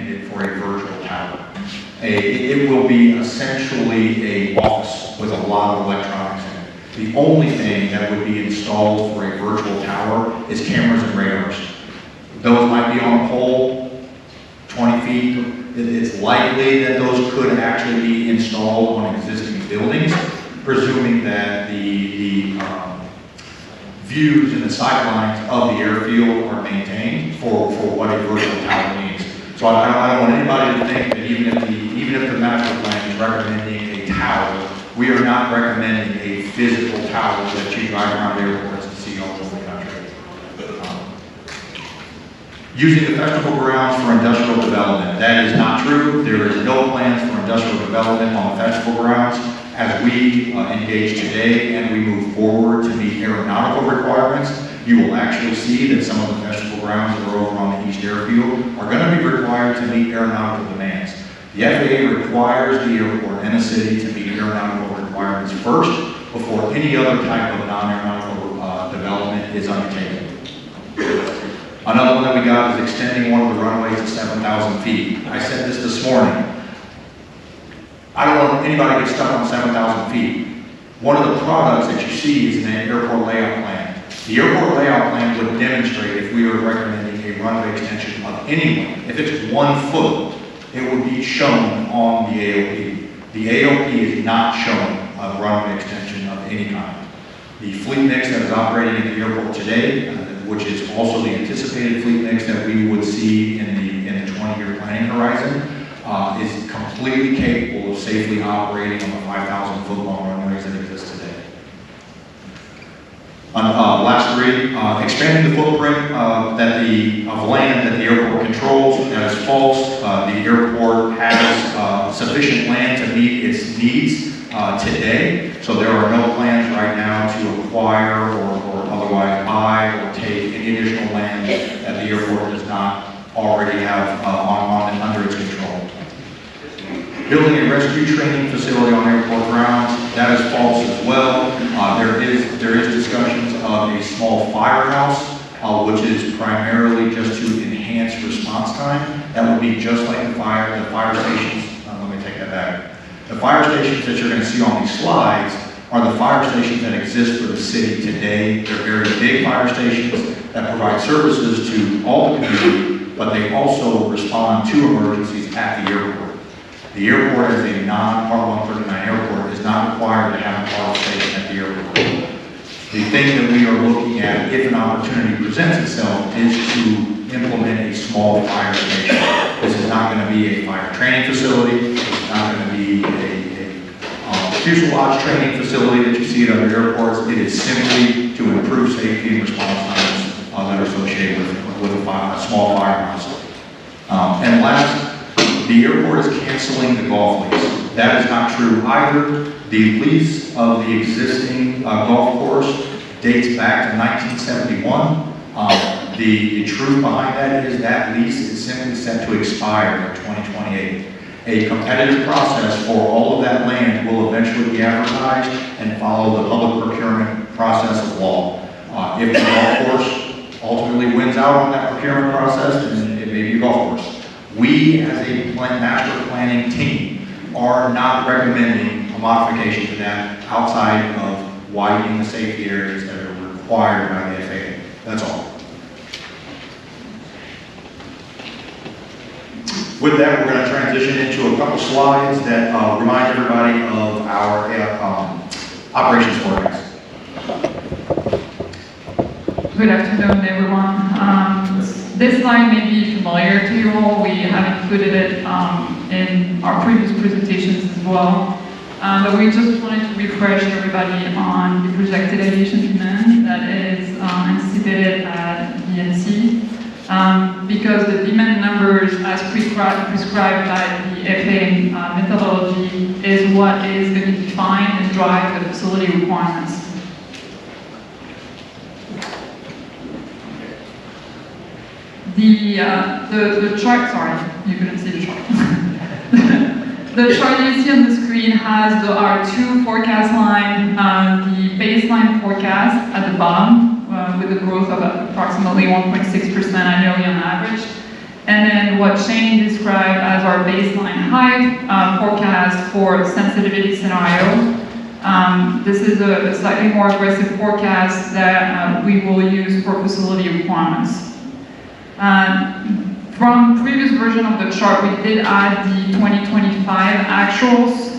candidate for a virtual tower. It will be essentially a box with a lot of electronics in it. The only thing that would be installed for a virtual tower is cameras and radars. Those might be on a pole, 20 feet. It's likely that those could actually be installed on existing buildings, presuming that the views and the sightlines of the airfield are maintained for what a virtual tower means. So I don't want anybody to think that even if the master plan is recommending a tower, we are not recommending a physical tower that you drive around airports and see all over the country. Using the festival grounds for industrial development, that is not true. There is no plans for industrial development on the festival grounds. As we engage today and we move forward to meet aeronautical requirements, you will actually see that some of the festival grounds that are over on the East Airfield are going to be required to meet aeronautical demands. The FAA requires the airport and the city to meet aeronautical requirements first before any other type of non-aeronautical development is undertaken. Another one that we got is extending one of the runways to 7,000 feet. I said this morning. I don't want anybody to get stuck on 7,000 feet. One of the products that you see is an airport layout plan. The airport layout plan would demonstrate if we were recommending a runway extension of any length. If it's 1 foot, it would be shown on the AOP. The AOP is not showing a runway extension of any kind. The fleet mix that is operating at the airport today, which is also the anticipated fleet mix that we would see in the 20-year planning horizon, is completely capable of safely operating on the 5,000-foot long runways that exist today. Last three, expanding the footprint of land that the airport controls. That is false. The airport has sufficient land to meet its needs today, so there are no plans right now to acquire or otherwise buy or take any additional land that the airport does not already have under its control. Building a rescue training facility on airport grounds, that is false as well. There is discussions of a small firehouse, which is primarily just to enhance response time. That would be just like the fire stations. Let me take that back. The fire stations that you're going to see on these slides are the fire stations that exist for the city today. They're very big fire stations that provide services to all the community, but they also respond to emergencies at the airport. The airport, as a non-Part 139 airport, is not required to have a fire station at the airport. The thing that we are looking at, if an opportunity presents itself, is to implement a small fire station. This is not going to be a fire training facility. It's not going to be a fuselage training facility that you see at other airports. It is simply to improve safety and response times that are associated with a small firehouse. And last, the airport is canceling the golf lease. That is not true either. The lease of the existing golf course dates back to 1971. The truth behind that is that lease is simply set to expire in 2028. A competitive process for all of that land will eventually be advertised and follow the public procurement process of law. If the golf course ultimately wins out on that procurement process, then it may be a golf course. We, as a master planning team, are not recommending a modification to that outside of widening the safety areas that are required by the FAA. That's all. With that, we're going to transition into a couple slides that remind everybody of our operations forecast. Good afternoon, everyone. This slide may be familiar to you all. We have included it in our previous presentations as well. But we just wanted to refresh everybody on the projected aviation demand that is anticipated at VNC. Because the demand numbers as prescribed by the FAA methodology is what is going to define and drive the facility requirements. The chart, sorry, you couldn't see the chart. The chart you see on the screen has our two forecast lines, the baseline forecast at the bottom with a growth of approximately 1.6% annually on average, And then what Shane described as our baseline height forecast for sensitivity scenario. This is a slightly more aggressive forecast that we will use for facility requirements. From previous version of the chart, we did add the 2025 actuals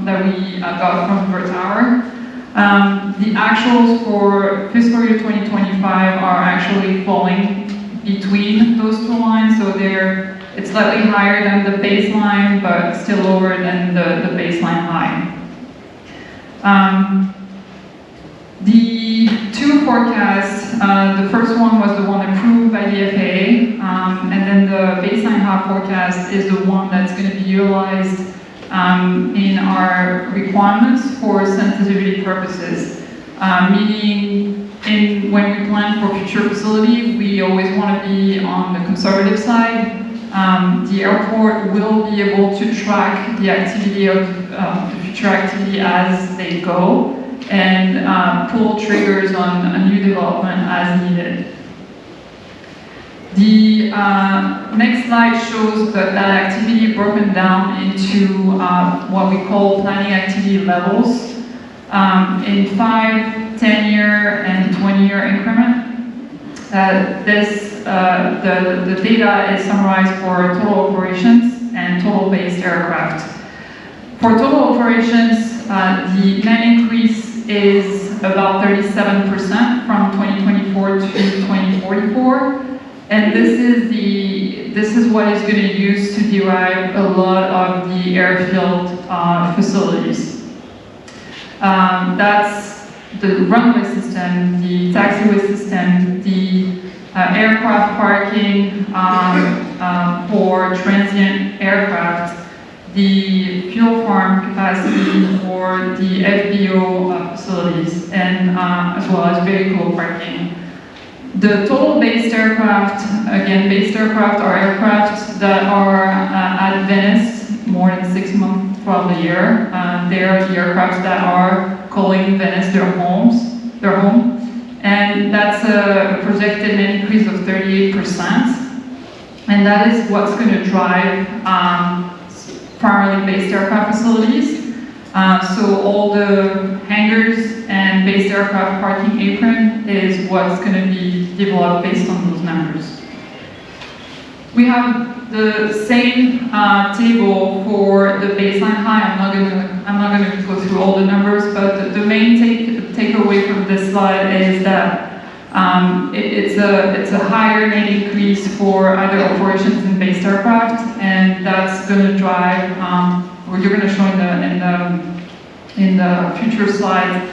that we got from Vertower. The actuals for fiscal year 2025 are actually falling between those two lines, so it's slightly higher than the baseline, but still lower than the baseline high. The two forecasts, the first one was the one approved by the FAA, and then the baseline high forecast is the one that's going to be utilized in our requirements for sensitivity purposes, meaning when we plan for future facility, we always want to be on the conservative side. The airport will be able to track the activity of the future activity as they go and pull triggers on a new development as needed. The next slide shows that activity broken down into what we call planning activity levels in 5, 10-year, and 20-year increment. The data is summarized for total operations and total based aircraft. For total operations, the net increase is about 37% from 2024 to 2044. And this is what is going to use to derive a lot of the airfield facilities. That's the runway system, the taxiway system, the aircraft parking for transient aircraft, the fuel farm capacity for the FBO facilities, and as well as vehicle parking. The total based aircraft, again, based aircraft are aircraft that are at Venice more than 6 months throughout the year. They are the aircraft that are calling Venice their home. And that's a projected net increase of 38%. And that is what's going to drive primarily based aircraft facilities. So all the hangars and based aircraft parking apron is what's going to be developed based on those numbers. We have the same table for the baseline high. I'm not going to go through all the numbers, but the main takeaway from this slide is that it's a higher net increase for either operations and based aircraft, and that's going to drive. Or you're going to show in the future slides.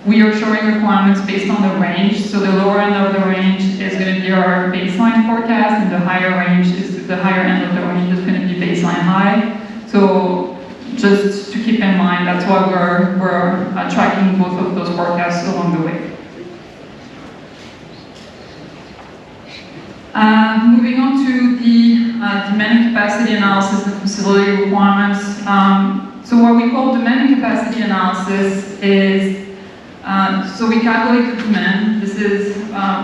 We are showing requirements based on the range. So the lower end of the range is going to be our baseline forecast, and the higher end of the range is going to be baseline high. So just to keep in mind, that's why we're tracking both of those forecasts along the way. Moving on to the demand and capacity analysis and facility requirements. So what we call demand and capacity analysis is, so we calculate the demand. This is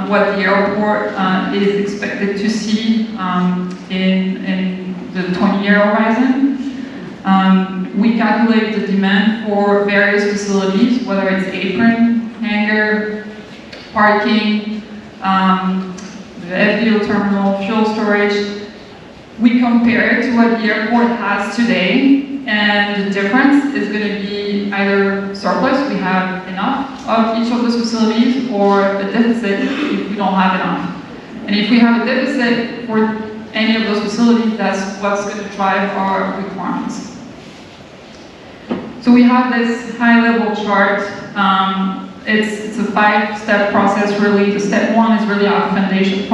what the airport is expected to see in the 20-year horizon. We calculate the demand for various facilities, whether it's apron, hangar, parking, the FBO terminal, fuel storage. We compare it to what the airport has today, and the difference is going to be either surplus, we have enough of each of those facilities, or a deficit if we don't have enough. And if we have a deficit for any of those facilities, that's what's going to drive our requirements. So we have this high-level chart. It's a 5-step process, really. The step 1 is really our foundation.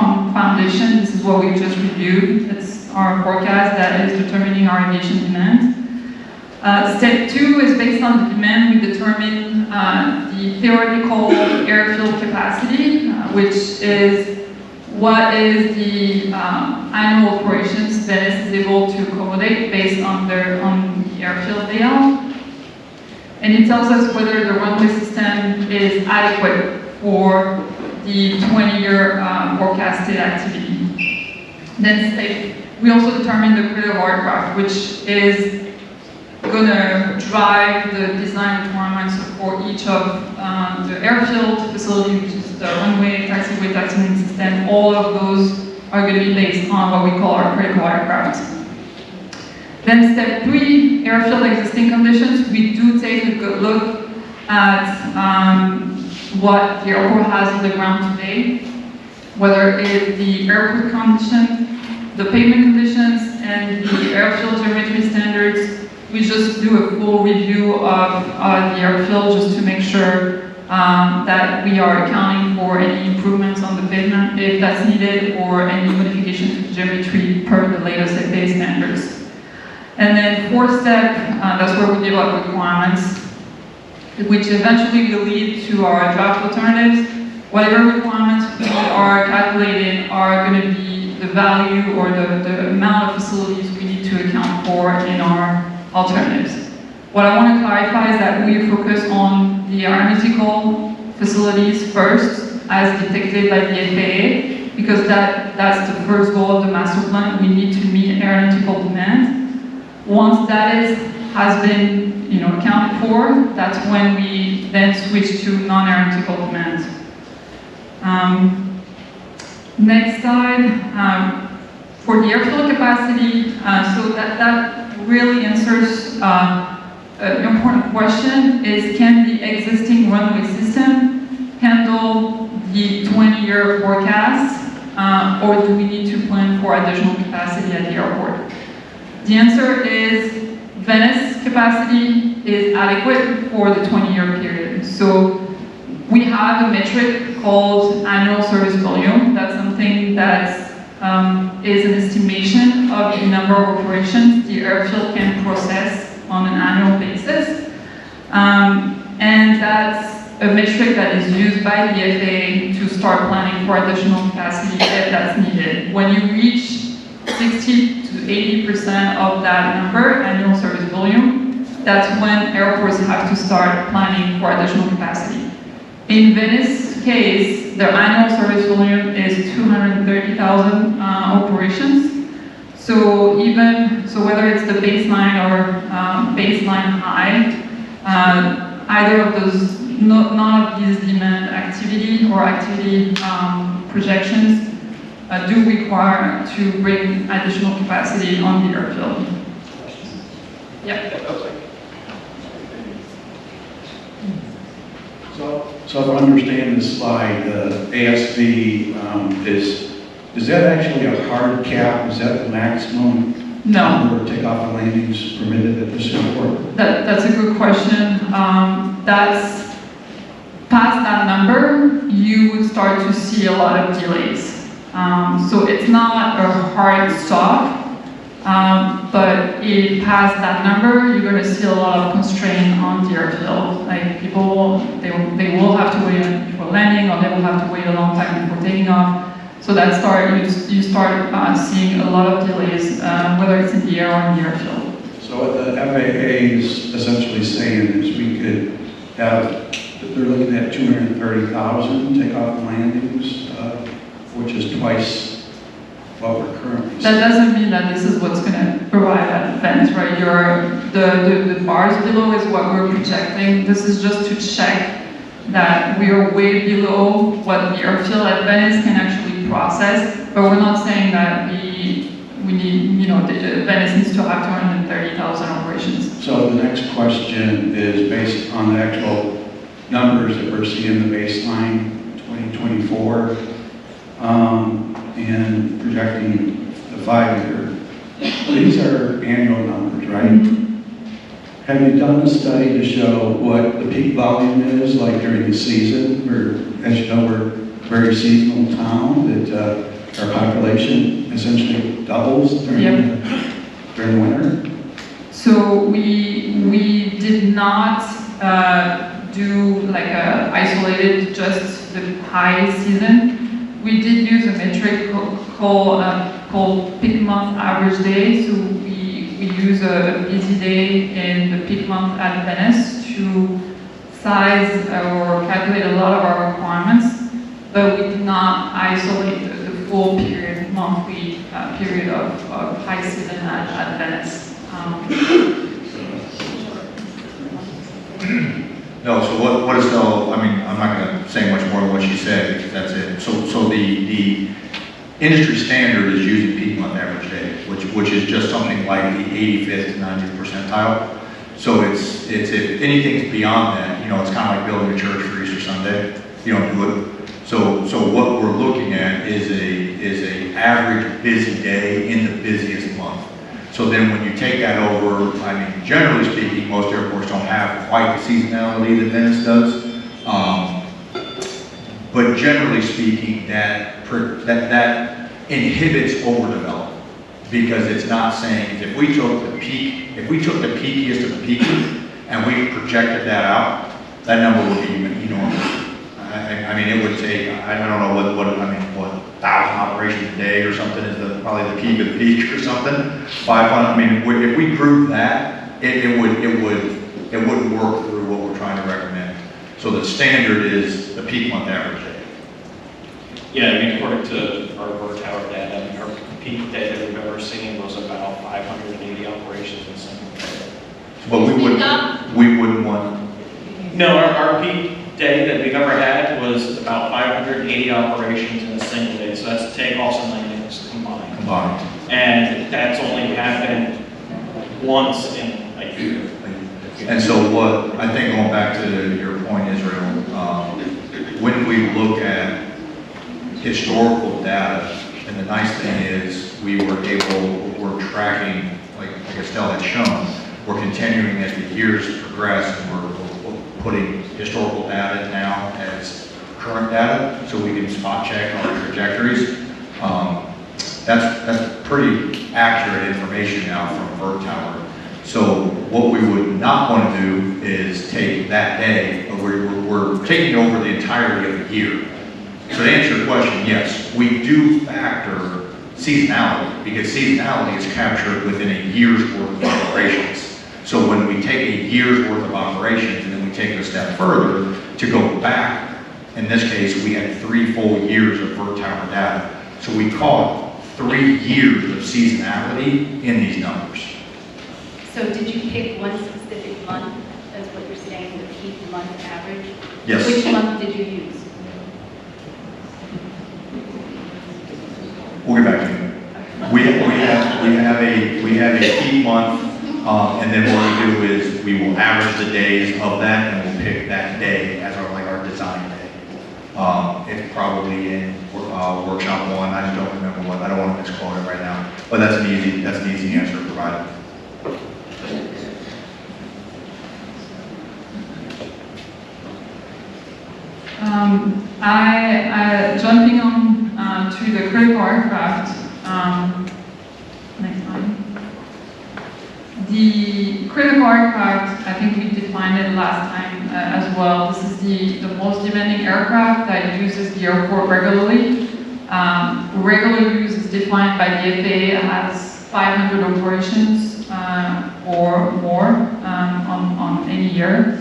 This is what we just reviewed. It's our forecast that is determining our aviation demand. Step 2 is based on the demand. We determine the theoretical airfield capacity, which is what is the annual operations Venice is able to accommodate based on the airfield layout. And it tells us whether the runway system is adequate for the 20-year forecasted activity. Then we also determine the critical aircraft, which is going to drive the design requirements for each of the airfield facility, which is the runway, taxiway, taxiing system. All of those are going to be based on what we call our critical aircraft. Then step 3, airfield existing conditions. We do take a good look at what the airport has on the ground today, whether it's the airport conditions, the pavement conditions, and the airfield geometry standards. We just do a full review of the airfield just to make sure that we are accounting for any improvements on the pavement if that's needed, or any modification to the geometry per the latest FAA standards. And then 4th step, that's where we develop requirements, which eventually will lead to our draft alternatives. Whatever requirements we are calculating are going to be the value or the amount of facilities we need to account for in our alternatives. What I want to clarify is that we focus on the aeronautical facilities first, as depicted by the FAA, because that's the first goal of the master plan. We need to meet aeronautical demand. Once that has been accounted for, that's when we then switch to non-aeronautical demand. Next slide, for the airfield capacity, so that really answers an important question, is can the existing runway system handle the 20-year forecast, or do we need to plan for additional capacity at the airport? The answer is Venice capacity is adequate for the 20-year period. So we have a metric called annual service volume. That's something that is an estimation of the number of operations the airfield can process on an annual basis. And that's a metric that is used by the FAA to start planning for additional capacity if that's needed. When you reach 60 to 80% of that number, annual service volume, that's when airports have to start planning for additional capacity. In Venice case, their annual service volume is 230,000 operations. So whether it's the baseline or baseline high, either of those, none of these demand activity or activity projections do require to bring additional capacity on the airfield. Yep. So if I understand this slide, the ASV is that actually a hard cap? Is that the maximum number of takeoff and landings permitted at this airport? That's a good question. That's past that number, you would start to see a lot of delays. So it's not a hard stop, but if past that number, you're going to see a lot of constraint on the airfield. Like people, they will have to wait before landing, or they will have to wait a long time before taking off. So you start seeing a lot of delays, whether it's in the air or in the airfield. So what the FAA is essentially saying is we could have, they're looking at 230,000 takeoff and landings, which is twice what we're currently seeing. That doesn't mean that this is what's going to provide that Venice, right? The bars below is what we're projecting. This is just to check that we are way below what the airfield at Venice can actually process, but we're not saying that we need, Venice needs to have 230,000 operations. So the next question is based on the actual numbers that we're seeing, the baseline 2024, and projecting the 5-year. These are annual numbers, right? Mm-hmm. Have you done a study to show what the peak volume is like during the season? As you know, we're a very seasonal town that our population essentially doubles during the winter. So we did not do like a isolated just the high season. We did use a metric called peak month average day. So we use a busy day in the peak month at Venice to size or calculate a lot of our requirements, but we did not isolate the full period monthly period of high season at Venice. No, so what is the, I mean, I'm not going to say much more than what she said, because that's it. So the industry standard is using peak month average day, which is just something like the 85th to 90th percentile. So it's if anything's beyond that, you know, it's kind of like building a church for Easter Sunday. You don't do it. So what we're looking at is a average busy day in the busiest month. So then when you take that over, I mean, generally speaking, most airports don't have quite the seasonality that Venice does. But generally speaking, that inhibits overdevelopment, because it's not saying, if we took the peakiest of the peaky and we projected that out, that number would be enormous. I mean, it would take, I don't know what 1,000 operations a day or something is probably the peak of the peak or something. 500. I mean, if we group that, it wouldn't work through what we're trying to recommend. So the standard is the peak month average day. Yeah, I mean, according to our work tower data, our peak day that we've ever seen was about 580 operations in a single day. But we wouldn't want. No, our peak day that we've ever had was about 580 operations in a single day. So that's takeoffs and landings combined. And that's only happened once in a year. And so what, I think going back to your point, Israel, when we look at historical data, and the nice thing is we're tracking, like Estelle had shown, we're continuing as the years progress, and we're putting historical data now as current data, so we can spot check our trajectories. That's pretty accurate information now from Vert Tower. So what we would not want to do is take that day, but we're taking over the entirety of the year. So to answer your question, yes, we do factor seasonality, because seasonality is captured within a year's worth of operations. So when we take a year's worth of operations and then we take it a step further to go back, in this case, we had 3 full years of Vert Tower data. So we call it 3 years of seasonality in these numbers. So did you pick one specific month as what you're saying, the peak month average? Yes. Which month did you use? We'll get back to you. We have a peak month, and then what we do is we will average the days of that, and we'll pick that day as our design day. It's probably in workshop 1. I just don't remember what. I don't want to misquote it right now, but that's an easy answer to provide. Jumping on to the critical aircraft. Next one. The critical aircraft, I think we defined it last time as well. This is the most demanding aircraft that uses the airport regularly. Regular use is defined by the FAA as 500 operations or more on any year.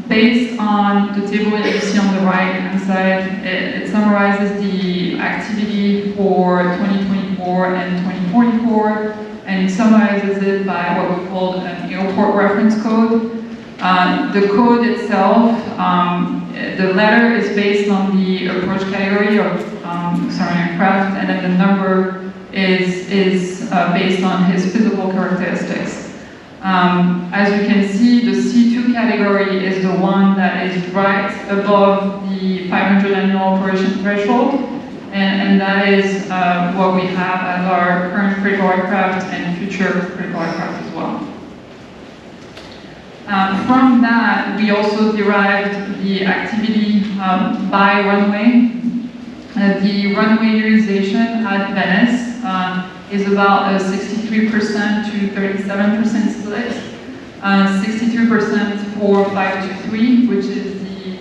Based on the table that you see on the right-hand side, it summarizes the activity for 2024 and 2044, and it summarizes it by what we call an airport reference code. The code itself, the letter is based on the approach category of aircraft, and then the number is based on his physical characteristics. As you can see, the C2 category is the one that is right above the 500 annual operation threshold, and that is what we have as our current critical aircraft and future critical aircraft as well. From that, we also derived the activity by runway. The runway utilization at Venice is about a 63% to 37% split. 63% for 523, which is the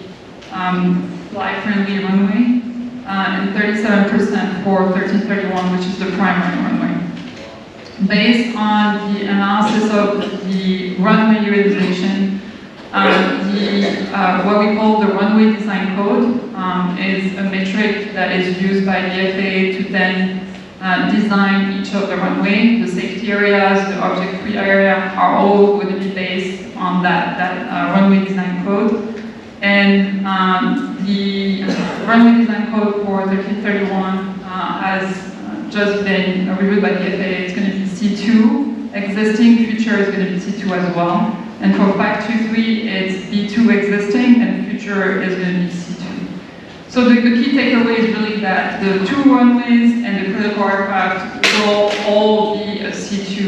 fly-friendly runway, and 37% for 1331, which is the primary runway. Based on the analysis of the runway utilization, what we call the runway design code is a metric that is used by the FAA to then design each of the runway. The safety areas, the object-free area are all going to be based on that runway design code. And the runway design code for 1331 has just been reviewed by the FAA. It's going to be C2 existing, future is going to be C2 as well. And for 523, it's B2 existing, and future is going to be C2. So the key takeaway is really that the two runways and the critical aircraft will all be a C2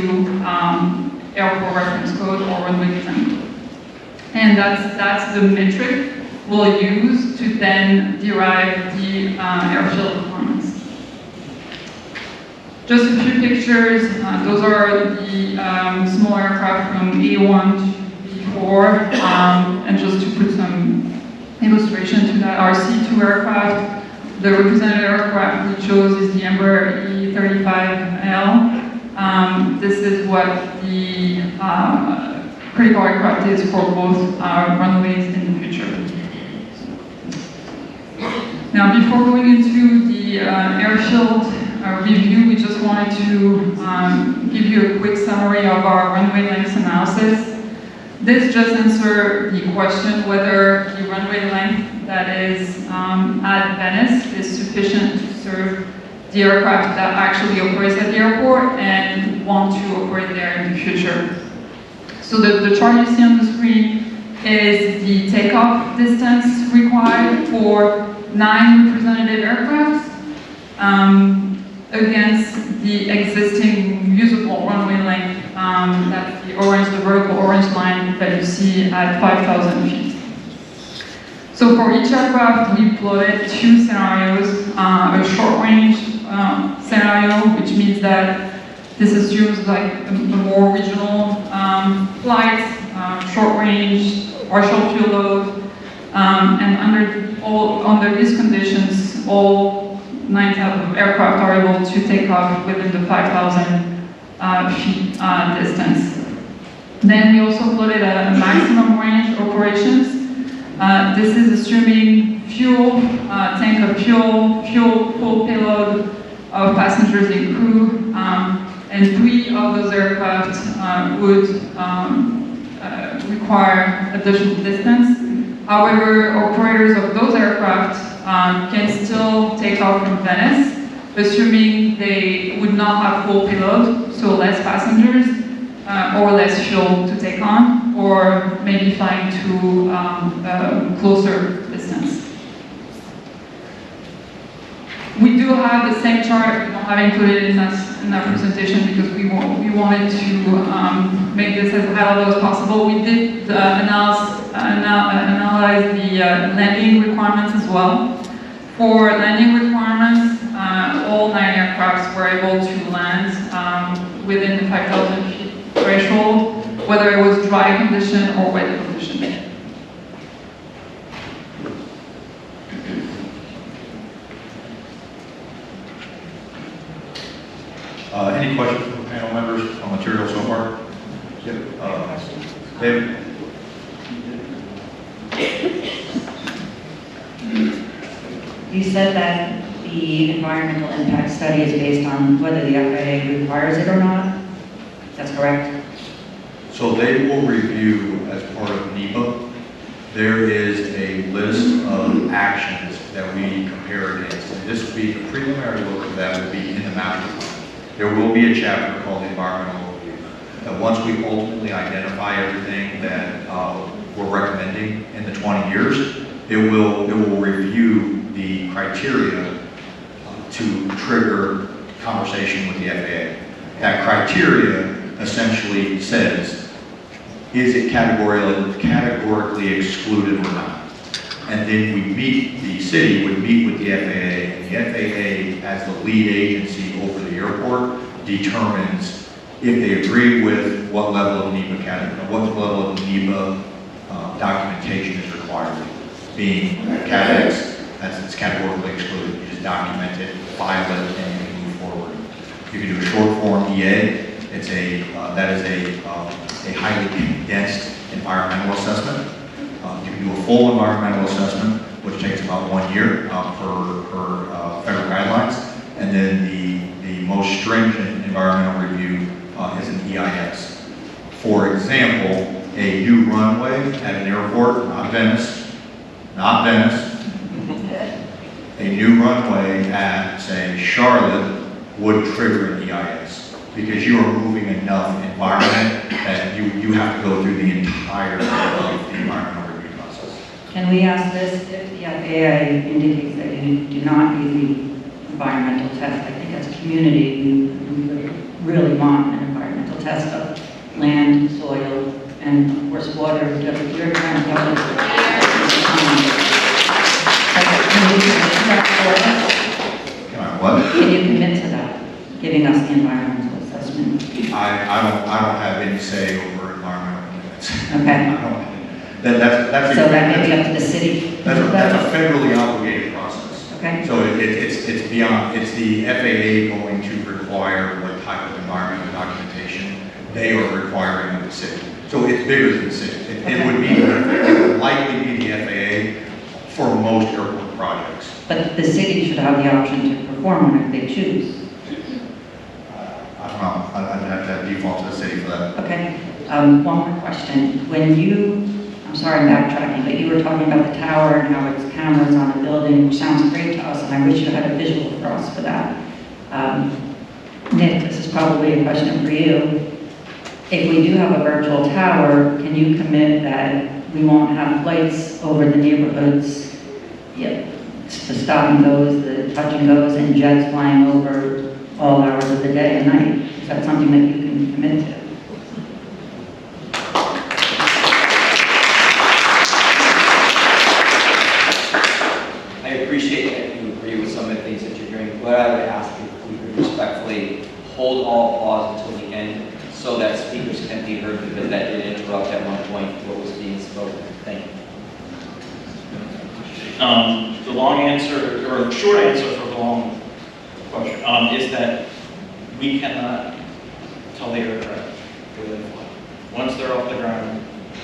airport reference code or runway design code. And that's the metric we'll use to then derive the airfield requirements. Just a few pictures. Those are the small aircraft from A1 to B4. And just to put some illustration to that, our C2 aircraft, the representative aircraft we chose is the Embraer E35L. This is what the critical aircraft is for both runways in the future. Now, before going into the airfield review, we just wanted to give you a quick summary of our runway length analysis. This just answers the question whether the runway length that is at Venice is sufficient to serve the aircraft that actually operates at the airport and want to operate there in the future. So the chart you see on the screen is the takeoff distance required for 9 representative aircraft against the existing usable runway length, that's the vertical orange line that you see at 5,000 feet. So for each aircraft, we plotted 2 scenarios, a short-range scenario, which means that this assumes like a more regional flight, short-range, partial fuel load, and under these conditions, all 9 types of aircraft are able to take off within the 5,000 feet distance. Then we also plotted a maximum range operations. This is assuming fuel, tank of fuel, full payload of passengers and crew, and 3 of those aircraft would require additional distance. However, operators of those aircraft can still take off from Venice, assuming they would not have full payload, so less passengers or less fuel to take on, or maybe flying to a closer distance. We do have the same chart. We don't have included in our presentation because we wanted to make this as high level as possible. We did analyze the landing requirements as well. For landing requirements, all 9 aircrafts were able to land within the 5,000 feet threshold, whether it was dry condition or wet condition. Any questions from the panel members on material so far? David? You said that the environmental impact study is based on whether the FAA requires it or not. That's correct? So they will review, as part of NEPA, there is a list of actions that we compare against. And this will be, the preliminary look of that will be in the master plan. There will be a chapter called environmental review. That once we ultimately identify everything that we're recommending in the 20 years, it will review the criteria to trigger conversation with the FAA. That criteria essentially says, is it categorically excluded or not? And then the city would meet with the FAA, and the FAA, as the lead agency over the airport, determines if they agree with what level of NEPA documentation is required. Being CADEX, it's categorically excluded. You just document it, file it, and you can move forward. You can do a short form EA. That is a highly condensed environmental assessment. You can do a full environmental assessment, which takes about 1 year per federal guidelines, and then the most stringent environmental review is an EIS. For example, a new runway at an airport, not Venice, a new runway at, say, Charlotte would trigger an EIS because you are moving enough environment that you have to go through the entire of the environmental review process. Can we ask this, if the FAA indicates that you do not need the environmental test? I think as a community, we would really want an environmental test of land, soil, and of course water. You're trying to cover Can you commit to that for us? What? Can you commit to that, giving us the environmental assessment? I don't have any say over environmental limits. Okay. I don't. That's So that may be up to the city? That's a federally obligated process. Okay. So it's beyond, it's the FAA going to require what type of environmental documentation they are requiring of the city. So it's bigger than the city. It would likely be the FAA for most airport projects. But the city should have the option to perform one if they choose. I don't know, I'd have to default to the city for that. Okay, one more question. I'm sorry I'm backtracking, but you were talking about the tower and how it's cameras on a building, which sounds great to us, and I wish you had a visual for us for that. Nick, this is probably a question for you. If we do have a virtual tower, can you commit that we won't have flights over the neighborhoods, to stopping those, the touch and goes, and jets flying over all hours of the day and night? Is that something that you can commit to? I appreciate that you agree with some of the things that you're doing. What I would ask you, if we could respectfully hold all applause until the end so that speakers can be heard, because that did interrupt at one point what was being spoken. Thank you. The long answer, or the short answer for the long question, is that we cannot tell the aircraft where they fly. Once they're off the ground,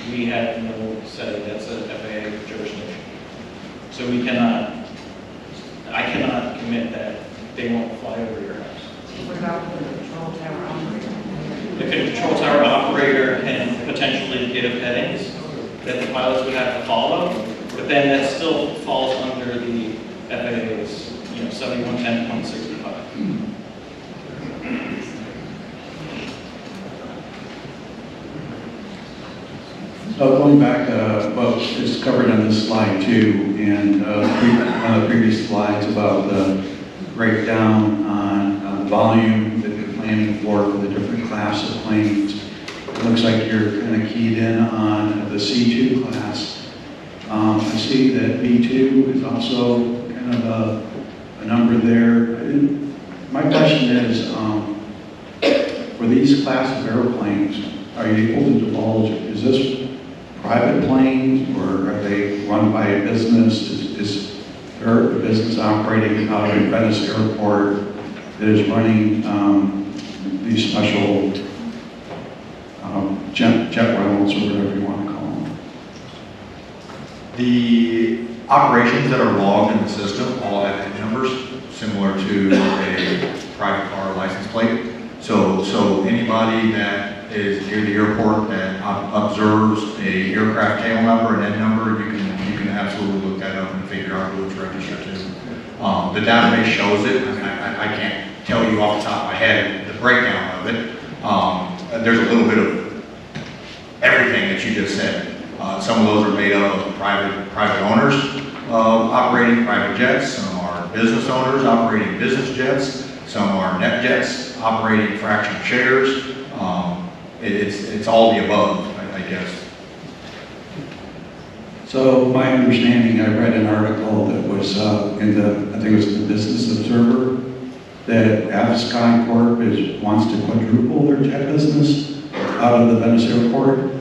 we have no say. That's a FAA jurisdiction. So I cannot commit that they won't fly over your house. What about the control tower operator? The control tower operator can potentially give headings that the pilots would have to follow, but then that still falls under the FAA's, 7110.65. So going back, well, it's covered on this slide too, and one of the previous slides about the breakdown on volume that you're planning for the different class of planes. It looks like you're kind of keyed in on the C2 class. I see that B2 is also kind of a number there. My question is, for these class of airplanes, are you able to divulge, is this private planes or are they run by a business? Is there a business operating out of Venice Airport that is running these special jet rentals or whatever you want to call them? The operations that are logged in the system all have PIN numbers, similar to a private car license plate. So anybody that is near the airport that observes a aircraft tail number and N number, you can absolutely look that up and figure out who it's registered to. The database shows it. I can't tell you off the top of my head the breakdown of it. There's a little bit of everything that you just said. Some of those are made up of private owners operating private jets. Some are business owners operating business jets. Some are net jets operating fraction shares. It's all the above, I guess. So my understanding, I read an article that was I think it was in the Business Observer, that Avsky Corp wants to quadruple their jet business out of the Venice Airport.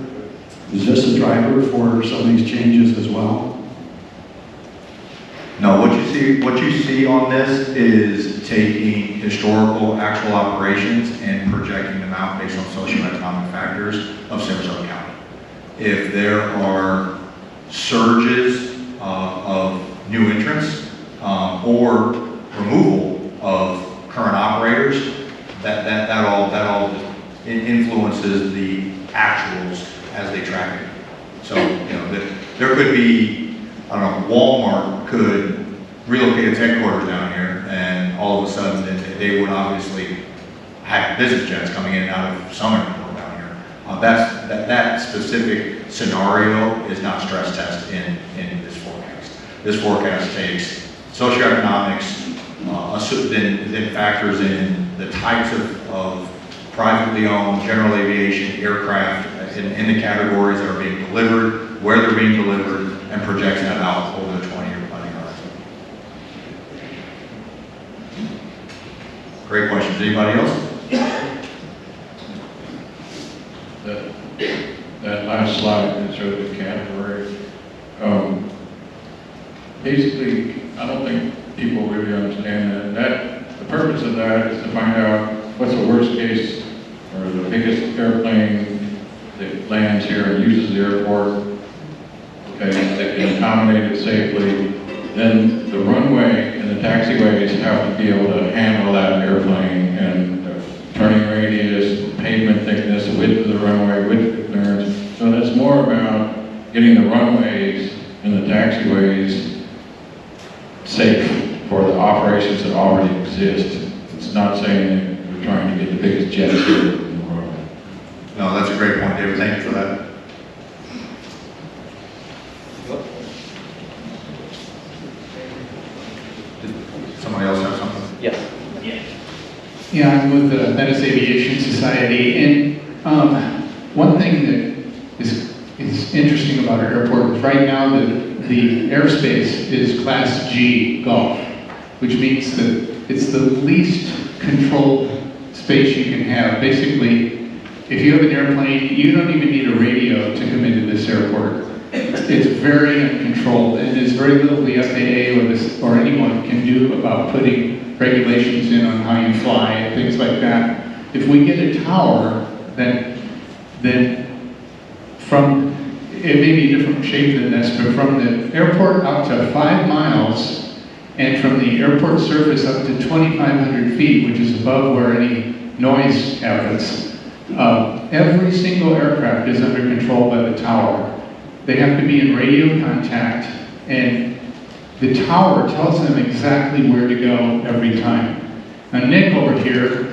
Is this a driver for some of these changes as well? No, what you see on this is taking historical actual operations and projecting them out based on socioeconomic factors of Sarasota County. If there are surges of new entrants or removal of current operators, that all influences the actuals as they track it. So, there could be, I don't know, Walmart could relocate its headquarters down here, and all of a sudden, they would obviously have business jets coming in and out of some airport down here. That specific scenario is not stress tested in this forecast. This forecast takes socioeconomics, then factors in the types of privately owned general aviation aircraft in the categories that are being delivered, where they're being delivered, and projects that out over the 20-year planning horizon. Great questions. Anybody else? That last slide that showed the category, basically, I don't think people really understand that. The purpose of that is to find out what's the worst case or the biggest airplane that lands here and uses the airport, okay, that can accommodate it safely. Then the runway and the taxiways have to be able to handle that airplane, and the turning radius, pavement thickness, width of the runway, width of the clearance. So that's more about getting the runways and the taxiways safe for the operations that already exist. It's not saying that we're trying to get the biggest jets here in the world. No, that's a great point, David. Thank you for that. Did somebody else have something? Yes. Yeah, I'm with the Venice Aviation Society, and one thing that is interesting about our airport is right now the airspace is Class G Gulf, which means that it's the least controlled space you can have. Basically, if you have an airplane, you don't even need a radio to come into this airport. It's very uncontrolled, and there's very little the FAA or anyone can do about putting regulations in on how you fly and things like that. If we get a tower, then from, it may be a different shape than this, but from the airport out to 5 miles, and from the airport surface up to 2,500 feet, which is above where any noise happens, every single aircraft is under control by the tower. They have to be in radio contact, and the tower tells them exactly where to go every time. Now, Nick over here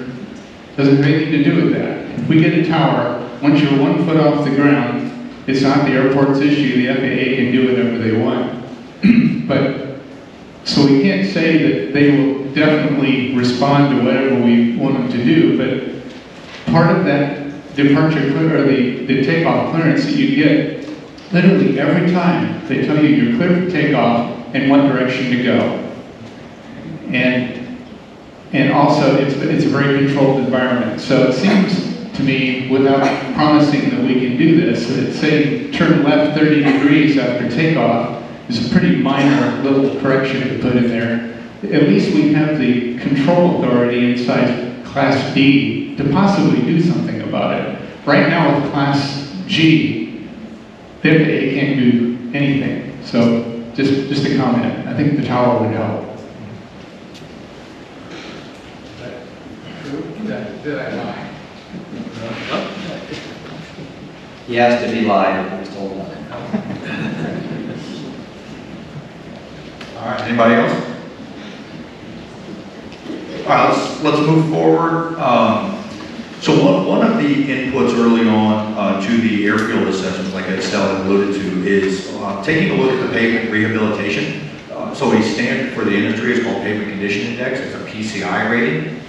doesn't have anything to do with that. If we get a tower, once you're 1 foot off the ground, it's not the airport's issue. The FAA can do whatever they want. But, so we can't say that they will definitely respond to whatever we want them to do, but part of that departure, or the takeoff clearance that you get, literally every time they tell you you're clear for takeoff and what direction to go. And also it's a very controlled environment. So it seems to me, without promising that we can do this, that saying turn left 30 degrees after takeoff is a pretty minor little correction to put in there. At least we have the control authority inside Class D to possibly do something about it. Right now with Class G, the FAA can't do anything. So just a comment. I think the tower would help. Did I lie? He has to be live, I was told. All right, anybody else? All right, let's move forward. So one of the inputs early on to the airfield assessments, like Estelle had alluded to, is taking a look at the pavement rehabilitation. So a standard for the industry is called Pavement Condition Index. It's a PCI rating.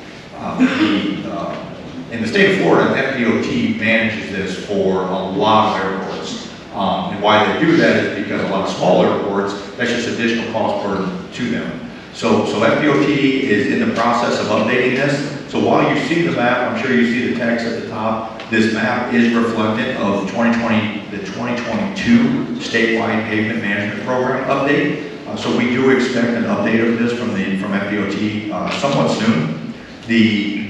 In the state of Florida, FDOT manages this for a lot of airports. And why they do that is because a lot of small airports, that's just additional cost burden to them. So FDOT is in the process of updating this. So while you see the map, I'm sure you see the text at the top, this map is reflective of the 2022 statewide pavement management program update. So we do expect an update of this from FDOT somewhat soon.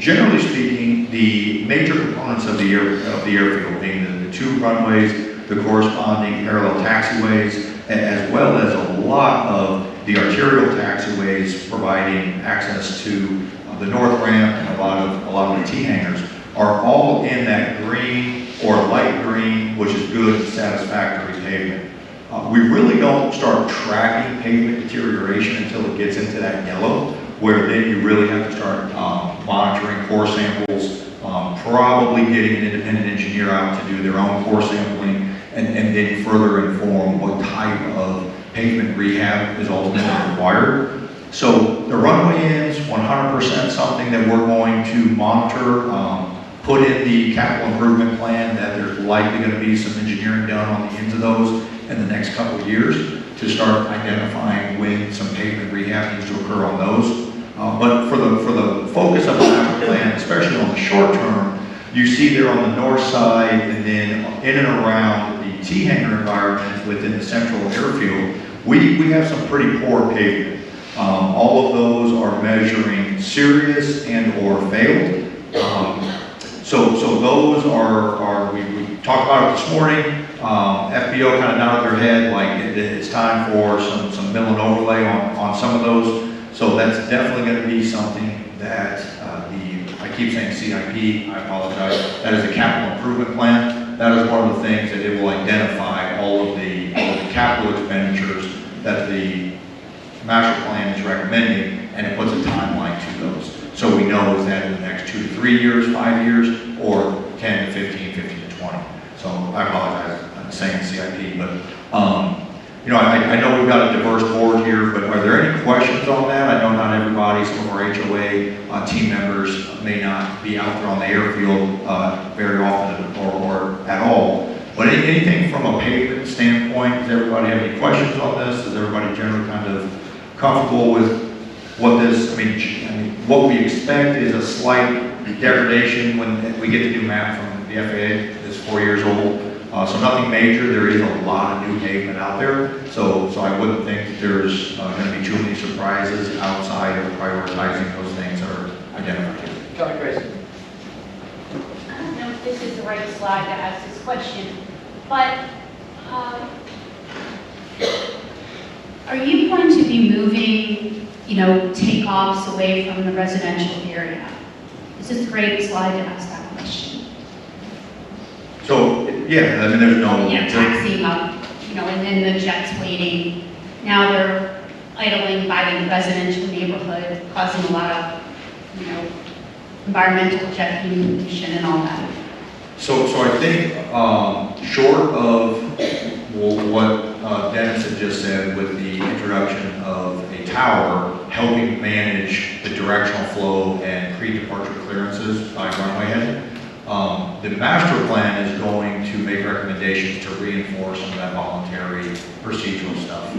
Generally speaking, the major components of the airfield being the 2 runways, the corresponding parallel taxiways, as well as a lot of the arterial taxiways providing access to the north ramp and a lot of the T-hangers are all in that green or light green, which is good and satisfactory pavement. We really don't start tracking pavement deterioration until it gets into that yellow, where then you really have to start monitoring core samples, probably getting an independent engineer out to do their own core sampling, and then further inform what type of pavement rehab is ultimately required. So the runway ends 100% something that we're going to monitor, put in the capital improvement plan that there's likely going to be some engineering done on the ends of those in the next couple of years to start identifying when some pavement rehab needs to occur on those. But for the focus of the master plan, especially on the short term, you see there on the north side and then in and around the T-hanger environment within the central airfield, we have some pretty poor pavement. All of those are measuring serious and or failed. So those are we talked about it this morning. FBO kind of nodded their head like it's time for some mill and overlay on some of those. So that's definitely going to be something that I keep saying CIP, I apologize, that is a capital improvement plan. That is one of the things that it will identify all of the capital expenditures that the master plan is recommending, and it puts a timeline to those. So we know is that in the next 2 to 3 years, 5 years, or 10 to 15, 15 to 20. So I apologize, I'm saying CIP, but you know, I know we've got a diverse board here, but are there any questions on that? I know not everybody, some of our HOA team members may not be out there on the airfield very often or at all. But anything from a pavement standpoint, does everybody have any questions on this? Is everybody generally kind of comfortable with what this, I mean, what we expect is a slight degradation when we get the new map from the FAA that's 4 years old. So nothing major. There is a lot of new pavement out there. So I wouldn't think that there's going to be too many surprises outside of prioritizing those things that are identified. Dr. Grace. I don't know if this is the right slide to ask this question, but are you going to be moving, takeoffs away from the residential area? Is this a great slide to ask that question? So, yeah, I mean, there's no... Taxiing up, and then the jets waiting. Now they're idling by the residential neighborhood, causing a lot of, environmental jet pollution and all that. So I think, short of what Dennis had just said with the introduction of a tower helping manage the directional flow and pre-departure clearances by runway head, the master plan is going to make recommendations to reinforce some of that voluntary procedural stuff.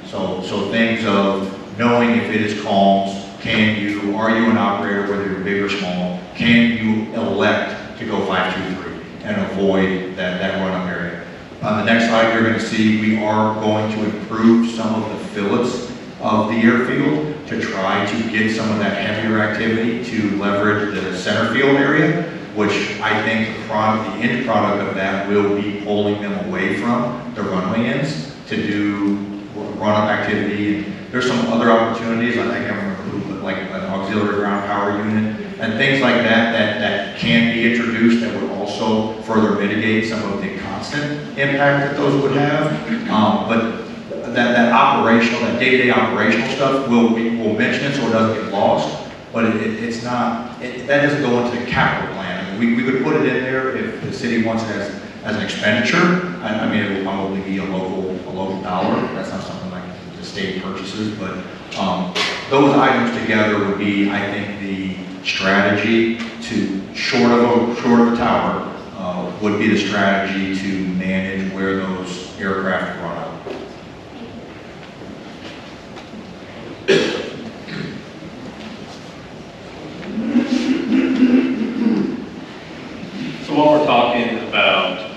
So things of knowing if it is calms, are you an operator, whether you're big or small, can you elect to go 523 and avoid that run-up area? On the next slide, you're going to see we are going to improve some of the fillets of the airfield to try to get some of that heavier activity to leverage the center field area, which I think the end product of that will be pulling them away from the runway ends to do run-up activity. And there's some other opportunities, I can't remember who, but like an auxiliary ground power unit and things like that can be introduced that would also further mitigate some of the constant impact that those would have. But that operational, that day-to-day operational stuff, we'll mention it so it doesn't get lost, but it's not, that doesn't go into the capital plan. I mean, we could put it in there if the city wants it as an expenditure. I mean, it will probably be a local dollar. That's not something like the state purchases, but those items together would be, I think, the strategy to, short of a tower, would be the strategy to manage where those aircraft run out. So while we're talking about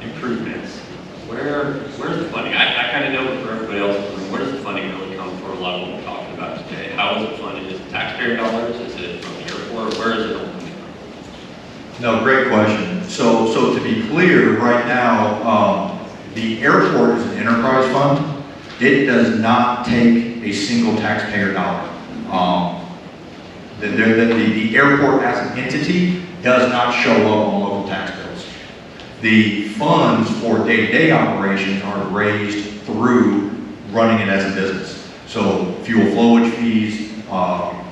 improvements, where's the funding? I kind of know for everybody else in the room, where does the funding really come for a lot of what we're talking about today? How is it funded? Is it taxpayer dollars? Is it from the airport? Where is it all coming from? No, great question. So to be clear, right now, the airport is an enterprise fund. It does not take a single taxpayer dollar. The airport as an entity does not show up on local tax bills. The funds for day-to-day operations are raised through running it as a business. So fuel flowage fees,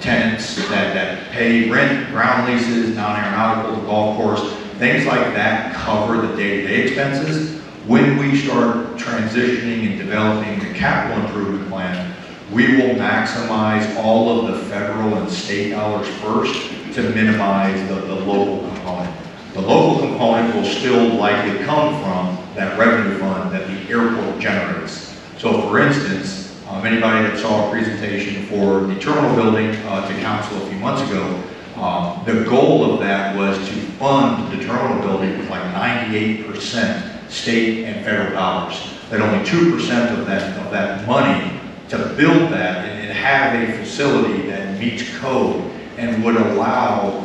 tenants that pay rent, ground leases, non-aeronautical, the golf course, things like that cover the day-to-day expenses. When we start transitioning and developing the capital improvement plan, we will maximize all of the federal and state dollars first to minimize the local component. The local component will still likely come from that revenue fund that the airport generates. So for instance, anybody that saw a presentation for the terminal building to council a few months ago, the goal of that was to fund the terminal building with like 98% state and federal dollars. That only 2% of that money to build that and have a facility that meets code and would allow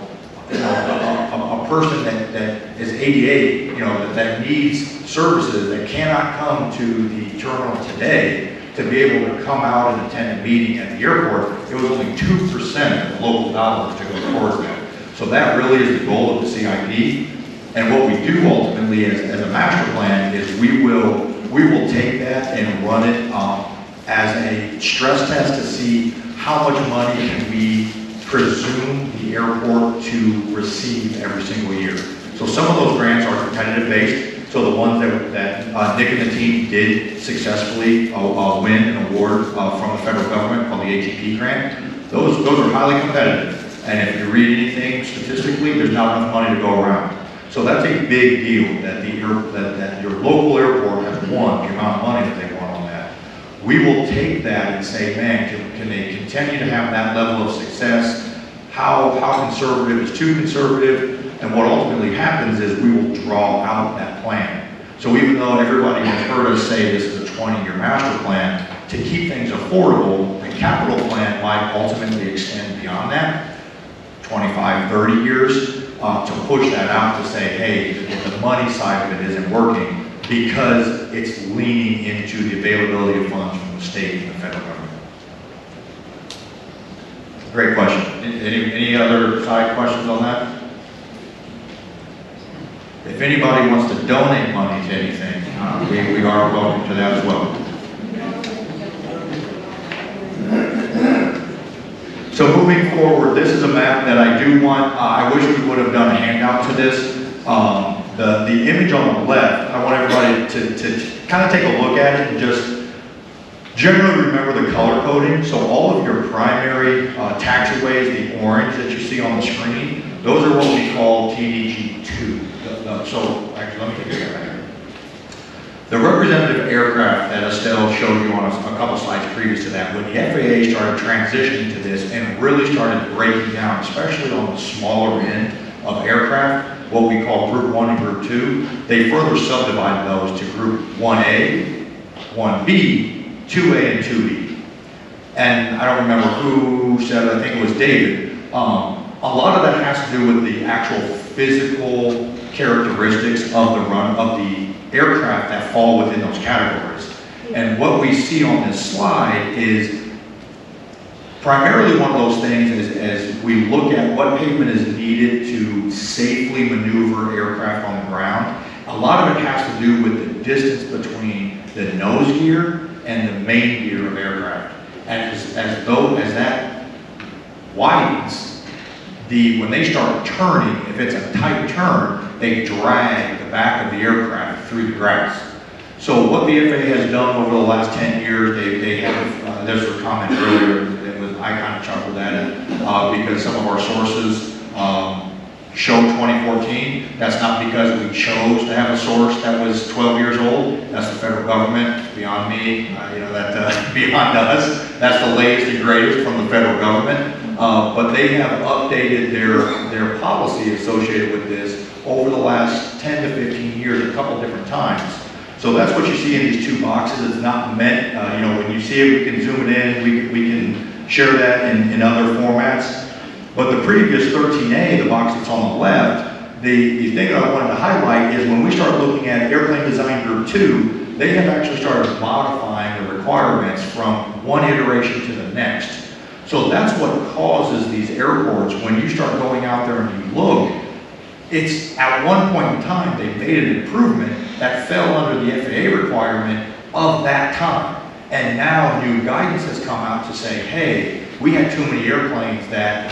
a person that is 88, that needs services that cannot come to the terminal today to be able to come out and attend a meeting at the airport. It was only 2% of local dollars to go towards that. So that really is the goal of the CIP. And what we do ultimately as a master plan is we will take that and run it as a stress test to see how much money can we presume the airport to receive every single year. So some of those grants are competitive based. So the ones that Nick and the team did successfully win an award from the federal government called the ATP grant, those are highly competitive. And if you read anything statistically, there's not enough money to go around. So that's a big deal that that your local airport has won the amount of money that they won on that. We will take that and say, man, can they continue to have that level of success? How conservative is too conservative? And what ultimately happens is we will draw out that plan. So even though everybody has heard us say this is a 20-year master plan, to keep things affordable, the capital plan might ultimately extend beyond that, 25, 30 years, to push that out to say, hey, the money side of it isn't working because it's leaning into the availability of funds from the state and the federal government. Great question. Any other side questions on that? If anybody wants to donate money to anything, we are welcome to that as well. So moving forward, this is a map that I do want, I wish we would have done a handout to this. The image on the left, I want everybody to kind of take a look at it and just generally remember the color coding. So all of your primary taxiways, the orange that you see on the screen, those are what we call TDG2. So actually, let me take a back here. The representative aircraft that Estelle showed you on a couple slides previous to that, when the FAA started transitioning to this and really started breaking down, especially on the smaller end of aircraft, what we call Group 1 and Group 2, they further subdivided those to Group 1A, 1B, 2A, and 2B. And I don't remember who said it, I think it was David. A lot of that has to do with the actual physical characteristics of the aircraft that fall within those categories. And what we see on this slide is primarily one of those things as we look at what pavement is needed to safely maneuver aircraft on the ground. A lot of it has to do with the distance between the nose gear and the main gear of aircraft. And as that widens, when they start turning, if it's a tight turn, they drag the back of the aircraft through the grass. So what the FAA has done over the last 10 years, they have, there's a comment earlier, I kind of chuckled at it, because some of our sources show 2014. That's not because we chose to have a source that was 12 years old. That's the federal government, beyond me, beyond us. That's the latest and greatest from the federal government. But they have updated their policy associated with this over the last 10 to 15 years a couple different times. So that's what you see in these two boxes. It's not meant, when you see it, we can zoom it in, we can share that in other formats. But the previous 13A, the box that's on the left, the thing that I wanted to highlight is when we start looking at Airplane Design Group 2, they have actually started modifying the requirements from one iteration to the next. So that's what causes these airports, when you start going out there and you look, it's at one point in time, they made an improvement that fell under the FAA requirement of that time. And now new guidance has come out to say, hey, we had too many airplanes that,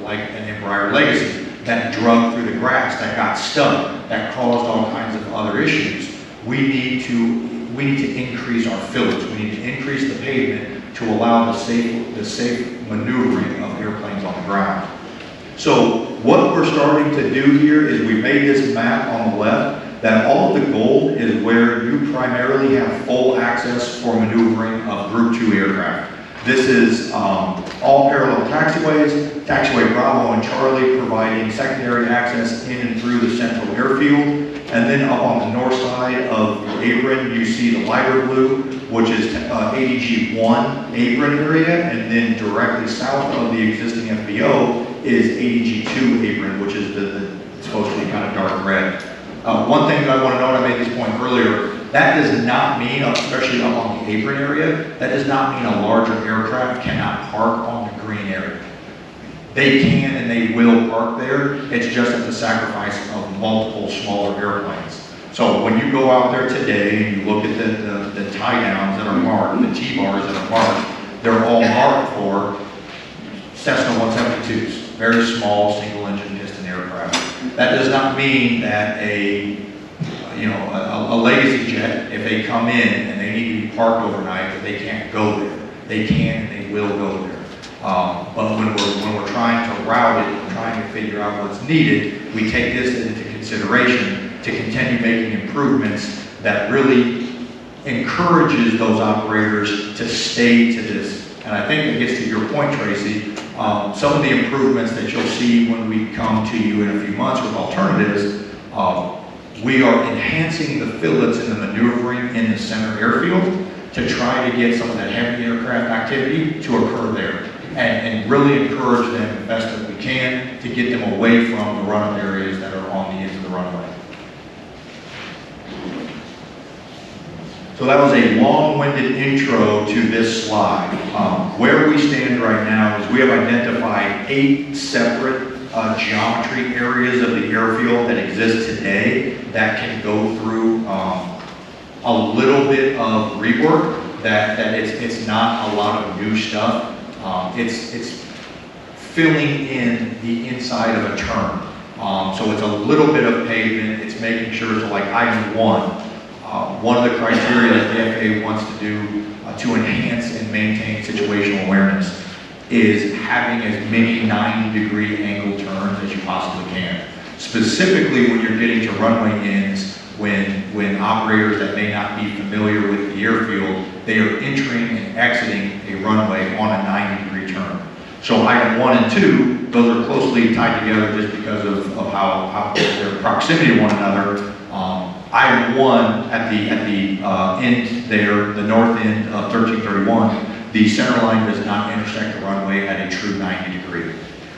like an Embraer Legacy, that drug through the grass, that got stuck, that caused all kinds of other issues. We need to increase our fillets. We need to increase the pavement to allow the safe maneuvering of airplanes on the ground. So what we're starting to do here is we made this map on the left that all of the gold is where you primarily have full access for maneuvering of Group 2 aircraft. This is all parallel taxiways, taxiway Bravo and Charlie providing secondary access in and through the central airfield. And then up on the north side of the apron, you see the lighter blue, which is ADG-1 apron area, and then directly south of the existing FBO is ADG-2 apron, which is supposed to be kind of dark red. One thing that I want to note, I made this point earlier, that does not mean, especially up on the apron area, that does not mean a larger aircraft cannot park on the green area. They can and they will park there. It's just at the sacrifice of multiple smaller airplanes. So when you go out there today and you look at the tie downs that are marked, the T-bars that are marked, they're all marked for Cessna 172s, very small single engine piston aircraft. That does not mean that a legacy jet, if they come in and they need to be parked overnight, that they can't go there. They can and they will go there. But when we're trying to route it, we're trying to figure out what's needed, we take this into consideration to continue making improvements that really encourages those operators to stay to this. And I think it gets to your point, Tracy, some of the improvements that you'll see when we come to you in a few months with alternatives, we are enhancing the fillets and the maneuvering in the center airfield to try to get some of that heavy aircraft activity to occur there. And really encourage them as best as we can to get them away from the run-up areas that are on the ends of the runway. So that was a long-winded intro to this slide. Where we stand right now is we have identified 8 separate geometry areas of the airfield that exist today that can go through a little bit of rework, that it's not a lot of new stuff. It's filling in the inside of a turn. So it's a little bit of pavement. It's making sure, so like item 1, one of the criteria that the FAA wants to do to enhance and maintain situational awareness is having as many 90-degree angle turns as you possibly can. Specifically when you're getting to runway ends, when operators that may not be familiar with the airfield, they are entering and exiting a runway on a 90-degree turn. So item 1 and 2, those are closely tied together just because of how their proximity to one another. Item 1 at the end there, the north end of 1331, the center line does not intersect the runway at a true 90 degree.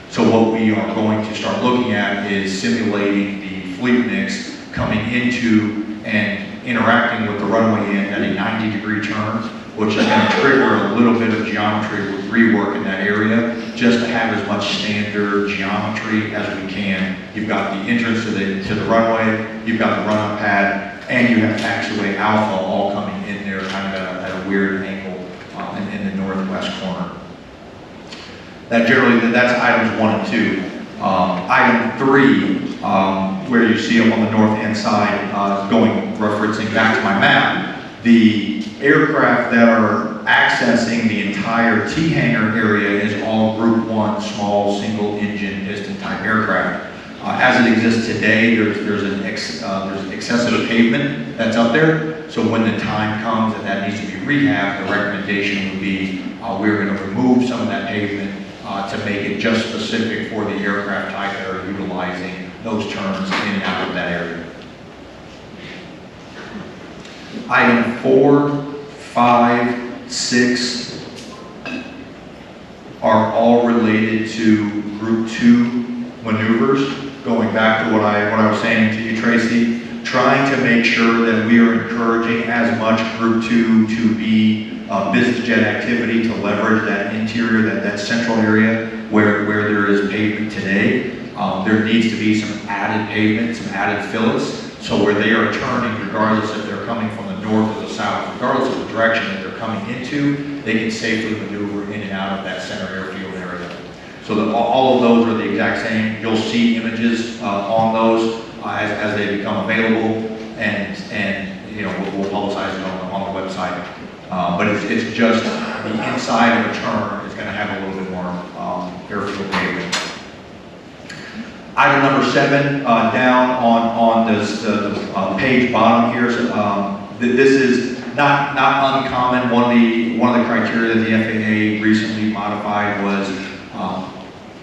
So what we are going to start looking at is simulating the fleet mix coming into and interacting with the runway end at a 90-degree turn, which is going to trigger a little bit of geometry rework in that area, just to have as much standard geometry as we can. You've got the entrance to the runway, you've got the run-up pad, and you have taxiway alpha all coming in there kind of at a weird angle in the northwest corner. That's items 1 and 2. Item 3, where you see them on the north-hand side, referencing back to my map, the aircraft that are accessing the entire T-hangar area is all Group 1 small single-engine piston type aircraft. As it exists today, there's excessive pavement that's up there. So when the time comes that needs to be rehabbed, the recommendation would be we're going to remove some of that pavement to make it just specific for the aircraft type that are utilizing those turns in and out of that area. Item 4, 5, 6 are all related to Group 2 maneuvers. Going back to what I was saying to you, Tracy, trying to make sure that we are encouraging as much Group 2 to be business jet activity to leverage that interior, that central area where there is pavement today. There needs to be some added pavement, some added fillets, so where they are turning, regardless if they're coming from the north or the south, regardless of the direction that they're coming into, they can safely maneuver in and out of that center airfield area. So all of those are the exact same. You'll see images on those as they become available, and you know, we'll publicize it on the website. But it's just the inside of a turn is going to have a little bit more airfield pavement. Item number 7, down on the page bottom here. This is not uncommon. One of the criteria that the FAA recently modified was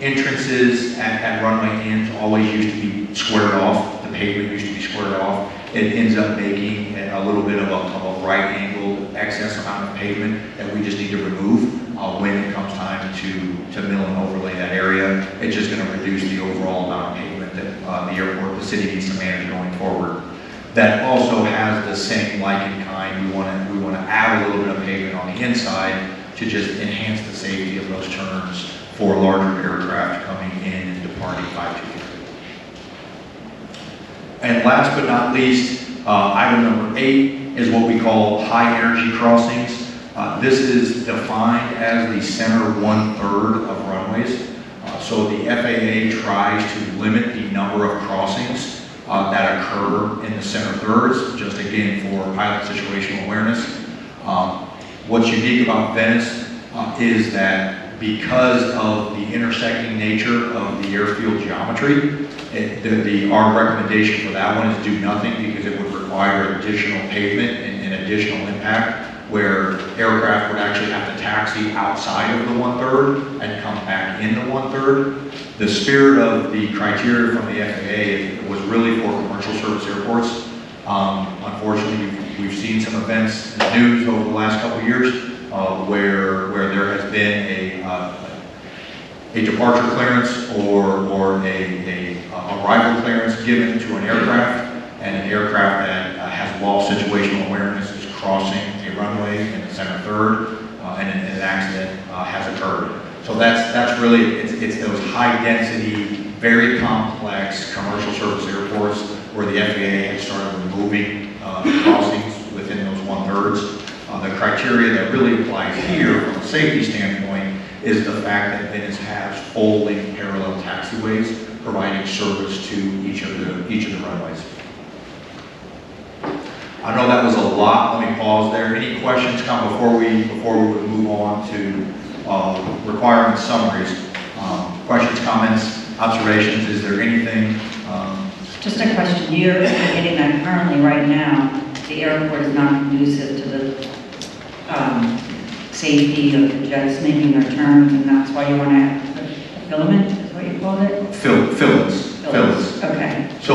entrances at runway ends always used to be squared off. The pavement used to be squared off. It ends up making a little bit of a right-angled excess amount of pavement that we just need to remove when it comes time to mill and overlay that area. It's just going to reduce the overall amount of pavement that the airport, the city needs to manage going forward. That also has the same like in kind. We want to add a little bit of pavement on the inside to just enhance the safety of those turns for larger aircraft coming in and departing 523. And last but not least, item number 8 is what we call high energy crossings. This is defined as the center 1/3 of runways. So the FAA tries to limit the number of crossings that occur in the center thirds, just again for pilot situational awareness. What's unique about Venice is that because of the intersecting nature of the airfield geometry, our recommendation for that one is do nothing, because it would require additional pavement and additional impact, where aircraft would actually have to taxi outside of the 1/3 and come back in the 1/3. The spirit of the criteria from the FAA was really for commercial service airports. Unfortunately, we've seen some events in the news over the last couple of years where there has been a departure clearance or a arrival clearance given to an aircraft, and an aircraft that has lost situational awareness is crossing a runway in the center third, and an accident has occurred. So that's really, it's those high density, very complex commercial service airports where the FAA has started removing crossings within those 1/3. The criteria that really applies here from a safety standpoint is the fact that Venice has full-length parallel taxiways providing service to each of the runways. I know that was a lot. Let me pause there. Any questions come before we would move on to requirement summaries? Questions, comments, observations? Is there anything? Just a question. You're indicating that currently, right now, the airport is not conducive to the safety of the jets making their turns, and that's why you want to add a filament, is what you called it? Fillets. Okay. So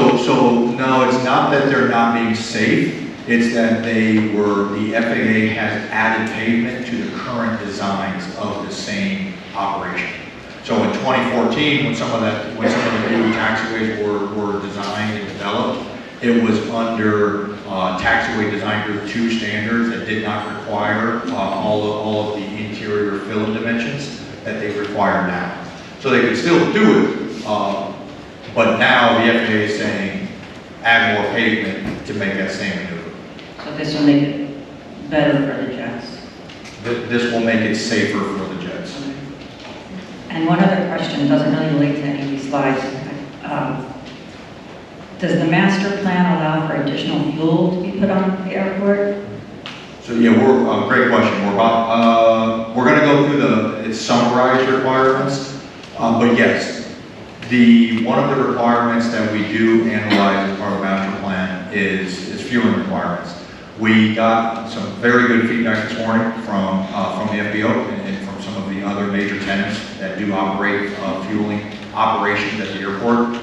no, it's not that they're not being safe. It's that the FAA has added pavement to the current designs of the same operation. So in 2014, when some of the new taxiways were designed and developed, it was under taxiway design group 2 standards that did not require all of the interior fillet dimensions that they require now. So they could still do it, but now the FAA is saying add more pavement to make that same maneuver. So this will make it better for the jets. This will make it safer for the jets. And one other question, doesn't really relate to any of these slides. Does the master plan allow for additional fuel to be put on the airport? So yeah, great question. We're going to go through its summarized requirements, but yes, one of the requirements that we do analyze as part of the master plan is fueling requirements. We got some very good feedback this morning from the FBO and from some of the other major tenants that do operate fueling operations at the airport.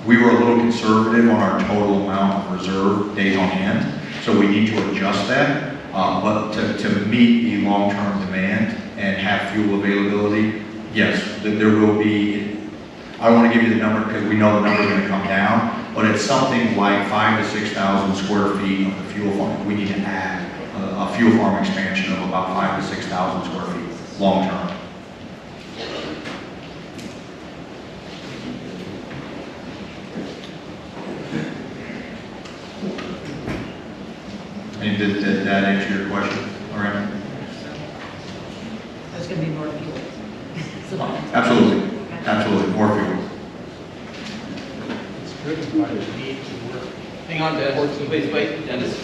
We were a little conservative on our total amount of reserve days on hand, so we need to adjust that. But to meet the long-term demand and have fuel availability, yes, there will be. I don't want to give you the number because we know the number is going to come down, but but it's something like 5,000 to 6,000 square feet of the fuel farm. We need to add a fuel farm expansion of about 5,000 to 6,000 square feet, long term. And did that answer your question, Lorraine? There's going to be more fuel. Absolutely, absolutely, more fuel. It's driven by the need to work. Hang on, Dennis. Wait, Dennis.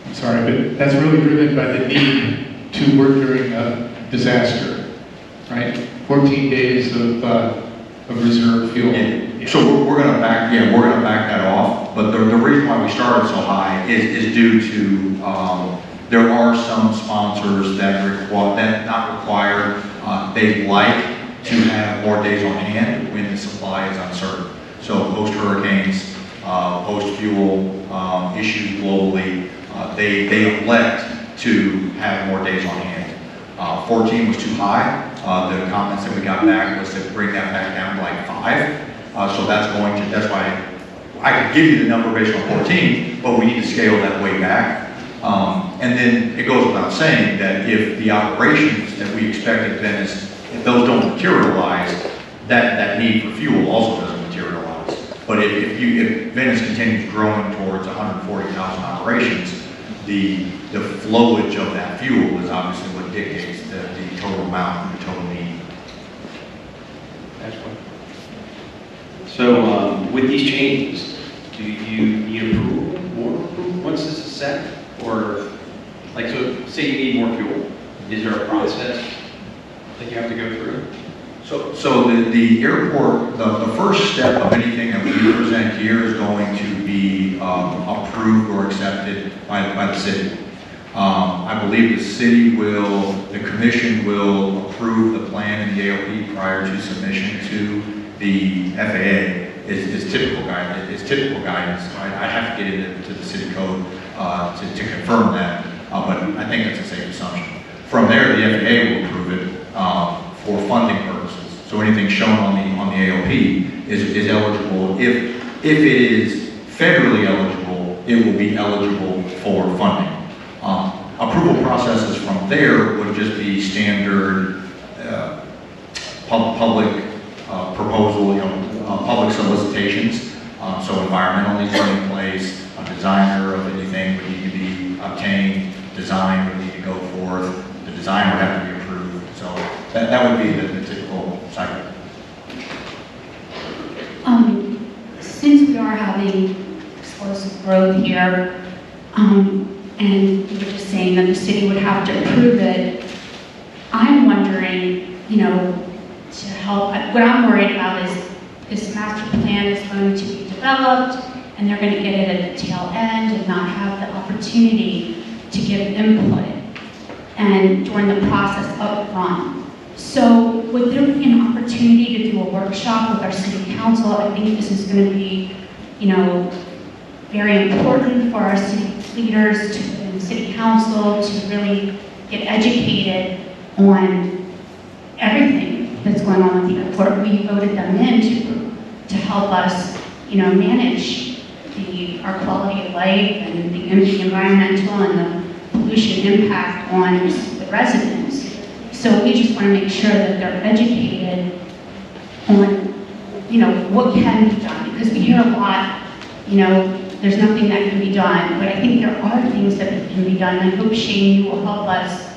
I'm sorry, but that's really driven by the need to work during a disaster, right? 14 days of reserve fuel. Yeah. So we're going to back that off. But the reason why we started so high is due to there are some sponsors that not required. They like to have more days on hand when the supply is uncertain. So post hurricanes, post fuel issues globally, they elect to have more days on hand. 14 was too high. The comments that we got back was to bring that back down to like 5. So that's why I could give you the number based on 14, but we need to scale that way back. And then it goes without saying that if the operations that we expect at Venice, if those don't materialize, that need for fuel also doesn't materialize. But if Venice continues growing towards 140,000 operations, the flowage of that fuel is obviously what dictates the total amount and the total need. So with these changes, do you need approval, more approval once this is set? Or, like, so say you need more fuel, is there a process that you have to go through? So the airport, the first step of anything that we present here is going to be approved or accepted by the city. I believe the commission will approve the plan and the AOP prior to submission to the FAA. Is typical guidance. I have to get into the city code to confirm that, but I think that's a safe assumption. From there, the FAA will approve it for funding purposes. So anything shown on the AOP is eligible. If it is federally eligible, it will be eligible for funding. Approval processes from there would just be standard public proposal, public solicitations. So environmental needs to be in place, a designer of anything would need to be obtained, design would need to go forth, the design would have to be approved. So that would be the typical cycle. Since we are having explosive growth here, and you were just saying that the city would have to approve it, I'm wondering, to help, what I'm worried about is this master plan is going to be developed and they're going to get it at the tail end and not have the opportunity to give input and during the process up front. So would there be an opportunity to do a workshop with our city council? I think this is going to be, very important for our city leaders and city council to really get educated on everything that's going on with the airport. We voted them in to help us, manage our quality of life and the environmental and the pollution impact on the residents. So we just want to make sure that they're educated on, what can be done. Because we hear a lot, there's nothing that can be done, but I think there are things that can be done. I hope, Shane, you will help us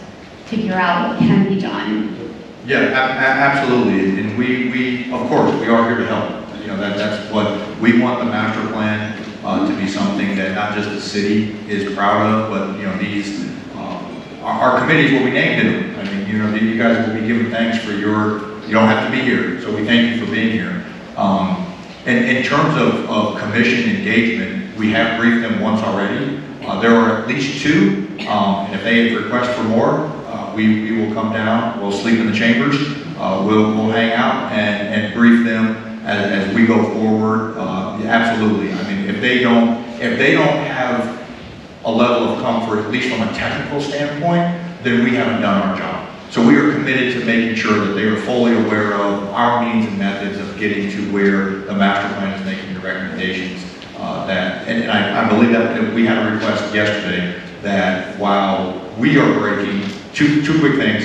figure out what can be done. Yeah, absolutely. And we of course, we are here to help. That's what we want the master plan to be something that not just the city is proud of, but these our committees will be named in it. I mean, you guys will be given thanks for you don't have to be here, so we thank you for being here. And in terms of commission engagement, we have briefed them once already. There are at least 2, and if they request for more, we will come down, we'll sleep in the chambers, we'll hang out and brief them as we go forward. Absolutely. I mean, if they don't have a level of comfort, at least from a technical standpoint, then we haven't done our job. So we are committed to making sure that they are fully aware of our means and methods of getting to where the master plan is making the recommendations. And I believe that we had a request yesterday that while we are breaking, two quick things,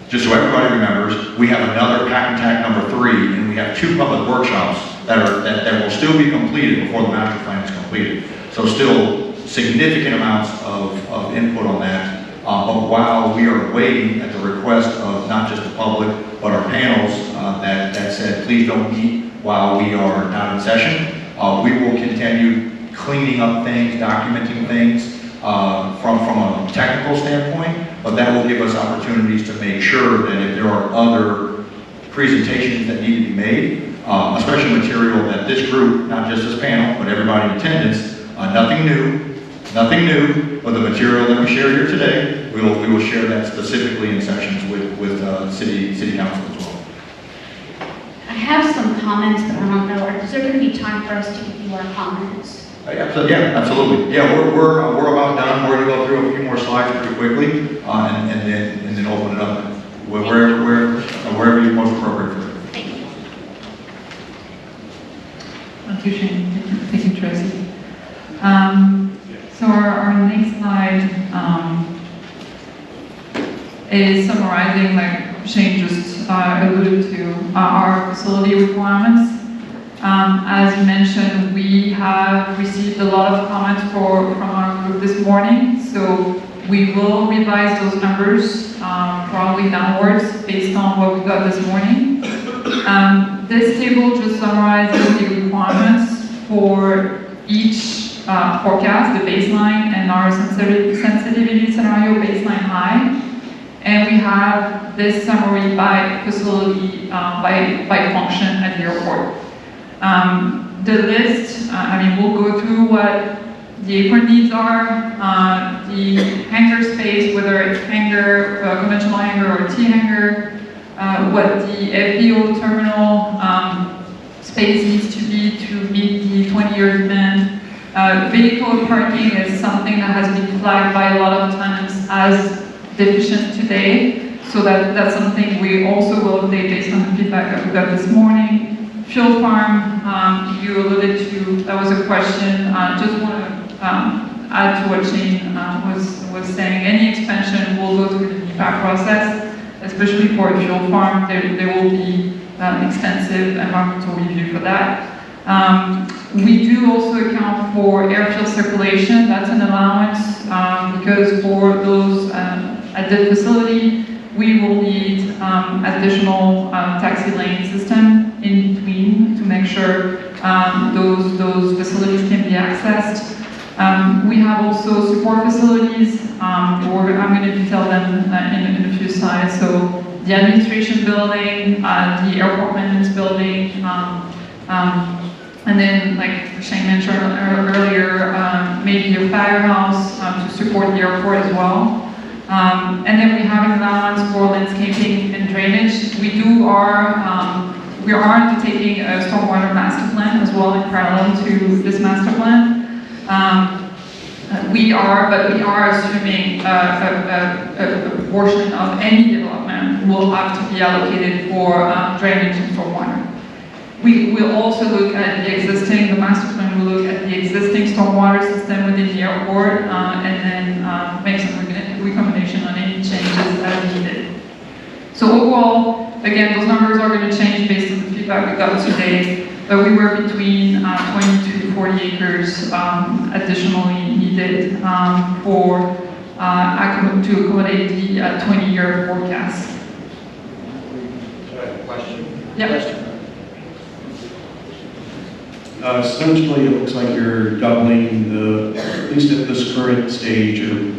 just so everybody remembers, we have another pack and tack number 3, and we have 2 public workshops that will still be completed before the master plan is completed. So still significant amounts of input on that. But while we are waiting at the request of not just the public, but our panels that said, please don't meet while we are not in session, we will continue cleaning up things, documenting things from a technical standpoint, but that will give us opportunities to make sure that if there are other presentations that need to be made, especially material that this group, not just this panel, but everybody in attendance, nothing new, but the material that we share here today, we will share that specifically in sessions with city council as well. I have some comments, but I don't know, is there going to be time for us to give you our comments? Yeah, absolutely. Yeah, we're about done. We're going to go through a few more slides pretty quickly, and then open it up wherever you're most appropriate for it. Thank you. Thank you, Shane. Thank you, Tracy. So our next slide is summarizing, like Shane just alluded to, our facility requirements. As mentioned, we have received a lot of comments from our group this morning, so we will revise those numbers, probably downwards based on what we got this morning. This table just summarizes the requirements for each forecast, the baseline and our sensitivity scenario baseline high. And we have this summary by facility, by function at the airport. The list, we'll go through what the apron needs are, the hangar space, whether it's hangar, conventional hangar or T-hangar, what the FBO terminal space needs to be to meet the 20-year demand. Vehicle parking is something that has been flagged by a lot of tenants as deficient today, so that's something we also will update based on the feedback that we got this morning. Fuel farm, you alluded to, that was a question. Just want to add to what Shane was saying. Any expansion will go through the feedback process, especially for a fuel farm. There will be extensive environmental review for that. We do also account for airfield circulation. That's an allowance because for those at the facility, we will need additional taxi lane system in between to make sure those facilities can be accessed. We have also support facilities. I'm going to detail them in a few slides. So the administration building, the airport maintenance building, and then, like Shane mentioned earlier, maybe a firehouse to support the airport as well. And then we have an allowance for landscaping and drainage. We are undertaking a stormwater master plan as well in parallel to this master plan. We are assuming a portion of any development will have to be allocated for drainage and stormwater. We will also look at the master plan will look at the existing stormwater system within the airport and then make some recommendation on any changes as needed. So overall, again, those numbers are going to change based on the feedback we got today, but we were between 20 to 40 acres additionally needed to accommodate the 20-year forecast. Question? Yeah. Essentially, it looks like you're doubling at least at this current stage, you're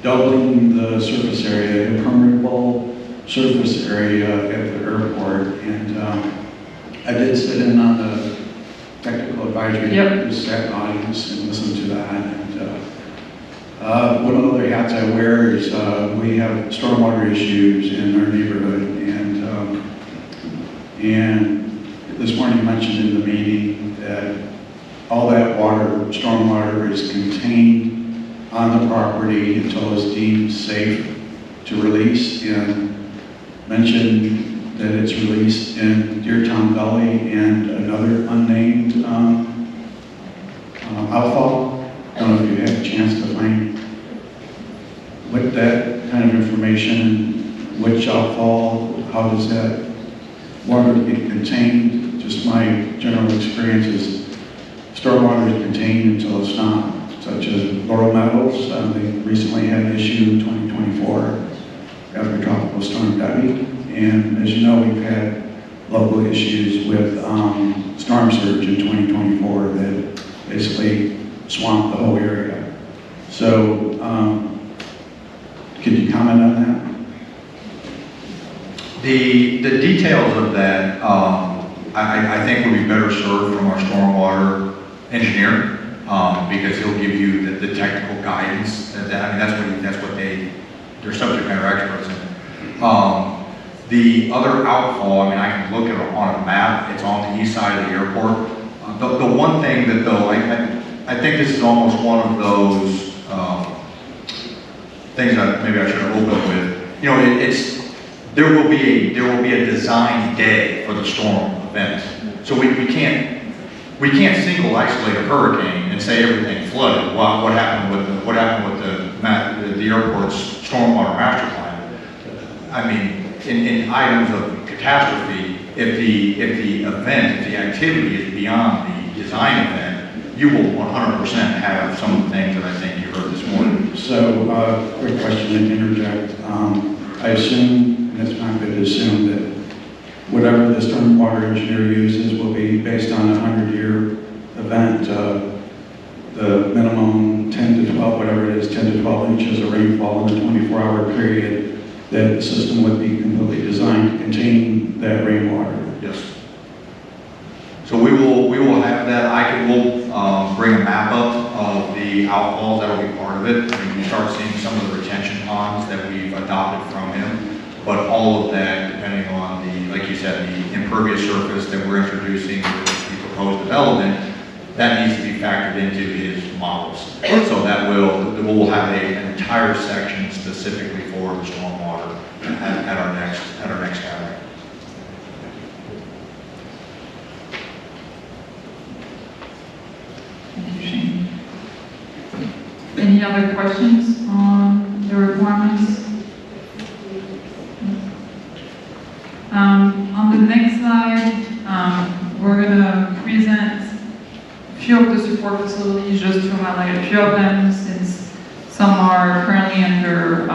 doubling the surface area, impermeable surface area at the airport. And I did sit in on the technical advisory set audience and listen to that. And one of the other hats I wear is we have stormwater issues in our neighborhood. And this morning mentioned in the meeting that all that water, stormwater, is contained on the property until it's deemed safe to release and mentioned that it's released in Deertown Gully and another unnamed outfall. I don't know if you had a chance to find what that kind of information, which outfall, how does that water get contained? Just my general experience is stormwater is contained until it's not, such as Laurel Meadows. They recently had an issue in 2024 after Tropical Storm Debbie. And as you know, we've had local issues with storm surge in 2024 that basically swamped the whole area. So, could you comment on that? The details of that, I think would be better served from our stormwater engineer, because he'll give you the technical guidance. I mean, that's what they're subject matter experts in. The other outfall, I mean, I can look at it on a map. It's on the east side of the airport. The one thing that though, I think this is almost one of those things that maybe I should have opened with. You know, there will be a design day for the storm event. So we can't single isolate a hurricane and say everything flooded. Well, what happened with the airport's stormwater master plan? I mean, in items of catastrophe, if the activity is beyond the design event, you will 100% have some of the things that I think you heard this morning. So, quick question to interject. I assume, and it's not good to assume, that whatever the stormwater engineer uses will be based on a 100-year event. The minimum 10 to 12, whatever it is, 10 to 12 inches of rainfall in a 24-hour period, that the system would be completely designed to contain that rainwater. Yes. So we will have that. We'll bring a map up of the outfalls. That'll be part of it. And you start seeing some of the retention ponds that we've adopted from him. But all of that, depending on like you said, the impervious surface that we're introducing with the proposed development, that needs to be factored into his models. So we'll have an entire section specifically for the stormwater at our next gathering. Thank you, Shane. Any other questions on the requirements? On the next slide, we're going to present a few of the support facilities just to highlight a few of them, since some are currently under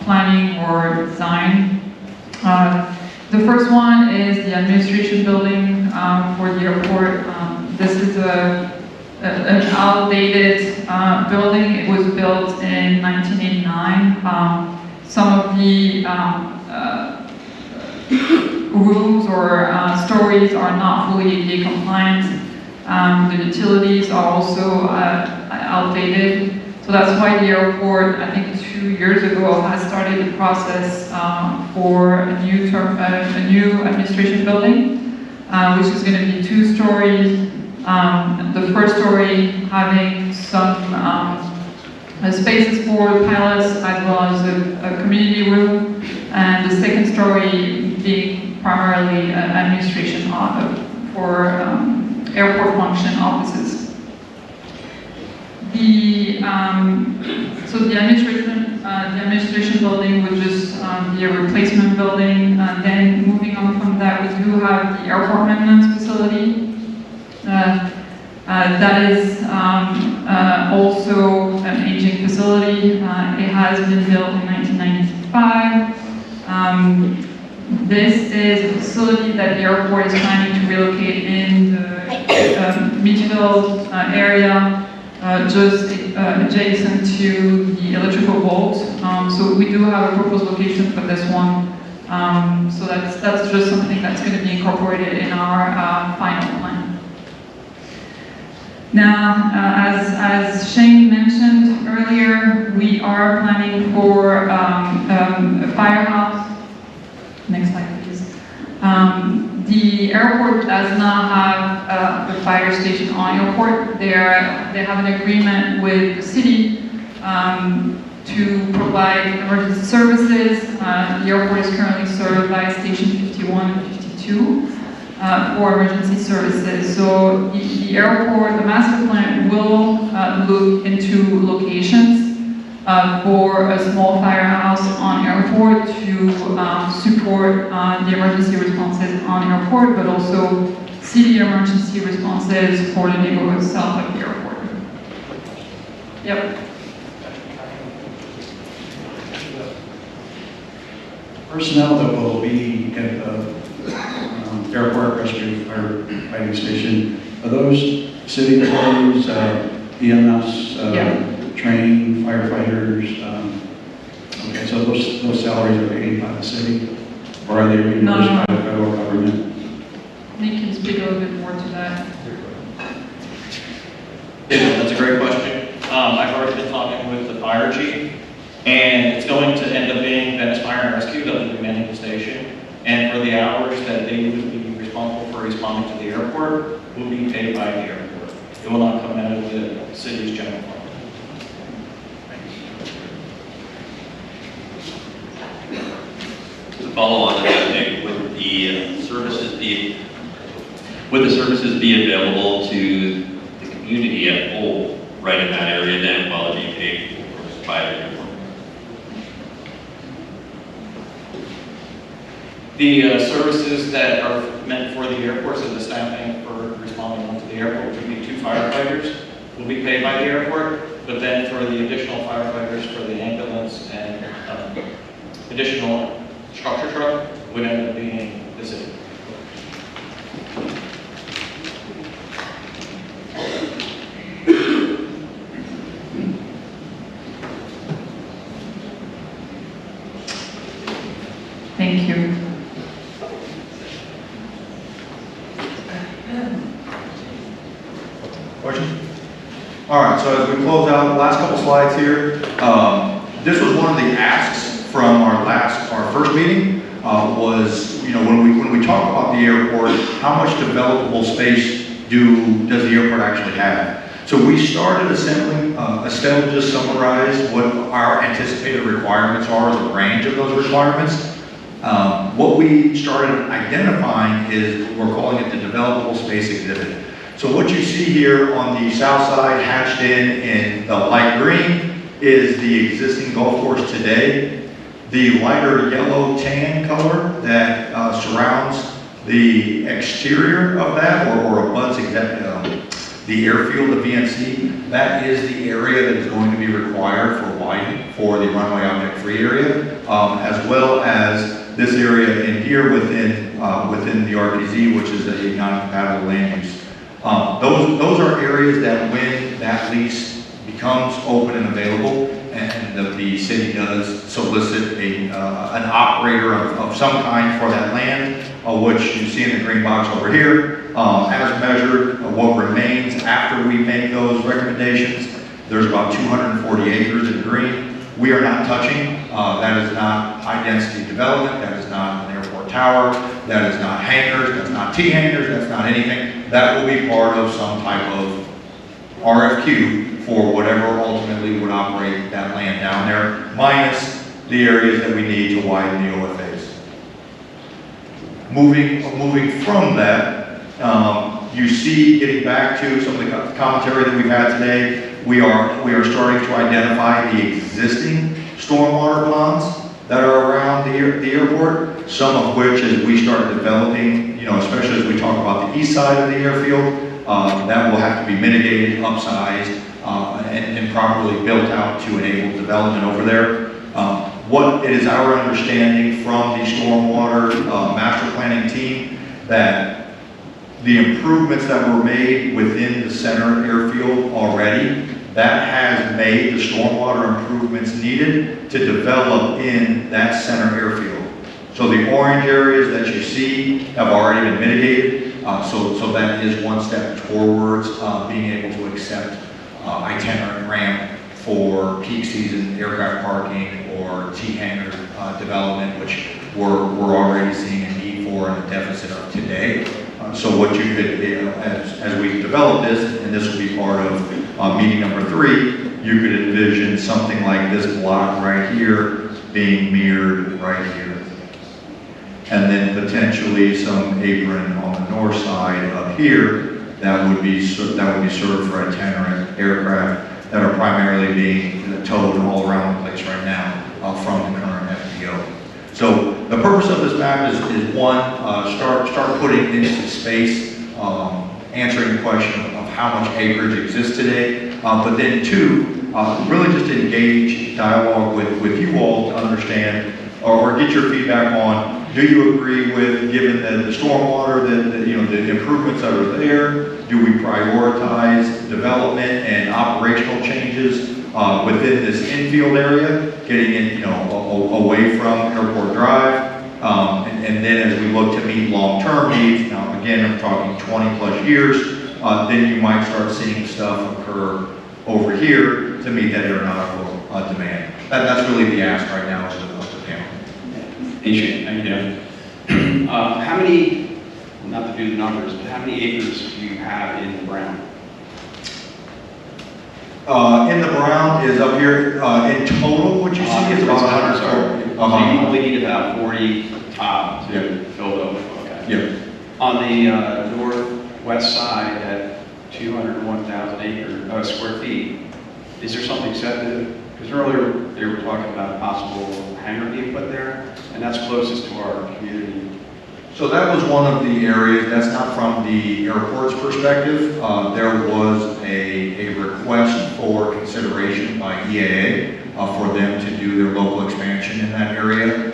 planning or design. The first one is the administration building for the airport. This is an outdated building. It was built in 1989. Some of the rooms or stories are not fully ADA compliant. The utilities are also outdated. So that's why the airport, I think 2 years ago, has started the process for a new administration building, which is going to be 2 stories. The first story having some spaces for pilots as well as a community room, and the second story being primarily administration for airport function offices. So the administration building would just be a replacement building. Then moving on from that, we do have the airport maintenance facility. That is also an aging facility. It has been built in 1995. This is a facility that the airport is planning to relocate in the Meadville area, just adjacent to the electrical vault. So we do have a proposed location for this one. So that's just something that's going to be incorporated in our final plan. Now, as Shane mentioned earlier, we are planning for a firehouse. Next slide, please. The airport does not have a fire station on airport. They have an agreement with the city to provide emergency services. The airport is currently served by Station 51 and 52 for emergency services. So the airport, the master plan will look into locations for a small firehouse on airport to support the emergency responses on airport, but also city emergency responses for the neighborhood south of the airport. Yep. Personnel that will be at the airport rescue or fighting station, are those city employees, EMS, trained firefighters? Okay, so those salaries are paid by the city, or are they reimbursed by the federal government? Nick can speak a little bit more to that. Yeah, that's a great question. I've already been talking with the fire chief, and it's going to end up being Venice Fire and Rescue that will be manning the station. And for the hours that they would be responsible for responding to the airport, will be paid by the airport. It will not come out of the city's general fund. To follow on to that, Nick, would the services be available to the community at whole, right in that area then, while it be paid for by the airport? The services that are meant for the airports and the staffing for responding to the airport would be 2 firefighters will be paid by the airport, but then for the additional firefighters for the ambulance and additional structure truck would end up being the city. Thank you. Question? All right, so as we close out, the last couple slides here, this was one of the asks from our first meeting, was, when we talk about the airport, how much developable space does the airport actually have? So we started assembling, Estelle just summarized what our anticipated requirements are, the range of those requirements. What we started identifying is, we're calling it the developable space exhibit. So what you see here on the south side, hatched in the light green, is the existing golf course today. The lighter yellow tan color that surrounds the exterior of that, or abuts the airfield, the VNC, that is the area that is going to be required for widening for the runway object-free area, as well as this area in here within the RPZ, which is a non-compatible land use. Those are areas that when that lease becomes open and available, and the city does solicit an operator of some kind for that land, which you see in the green box over here, as measured, what remains after we make those recommendations. There's about 240 acres in green. We are not touching. That is not high-density development. That is not an airport tower. That is not hangars. That's not T-hangars. That's not anything. That will be part of some type of RFQ for whatever ultimately would operate that land down there, minus the areas that we need to widen the OFAs. Moving from that, you see, getting back to some of the commentary that we've had today, we are starting to identify the existing stormwater ponds that are around the airport, some of which, as we start developing, especially as we talk about the east side of the airfield, that will have to be mitigated, upsized, and properly built out to enable development over there. What it is our understanding from the stormwater master planning team that the improvements that were made within the center airfield already, that has made the stormwater improvements needed to develop in that center airfield. So the orange areas that you see have already been mitigated. So that is one step towards being able to accept itinerant ramp for peak season aircraft parking or T-hangar development, which we're already seeing a need for and a deficit of today. So what you could, as we develop this, and this will be part of meeting number 3, you could envision something like this block right here being mirrored right here. And then potentially some apron on the north side up here that would be served for itinerant aircraft that are primarily being towed all around the place right now from the current FBO. So the purpose of this map is one, start putting into space, answering the question of how much acreage exists today, but then two, really just engage dialogue with you all to understand or get your feedback on, do you agree with, given the stormwater, the improvements that are there, do we prioritize development and operational changes within this infield area, getting it, away from Airport Drive, and then as we look to meet long-term needs, now again, I'm talking 20 plus years, then you might start seeing stuff occur over here to meet that aeronautical demand. That's really the ask right now of the panel. Hey, Shane, how you doing? How many, not to do the numbers, but how many acres do you have in the Brown? In the brown is up here, in total, what you see is about 100. So you only need about 40 top to fill those, okay? Yep. On the northwest side at 201,000 square feet, is there something set to, because earlier they were talking about a possible hangar being put there, and that's closest to our community. So that was one of the areas, that's not from the airport's perspective. There was a request for consideration by EAA for them to do their local expansion in that area.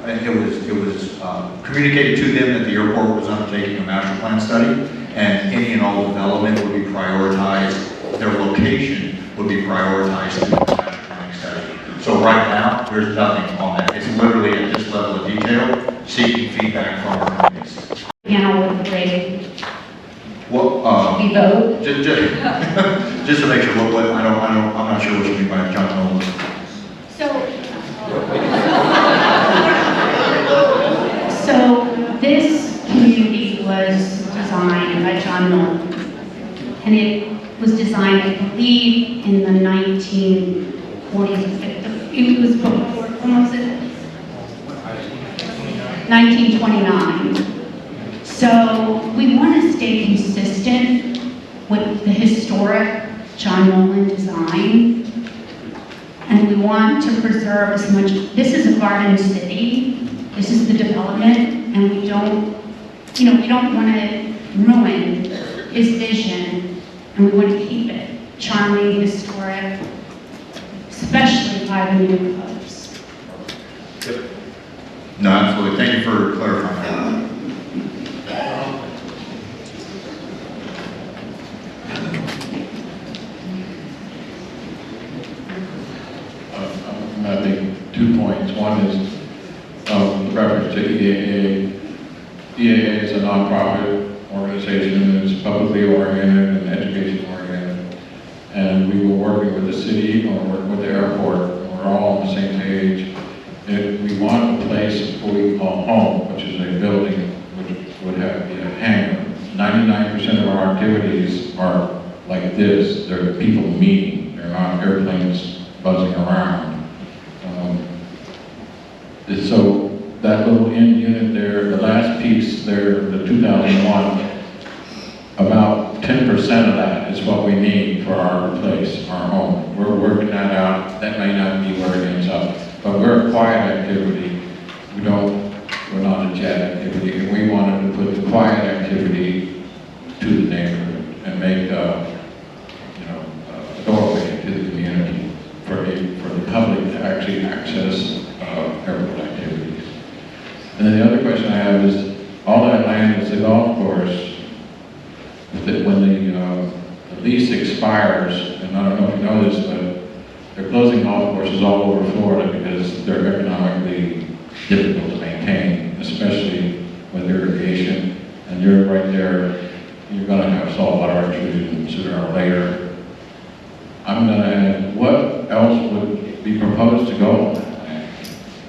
It was communicated to them that the airport was undertaking a master plan study, and any and all development would be prioritized, their location would be prioritized through the master planning study. So right now, there's nothing on that. It's literally at this level of detail, seeking feedback from our companies. Panel with grade. Well, We vote. just to make sure, I'm not sure what you mean by John Nolan. So this community was designed by John Nolan, and it was designed, I believe, in the 1940s or 50s. It was before, when was it? 1929. So we want to stay consistent with the historic John Nolan design. And we want to preserve as much, this is a garden city, this is the development, and we don't want to ruin his vision, and we want to keep it charming, historic, especially by the neighborhoods. No, absolutely. Thank you for clarifying that. I think 2 points. One is reference to EAA. EAA is a nonprofit organization. It's publicly oriented and education oriented. And we were working with the city or working with the airport. And we're all on the same page. We want a place we call home, which is a building which would have a hangar. 99% of our activities are like this. They're people meeting. They're not airplanes buzzing around. So that little end unit there, the last piece there, the 2001, about 10% of that is what we need for our place, our home. We're working that out. That may not be where it ends up, but we're a quiet activity. We're not a jet activity, and we wanted to put the quiet activity to the neighborhood and make a doorway to the community for the public to actually access airport activities. And then the other question I have is, all that land is the golf course. That when the lease expires, and I don't know if you know this, but they're closing golf courses all over Florida because they're economically difficult to maintain, especially with irrigation. And you're right there, you're going to have saltwater intrusion sooner or later. I'm going to add, what else would be proposed to go on that land?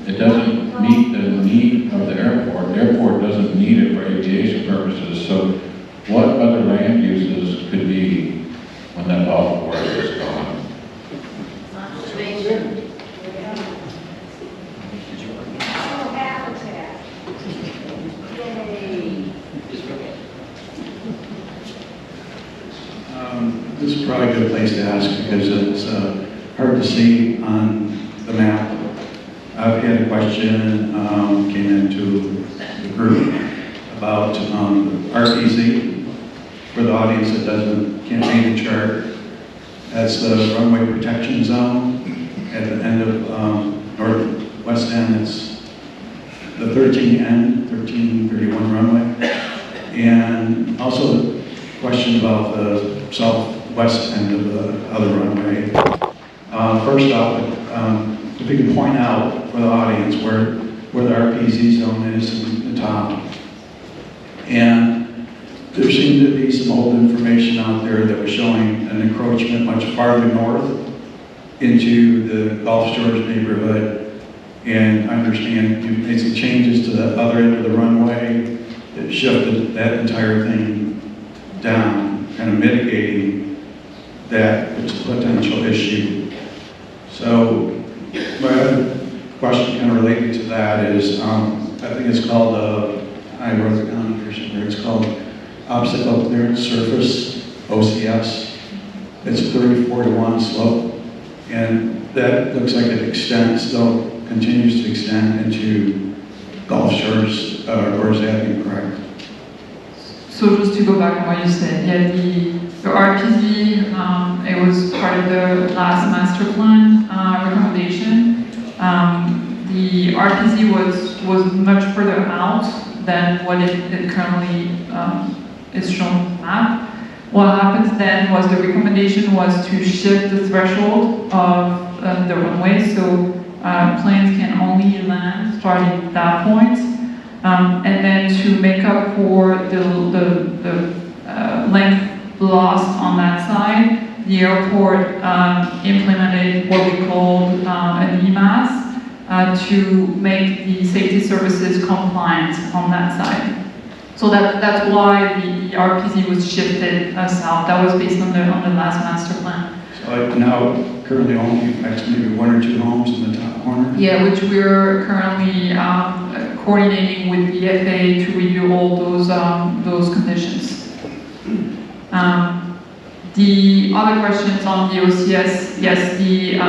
It doesn't meet the need of the airport. The airport doesn't need it for aviation purposes. So what other land uses could be when that golf course is gone? this is probably a good place to ask because it's hard to see on the map. I've had a question, came into the group about RPZ for the audience that can't see the chart. That's the runway protection zone at the end of northwest end. It's the 1331 runway. And also a question about the southwest end of the other runway. First off, if we can point out for the audience where the RPZ zone is in the top. And there seemed to be some old information out there that was showing an encroachment much farther north into the Gulf Shores neighborhood. And I understand you made some changes to the other end of the runway that shifted that entire thing down, kind of mitigating that potential issue. So my other question kind of related to that is, I think it's called, I wrote it down here somewhere, it's called Obstacle Clearance Surface, OCS. It's a 34-to-1 slope, and that looks like it still continues to extend into Gulf Shores, or is that incorrect? So just to go back on what you said, yeah, the RPZ, it was part of the last master plan recommendation. The RPZ was much further out than what it currently is shown on the map. What happens then was the recommendation was to shift the threshold of the runway, so planes can only land starting at that point. And then to make up for the length lost on that side, the airport implemented what we called an EMAS to make the safety services compliant on that side. So that's why the RPZ was shifted south. That was based on the last master plan. So now currently only affects maybe 1 or 2 homes in the top corner? Yeah, which we're currently coordinating with the FAA to review all those conditions. The other questions on the OCS, yes, the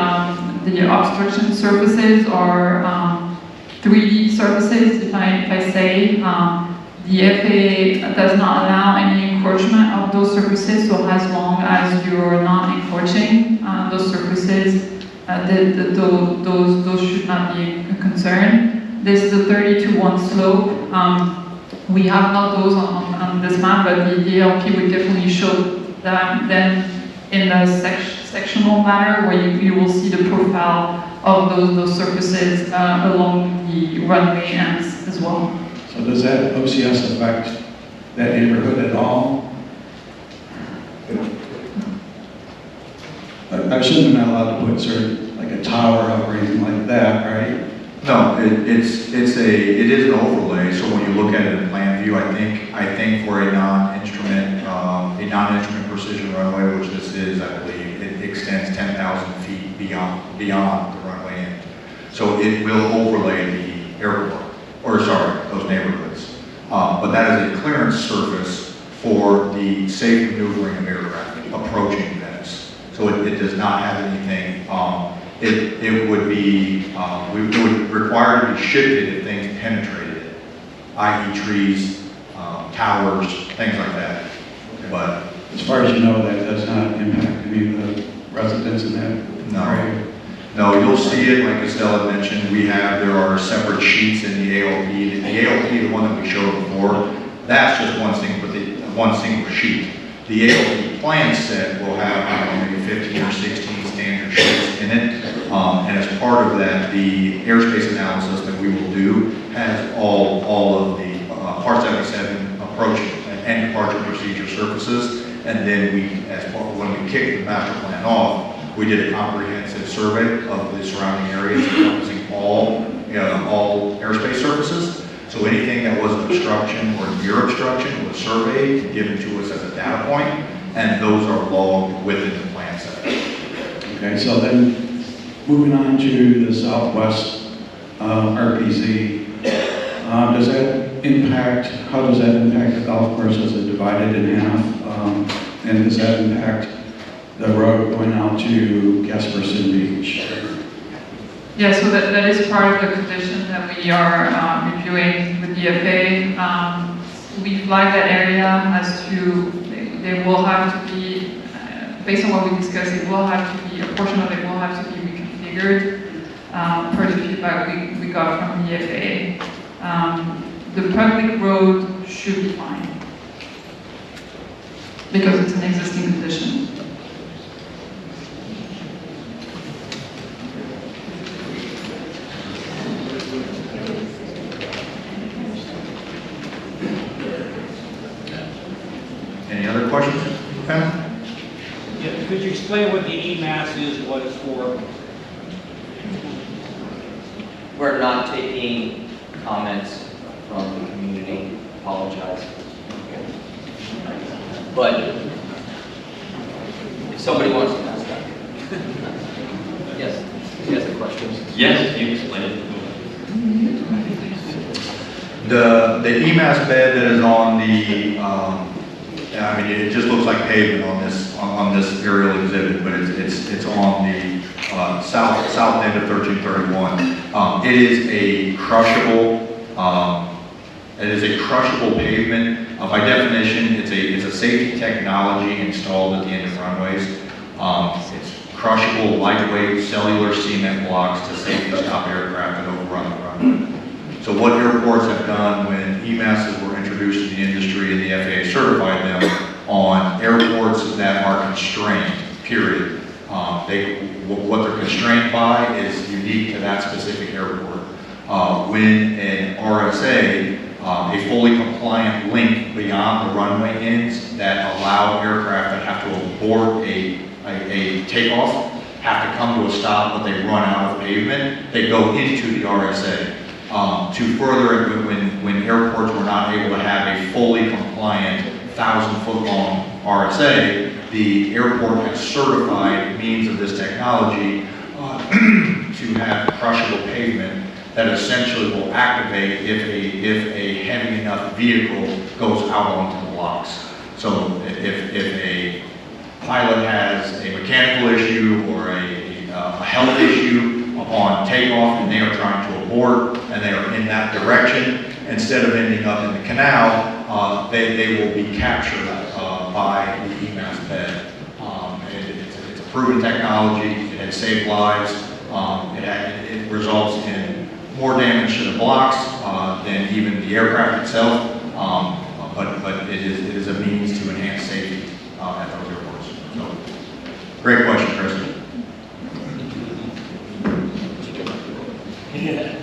obstruction surfaces are 3D surfaces, if I say. The FAA does not allow any encroachment of those surfaces, so as long as you're not encroaching those surfaces, those should not be a concern. This is a 30-to-1 slope. We have not those on this map, but the ALP would definitely show that then in a sectional manner where you will see the profile of those surfaces along the runway ends as well. So does that OCS affect that neighborhood at all? I shouldn't have been allowed to put like a tower up or anything like that, right? No, it is an overlay. So when you look at it in plan view, I think for a non-instrument precision runway, which this is, I believe, it extends 10,000 feet beyond the runway end. So it will overlay the airport, or sorry, those neighborhoods. But that is a clearance surface for the safe maneuvering of aircraft approaching Venice. So it does not have anything. It would require to be shifted if things penetrated it, i.e. trees, towers, things like that. But as far as you know, that does not impact any of the residents in that area? No, you'll see it, like Estelle had mentioned, there are separate sheets in the ALP. The ALP, the one that we showed before, that's just one single sheet. The ALP plan set will have, I don't know, maybe 15 or 16 standard sheets in it. And as part of that, the airspace analysis that we will do has all of the Part 77 approach and departure procedure surfaces. And then when we kicked the master plan off, we did a comprehensive survey of the surrounding areas encompassing all airspace surfaces. So anything that was an obstruction or near obstruction was surveyed and given to us as a data point, and those are logged within the plan set. Okay, so then moving on to the southwest RPZ, how does that impact the golf course? Is it divided in half? And does that impact the road going out to Gasperson Beach. Yeah, so that is part of the condition that we are reviewing with the FAA. We flag that area as to, they will have to be, based on what we discussed, it will have to be, a portion of it will have to be reconfigured per the feedback we got from the FAA. The public road should be fine because it's an existing condition. Any other questions, panel? Yeah, could you explain what the EMAS is, what it's for? We're not taking comments from the community, apologize. But if somebody wants to ask that. Yes, he has a question. Yes, can you explain it? The EMAS bed that is on the, I mean, it just looks like pavement on this aerial exhibit, but it's on the south end of 1331. It is a crushable pavement. By definition, it's a safety technology installed at the end of runways. It's crushable, lightweight, cellular cement blocks to safely stop aircraft that overrun the runway. So what airports have done when EMASs were introduced to the industry and the FAA certified them on airports that are constrained, period. What they're constrained by is unique to that specific airport. When an RSA, a fully compliant link beyond the runway ends that allow aircraft that have to abort a takeoff, have to come to a stop, but they run out of pavement, they go into the RSA. To further, when airports were not able to have a fully compliant 1,000-foot long RSA, the airport has certified means of this technology to have crushable pavement that essentially will activate if a heavy enough vehicle goes out onto the blocks. So if a pilot has a mechanical issue or a health issue upon takeoff and they are trying to abort and they are in that direction, instead of ending up in the canal, they will be captured by the EMAS bed. It's a proven technology. It has saved lives. It results in more damage to the blocks than even the aircraft itself, but it is a means to enhance safety at those airports. So, great question, Chris. Yeah.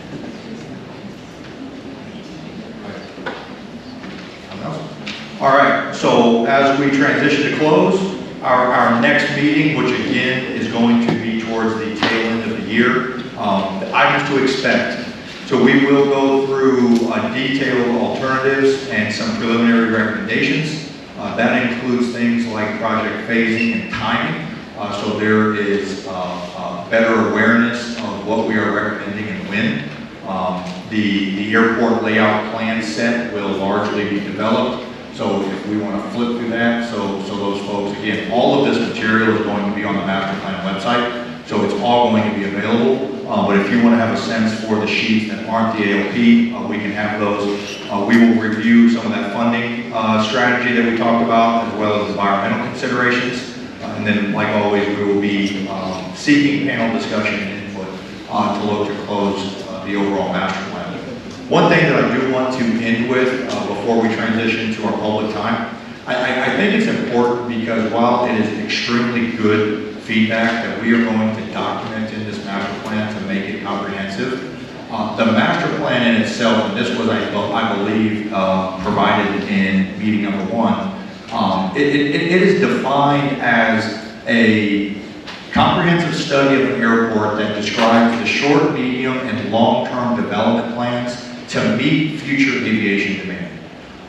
All right, so as we transition to close, our next meeting, which again is going to be towards the tail end of the year, the items to expect. So we will go through detailed alternatives and some preliminary recommendations. That includes things like project phasing and timing. So there is better awareness of what we are recommending and when. The airport layout plan set will largely be developed. So if we want to flip through that, so those folks, again, all of this material is going to be on the master plan website. So it's all going to be available. But if you want to have a sense for the sheets that aren't the ALP, we can have those. We will review some of that funding strategy that we talked about, as well as environmental considerations. And then, like always, we will be seeking panel discussion and input to look to close the overall master plan. One thing that I do want to end with before we transition to our public time, I think it's important because while it is extremely good feedback that we are going to document in this master plan to make it comprehensive, the master plan in itself, and this was, I believe, provided in meeting number 1, it is defined as a comprehensive study of an airport that describes the short, medium, and long-term development plans to meet future aviation demand.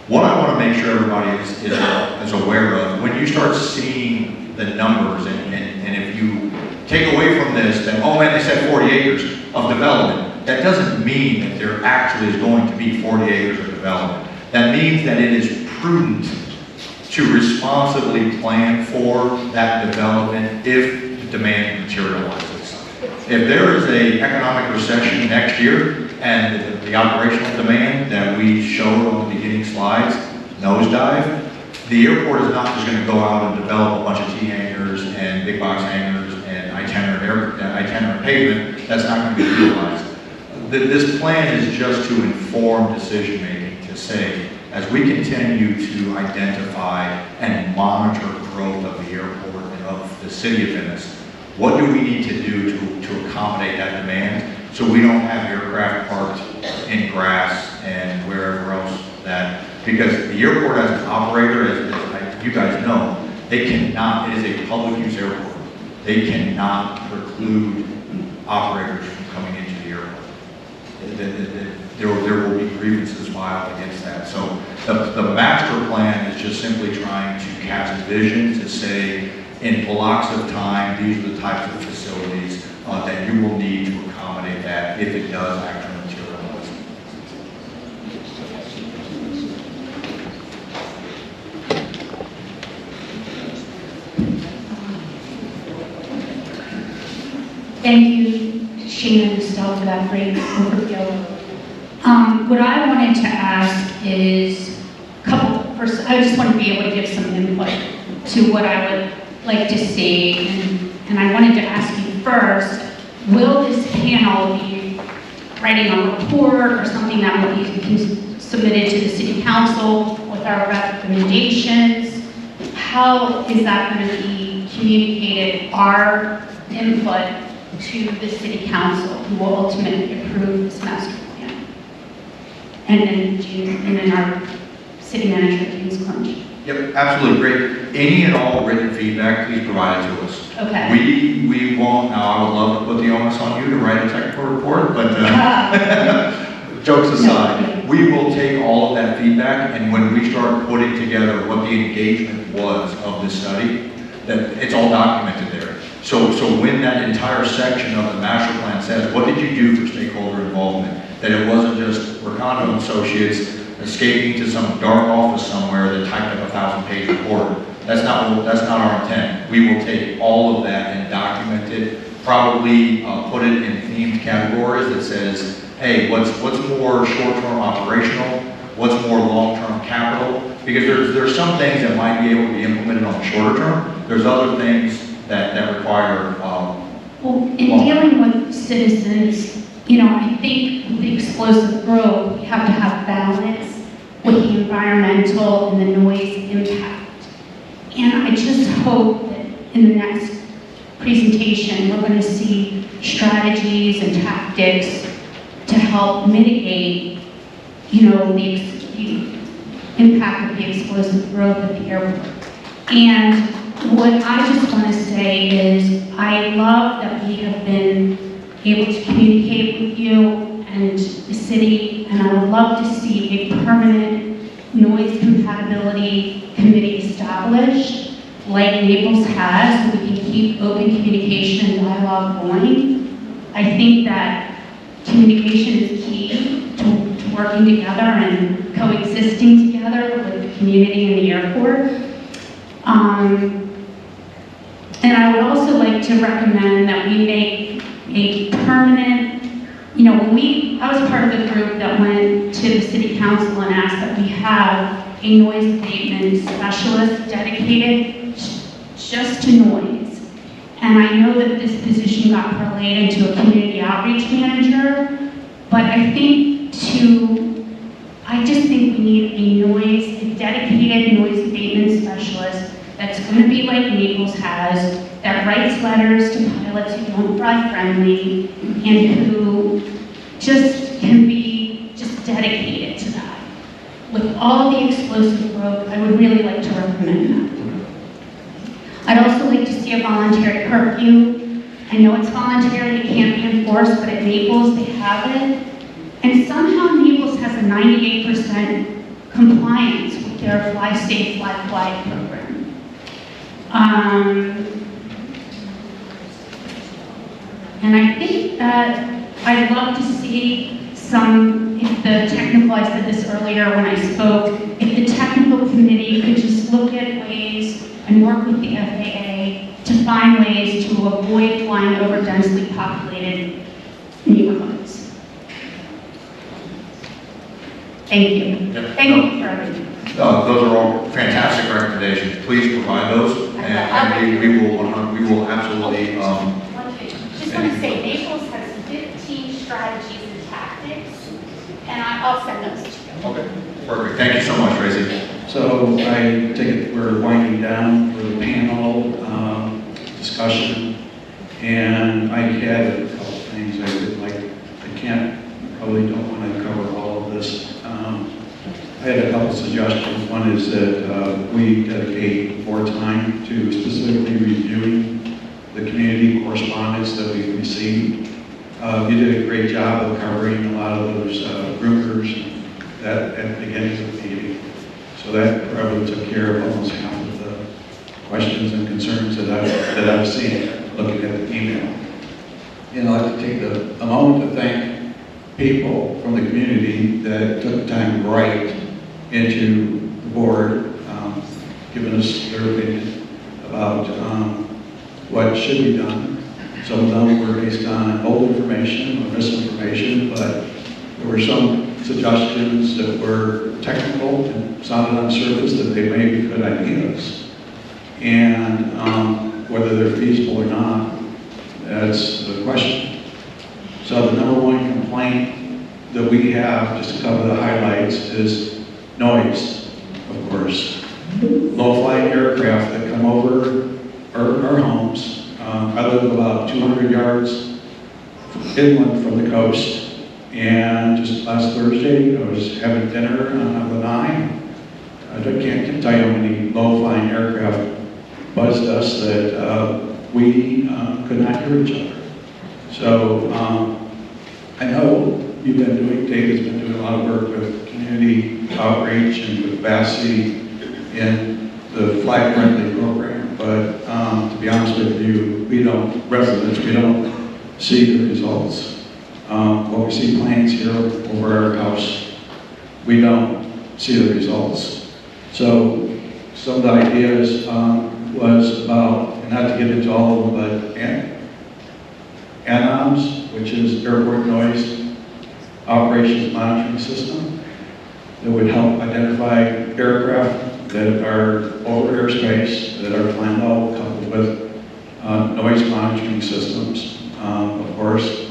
What I want to make sure everybody is aware of, when you start seeing the numbers, and if you take away from this that, oh man, they said 40 acres of development, that doesn't mean that there actually is going to be 40 acres of development. That means that it is prudent to responsibly plan for that development if demand materializes. If there is an economic recession next year and the operational demand that we showed on the beginning slides nosedive, the airport is not just going to go out and develop a bunch of T-hangars and big box hangars and itinerant pavement. That's not going to be utilized. This plan is just to inform decision making, to say, as we continue to identify and monitor growth of the airport and of the city of Venice, what do we need to do to accommodate that demand so we don't have aircraft parked in grass and wherever else that, because the airport as an operator, as you guys know, they cannot, it is a public use airport. They cannot preclude operators from coming into the airport. There will be grievances filed against that. So the master plan is just simply trying to cast vision to say, in blocks of time, these are the types of facilities that you will need to accommodate that if it does actually materialize. Thank you, Shane and Estelle, for that great overview. What I wanted to ask is first, I just want to be able to give some input to what I would like to see, and I wanted to ask you first, will this panel be writing a report or something that will be submitted to the City Council with our recommendations? How is that going to be communicated, our input to the City Council, who will ultimately approve this master plan? And then our City Manager, James Clinch. Yep, absolutely, great. Any and all written feedback, please provide it to us. Okay. We won't, now I would love to put the onus on you to write a technical report, but jokes aside, we will take all of that feedback, and when we start putting together what the engagement was of the study, that it's all documented there. So when that entire section of the master plan says, what did you do for stakeholder involvement? That it wasn't just Ricardo Associates escaping to some dark office somewhere that typed up a 1,000-page report. That's not our intent. We will take all of that and document it, probably put it in themed categories that says, hey, what's more short-term operational, what's more long-term capital, because there's some things that might be able to be implemented on the shorter term. There's other things that require well, in dealing with citizens, I think with the explosive growth, we have to have balance with the environmental and the noise impact. And I just hope that in the next presentation, we're going to see strategies and tactics to help mitigate, the impact of the explosive growth at the airport. And what I just want to say is I love that we have been able to communicate with you and the city, and I would love to see a permanent noise compatibility committee established, like Naples has, so we can keep open communication and dialogue going. I think that communication is key to working together and coexisting together with the community and the airport. And I would also like to recommend that we make a permanent, I was part of the group that went to the City Council and asked that we have a noise abatement specialist dedicated just to noise. And I know that this position got parlayed into a community outreach manager, but I just think we need a dedicated noise abatement specialist that's going to be like Naples has, that writes letters to pilots who don't fly friendly, and who just can be just dedicated to that. With all the explosive growth, I would really like to recommend that. I'd also like to see a voluntary curfew. I know it's voluntary, it can't be enforced, but at Naples they have it. And somehow Naples has a 98% compliance with their Fly Safe, Fly Quiet program. And I think that I'd love to see if the technical, I said this earlier when I spoke, if the technical committee could just look at to avoid flying over densely populated neighborhoods. Thank you. Thank you for everything. Those are all fantastic recommendations. Please provide those, and we will absolutely, Just want to say, Naples has 15 strategies and tactics, and I'll send those to you. okay, perfect. Thank you so much, Tracy. So I take it we're winding down for the panel discussion, and I had a couple things I would like. Probably don't want to cover all of this. I had a couple suggestions. One is that we dedicate more time to specifically reviewing the community correspondence that we've received. You did a great job of covering a lot of those rumors that at the beginning of the meeting. So that probably took care of almost half of the questions and concerns that I've seen looking at the email. And I'd like to take a moment to thank people from the community that took the time to write into the board, giving us their opinion about what should be done. Some of them were based on old information or misinformation, but there were some suggestions that were technical and sounded on the surface that they may be good ideas. And whether they're feasible or not, that's the question. So the number one complaint that we have, just to cover the highlights, is noise, of course. Low-flying aircraft that come over our homes. I live about 200 yards inland from the coast, and just last Thursday I was having dinner on the 9. I can't tell you how many low-flying aircraft buzzed us that we could not hear each other. So I know David's been doing a lot of work with community outreach and with VASI in the flag-friendly program, but to be honest with you, we don't see the results. When we see planes here over our house, we don't see the results. So some of the ideas was about, and not to get into all of them, but ANOMS, which is Airport Noise Operations Monitoring System, that would help identify aircraft that are over airspace, that are flying low, coupled with noise monitoring systems. Of course,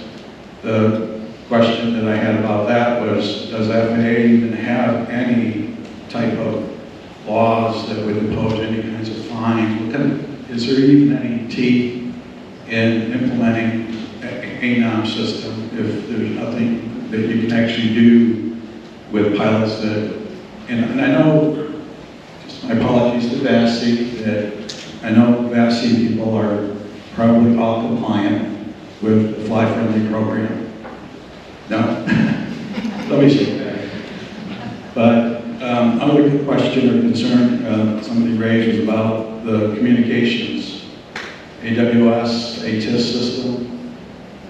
the question that I had about that was, does FAA even have any type of laws that would impose any kinds of fines? Is there even any teeth in implementing an ANOM system if there's nothing that you can actually do with pilots that, and I know, just my apologies to VASI, that I know VASI people are probably all compliant with the Fly Friendly program. No? Let me say that. But another question or concern somebody raised was about the communications. AWS, ATIS system,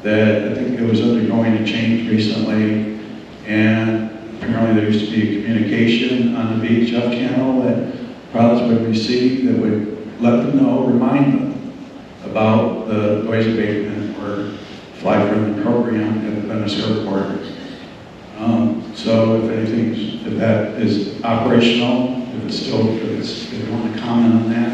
that I think it was undergoing a change recently, and apparently there used to be a communication on the VHF channel that pilots would receive that would let them know, remind them about the noise abatement or fly-friendly program at the Venice airport. So if that is operational, if you want to comment on that.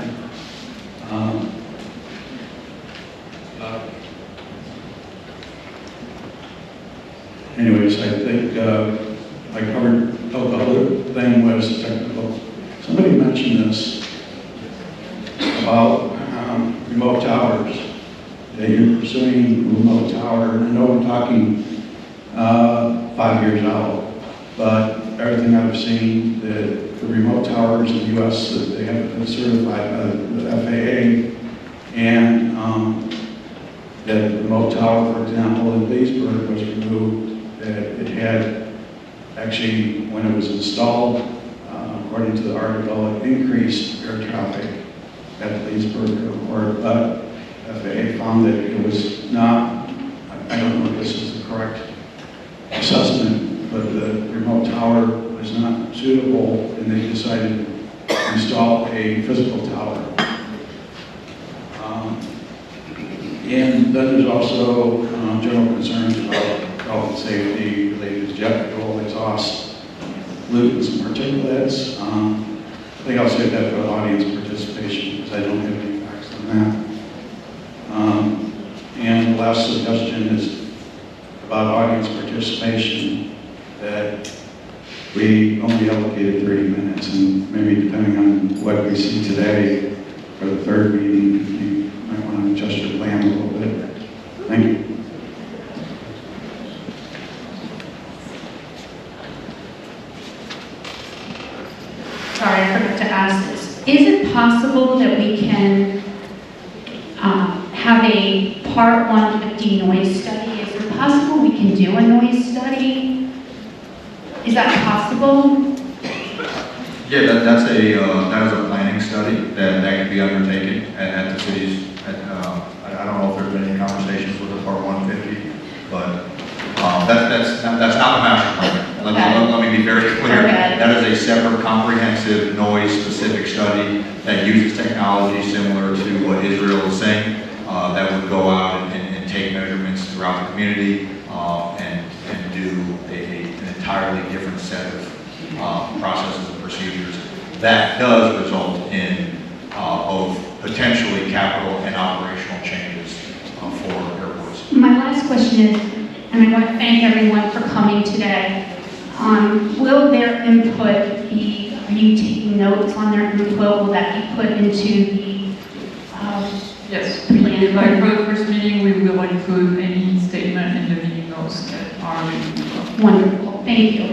Anyways, I think I covered, the other thing was technical. Somebody mentioned this about remote towers. That you're pursuing remote tower, and I know we're talking 5 years out, but everything I've seen, the remote towers in the U.S. that they have been certified by the FAA, and that remote tower, for example, in Leesburg was removed, that it had actually, when it was installed, according to the article, it increased air traffic at Leesburg Airport, but FAA found that it was not, I don't know if this is the correct assessment, but the remote tower was not suitable, and they decided to install a physical tower. And then there's also general concerns about health and safety related to jet fuel, exhaust, pollutants, and particulates. I think I'll save that for audience participation because I don't have any facts on that. And the last suggestion is about audience participation, that we only allocated 30 minutes, and maybe depending on what we see today for the third meeting, you might want to adjust your plan a little bit. Thank you. Sorry, I forgot to ask this. Is it possible that we can have a Part 150 noise study? Is it possible we can do a noise study? Is that possible? Yeah, that is a planning study that can be undertaken at the city's, I don't know if there's been any conversations with the Part 150, but that's not the master plan. Let me be very clear. Okay. That is a separate comprehensive noise-specific study that uses technology similar to what Israel is saying, that would go out and take measurements throughout the community and do an entirely different set of processes and procedures. That does result in both potentially capital and operational changes for airports. My last question is, and I want to thank everyone for coming today. Will their input be, are you taking notes on their input? Will that be put into the Yes, like for the first meeting, we will include any statement in the meeting notes that are reviewed. Wonderful, thank you.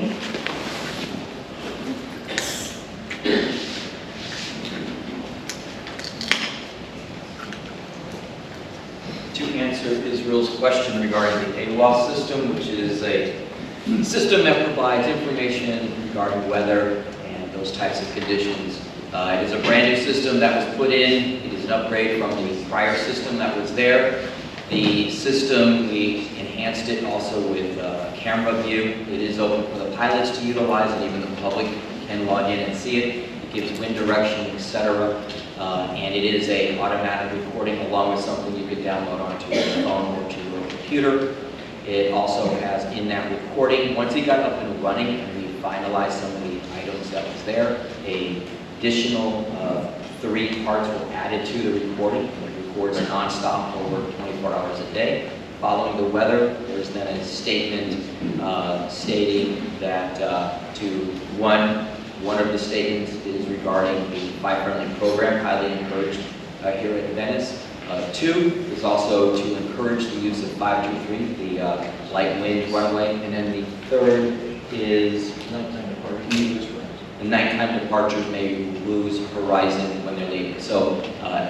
To answer Israel's question regarding the AWAS system, which is a system that provides information regarding weather and those types of conditions. It is a brand new system that was put in. It is an upgrade from the prior system that was there. The system, we enhanced it also with camera view. It is open for the pilots to utilize, and even the public can log in and see it. It gives wind direction, etc. And it is a automatic recording along with something you could download onto your phone or to your computer. It also has in that recording, once it got up and running and we finalized some of the items that was there, a additional 3 parts were added to the recording. It records nonstop over 24 hours a day. Following the weather, there's then a statement stating that one of the statements is regarding the bike-friendly program, highly encouraged here at Venice. 2 is also to encourage the use of 523, the light wind runway. And then the 3rd is the nighttime departures may lose horizon when they're leaving. So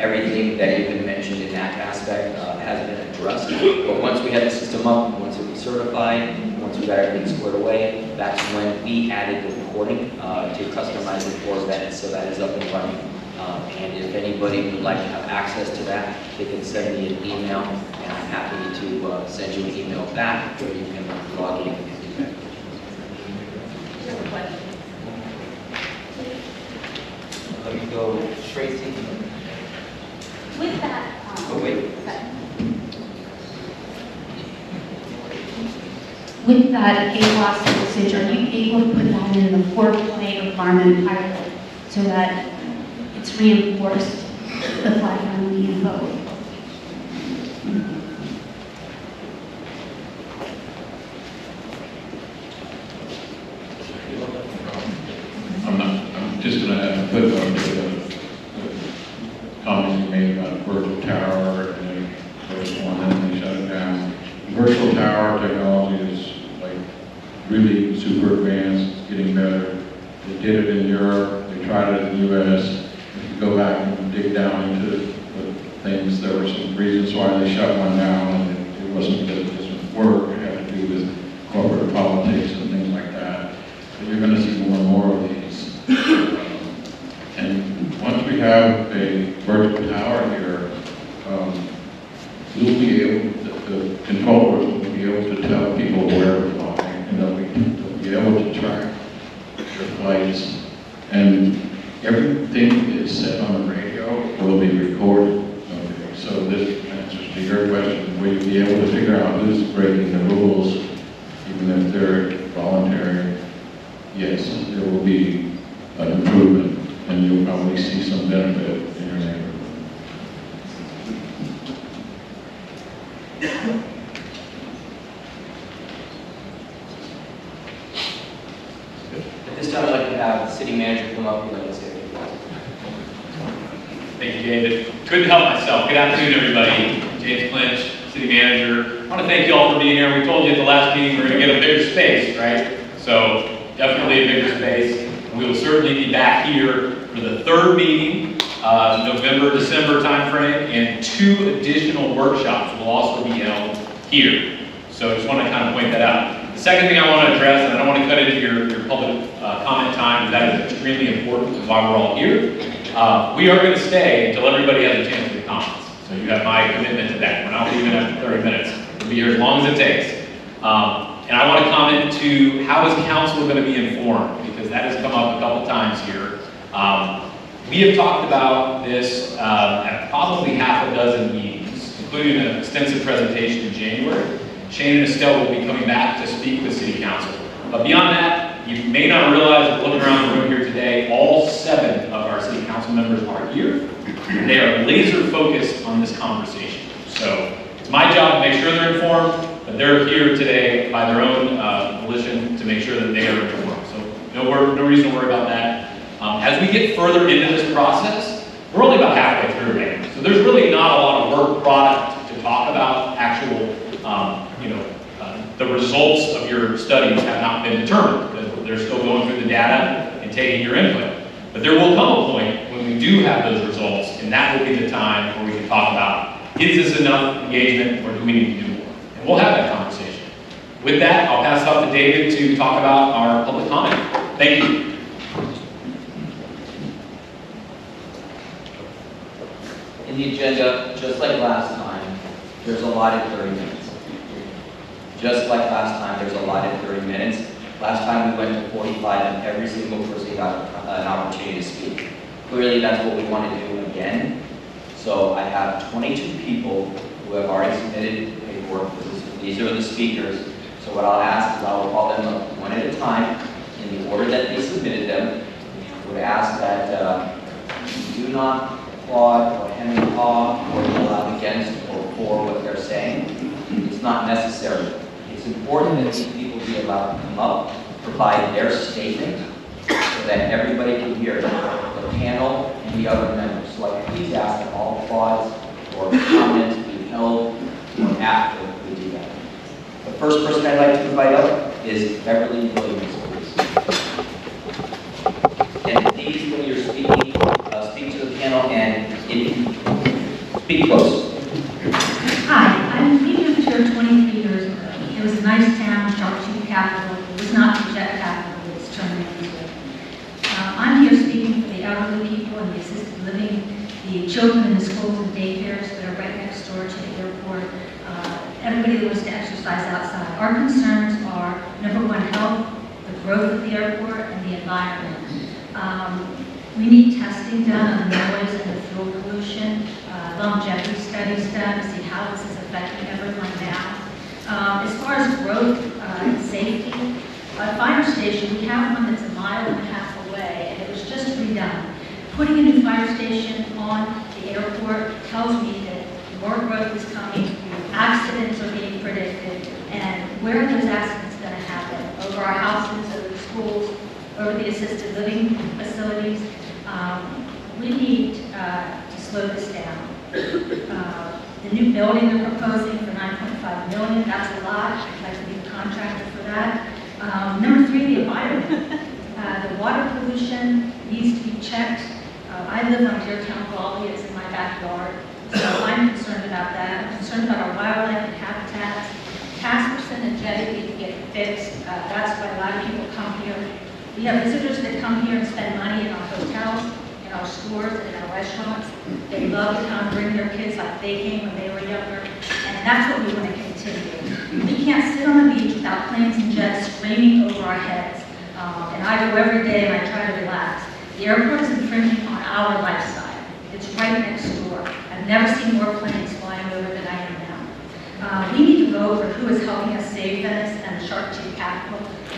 everything that you've been mentioned in that aspect has been addressed. But once we had the system up, once it was certified, once we got everything squared away, that's when we added the recording to customize it for Venice, so that is up and running. And if anybody would like to have access to that, they can send me an email, and I'm happy to send you an email back where you can log in and do that. Let me go, Tracy. With that, Oh, wait. With that AWAS usage, are you able to put that in the four-play requirement pilot so that it's reinforced the flag-friendly info? I'm just going to put on the comments you made about virtual tower and then first one, and then they shut it down. Virtual tower technology is like really super advanced, it's getting better. They did it in Europe, they tried it in the US. If you go back and dig down into the things, there were some reasons why they shut one down, and it wasn't because it doesn't work, it had to do with corporate politics and things like that. But you're going to see more and more of these. And once we have a virtual tower here, we'll be able, the controllers will be able to tell people where they're flying, and they'll be able to track their flights. And everything that is said on the radio will be recorded. Okay, so this answers to your question. will you be able to figure out who's breaking the rules, even if they're voluntary? Yes, there will be an improvement, and you'll probably see some benefit in your neighborhood. At this time, I'd like to have the city manager come up and let us say a few words. Thank you, David. Couldn't help myself. Good afternoon, everybody. James Clinch, City Manager. I want to thank you all for being here. We told you at the last meeting we're going to get a bigger space, right? So definitely a bigger space. We will certainly be back here for the third meeting, November, December timeframe, and 2 additional workshops will also be held here. So I just want to kind of point that out. The second thing I want to address, and I don't want to cut into your public comment time, that is extremely important, which is why we're all here. We are going to stay until everybody has a chance to comments. So you have my commitment to that. We're not leaving after 30 minutes. We'll be here as long as it takes. And I want to comment to how is council going to be informed, because that has come up a couple times here. We have talked about this at probably half a dozen meetings, including an extensive presentation in January. Shane and Estelle will be coming back to speak with City Council. But beyond that, you may not realize, looking around the room here today, all 7 of our City Council members are here. They are laser focused on this conversation. So it's my job to make sure they're informed, but they're here today by their own volition to make sure that they are informed. So no reason to worry about that. As we get further into this process, we're only about halfway through right now. So there's really not a lot of work product to talk about. Actual, the results of your studies have not been determined because they're still going through the data and taking your input. But there will come a point when we do have those results, and that will be the time where we can talk about, is this enough engagement or do we need to do more? And we'll have that conversation. With that, I'll pass it off to David to talk about our public comment. Thank you. In the agenda, just like last time, there's a lot of 30 minutes. Just like last time, there's a lot of 30 minutes. Last time we went to 45 and every single person got an opportunity to speak. Clearly that's what we want to do again. So I have 22 people who have already submitted paperwork. These are the speakers. So what I'll ask is I will call them up one at a time in the order that they submitted them. I would ask that you do not applaud or hem and haw or yell out against or for what they're saying. It's not necessary. It's important that these people be allowed to come up, provide their statement, so that everybody can hear the panel and the other members. So I please ask that all applause or comments be held after we do that. The first person I'd like to invite up is Beverly Williams, please. And please, when you're speaking, speak to the panel and speak close. Hi, I'm leaving here 23 years ago. It was a nice town, Sharpshooter capital. It was not the jet capital that it's turned into. I'm here speaking for the elderly people and the assisted living, the children in the schools and daycares that are right next door to the airport, everybody that wants to exercise outside. Our concerns are, number 1, health, the growth of the airport, and the environment. We need testing done on the noise and the fuel pollution, longevity studies done to see how this is affecting everyone now. As far as growth and safety, at Fire Station, we have one that's 1.5 miles away, and it was just redone. Putting a new fire station on the airport tells me that more growth is coming, accidents are being predicted, and where are those accidents going to happen? Over our houses, over the schools, over the assisted living facilities. We need to slow this down. The new building they're proposing for $9.5 million, that's a lot. I'd like to be the contractor for that. Number 3, the environment. The water pollution needs to be checked. I live on Deertown Gully, it's in my backyard. So I'm concerned about that. I'm concerned about our wildlife and habitats. Casperson and Jetty need to get fixed. That's why a lot of people come here. We have visitors that come here and spend money in our hotels, in our stores, and in our restaurants. They love to come bring their kids like they came when they were younger. And that's what we want to continue. We can't sit on the beach without planes and jets screaming over our heads. And I go every day and I try to relax. The airport is infringing on our lifestyle. It's right next door. I've never seen more planes flying over than I am now.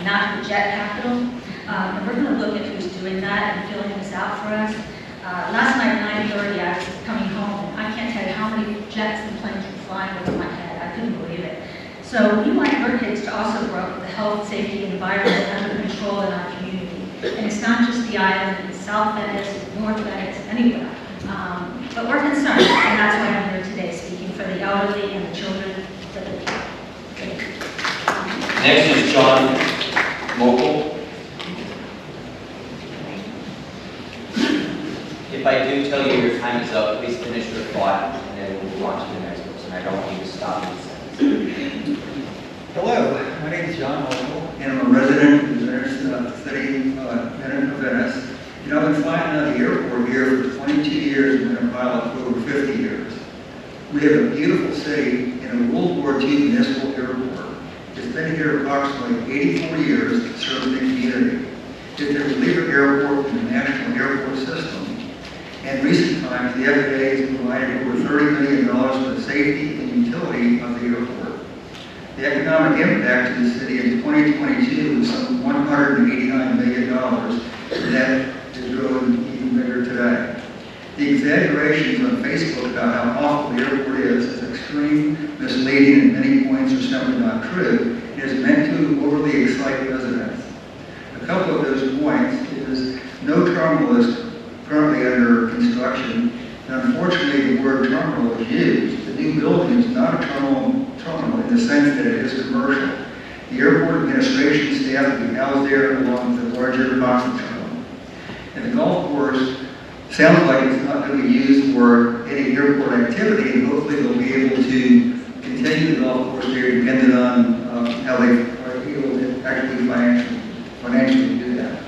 not the jet capital. And we're going to look at who's doing that and filling this out for us. Last night at 9:30, I was coming home, and I can't tell you how many jets and planes were flying over my head. I couldn't believe it. So we want our kids to also grow up with the health, safety, and environment under control in our community. And it's not just the island, it's South Venice, North Venice, anywhere. But we're concerned, and that's why I'm here today, speaking for the elderly and the children that live here. Thank you. Next is John Mokel. If I do tell you your time is up, please finish your thought, and then we'll move on to the next person. I don't want you to stop me. Hello, my name is John Mokel, and I'm a resident of the city of Venice. You know, I've been flying out of the airport here for 22 years and been a pilot for over 50 years. We have a beautiful city and a World War II municipal airport. It's been here approximately 84 years to serve the community. It's the leader airport in the national airport system. In recent times, the FAA has provided over $30 million for the safety and utility of the airport. The economic impact to the city in 2022 is some $189 million, and that is growing even bigger today. The exaggerations on Facebook about how awful the airport is extreme, misleading, and many points are simply not true. It is meant to overly excite residents. A couple of those points is no terminal is currently under construction, and unfortunately the word terminal is used. The new building is not a terminal in the sense that it is commercial. The airport administration staff will be housed there along with the larger conference room. And the golf course sounds like it's not going to be used for any airport activity, and hopefully they'll be able to continue the golf course there depending on how they are able to actually financially do that.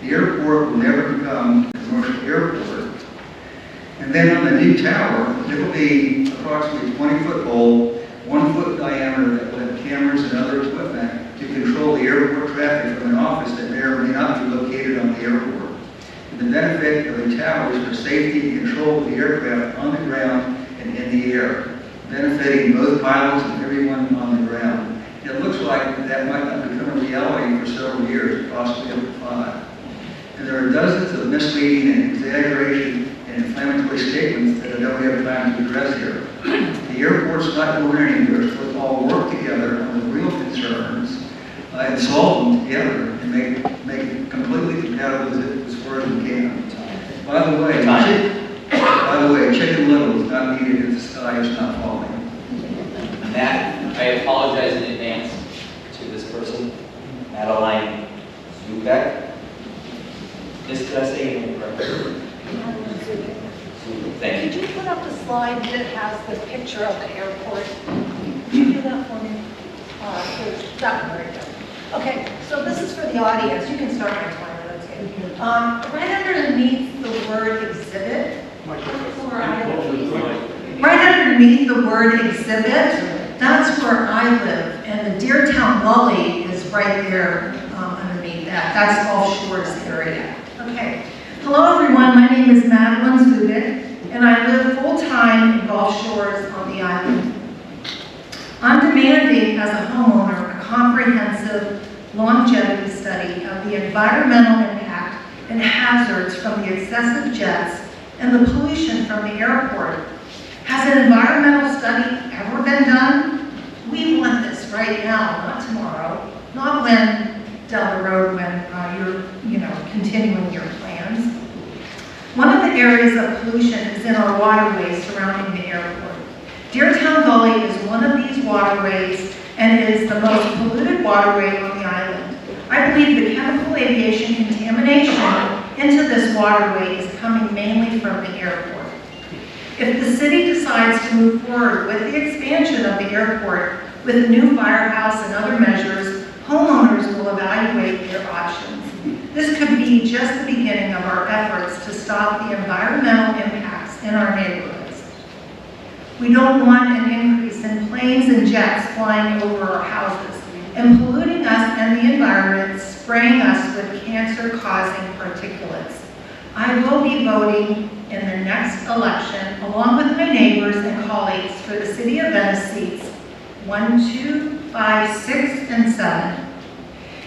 The airport will never become a commercial airport. And then on the new tower, it will be approximately 20-foot pole, 1 foot diameter that will have cameras and other equipment to control the airport traffic from an office that may or may not be located on the airport. And the benefit of the tower is for safety and control of the aircraft on the ground and in the air, benefiting both pilots and everyone on the ground. It looks like that might not become a reality for several years, possibly up to 5. And there are dozens of misleading and exaggeration and inflammatory statements that I don't have time to address here. The airport's not going anywhere, so let's all work together on the real concerns and solve them together and make it completely compatible as far as we can. By the way, Chicken Little is not needed if the sky is not falling. Matt, I apologize in advance to this person, Madeline Zubek. Did I say your name correctly? Thank you. Could you put up the slide that has the picture of the airport? Could you do that for me? That one, very good. Okay, so this is for the audience. You can start my timer, that's good. Right underneath the word exhibit, right underneath the word exhibit, that's where I live. And the Deertown Gully is right there underneath that. That's Gulf Shores area. Okay. Hello everyone, my name is Madeline Zubik, and I live full-time in Gulf Shores on the island. I'm demanding as a homeowner a comprehensive longevity study of the environmental impact and hazards from the excessive jets and the pollution from the airport. Has an environmental study ever been done? We want this right now, not tomorrow, not when down the road when you're continuing your plans. One of the areas of pollution is in our waterways surrounding the airport. Deertown Gully is one of these waterways and is the most polluted waterway on the island. I believe the chemical aviation contamination into this waterway is coming mainly from the airport. If the city decides to move forward with the expansion of the airport with a new firehouse and other measures, homeowners will evaluate their options. This could be just the beginning of our efforts to stop the environmental impacts in our neighborhoods. We don't want an increase in planes and jets flying over our houses and polluting us and the environment, spraying us with cancer-causing particulates. I will be voting in the next election along with my neighbors and colleagues for the City of Venice seats 1, 2, 5, 6, and 7.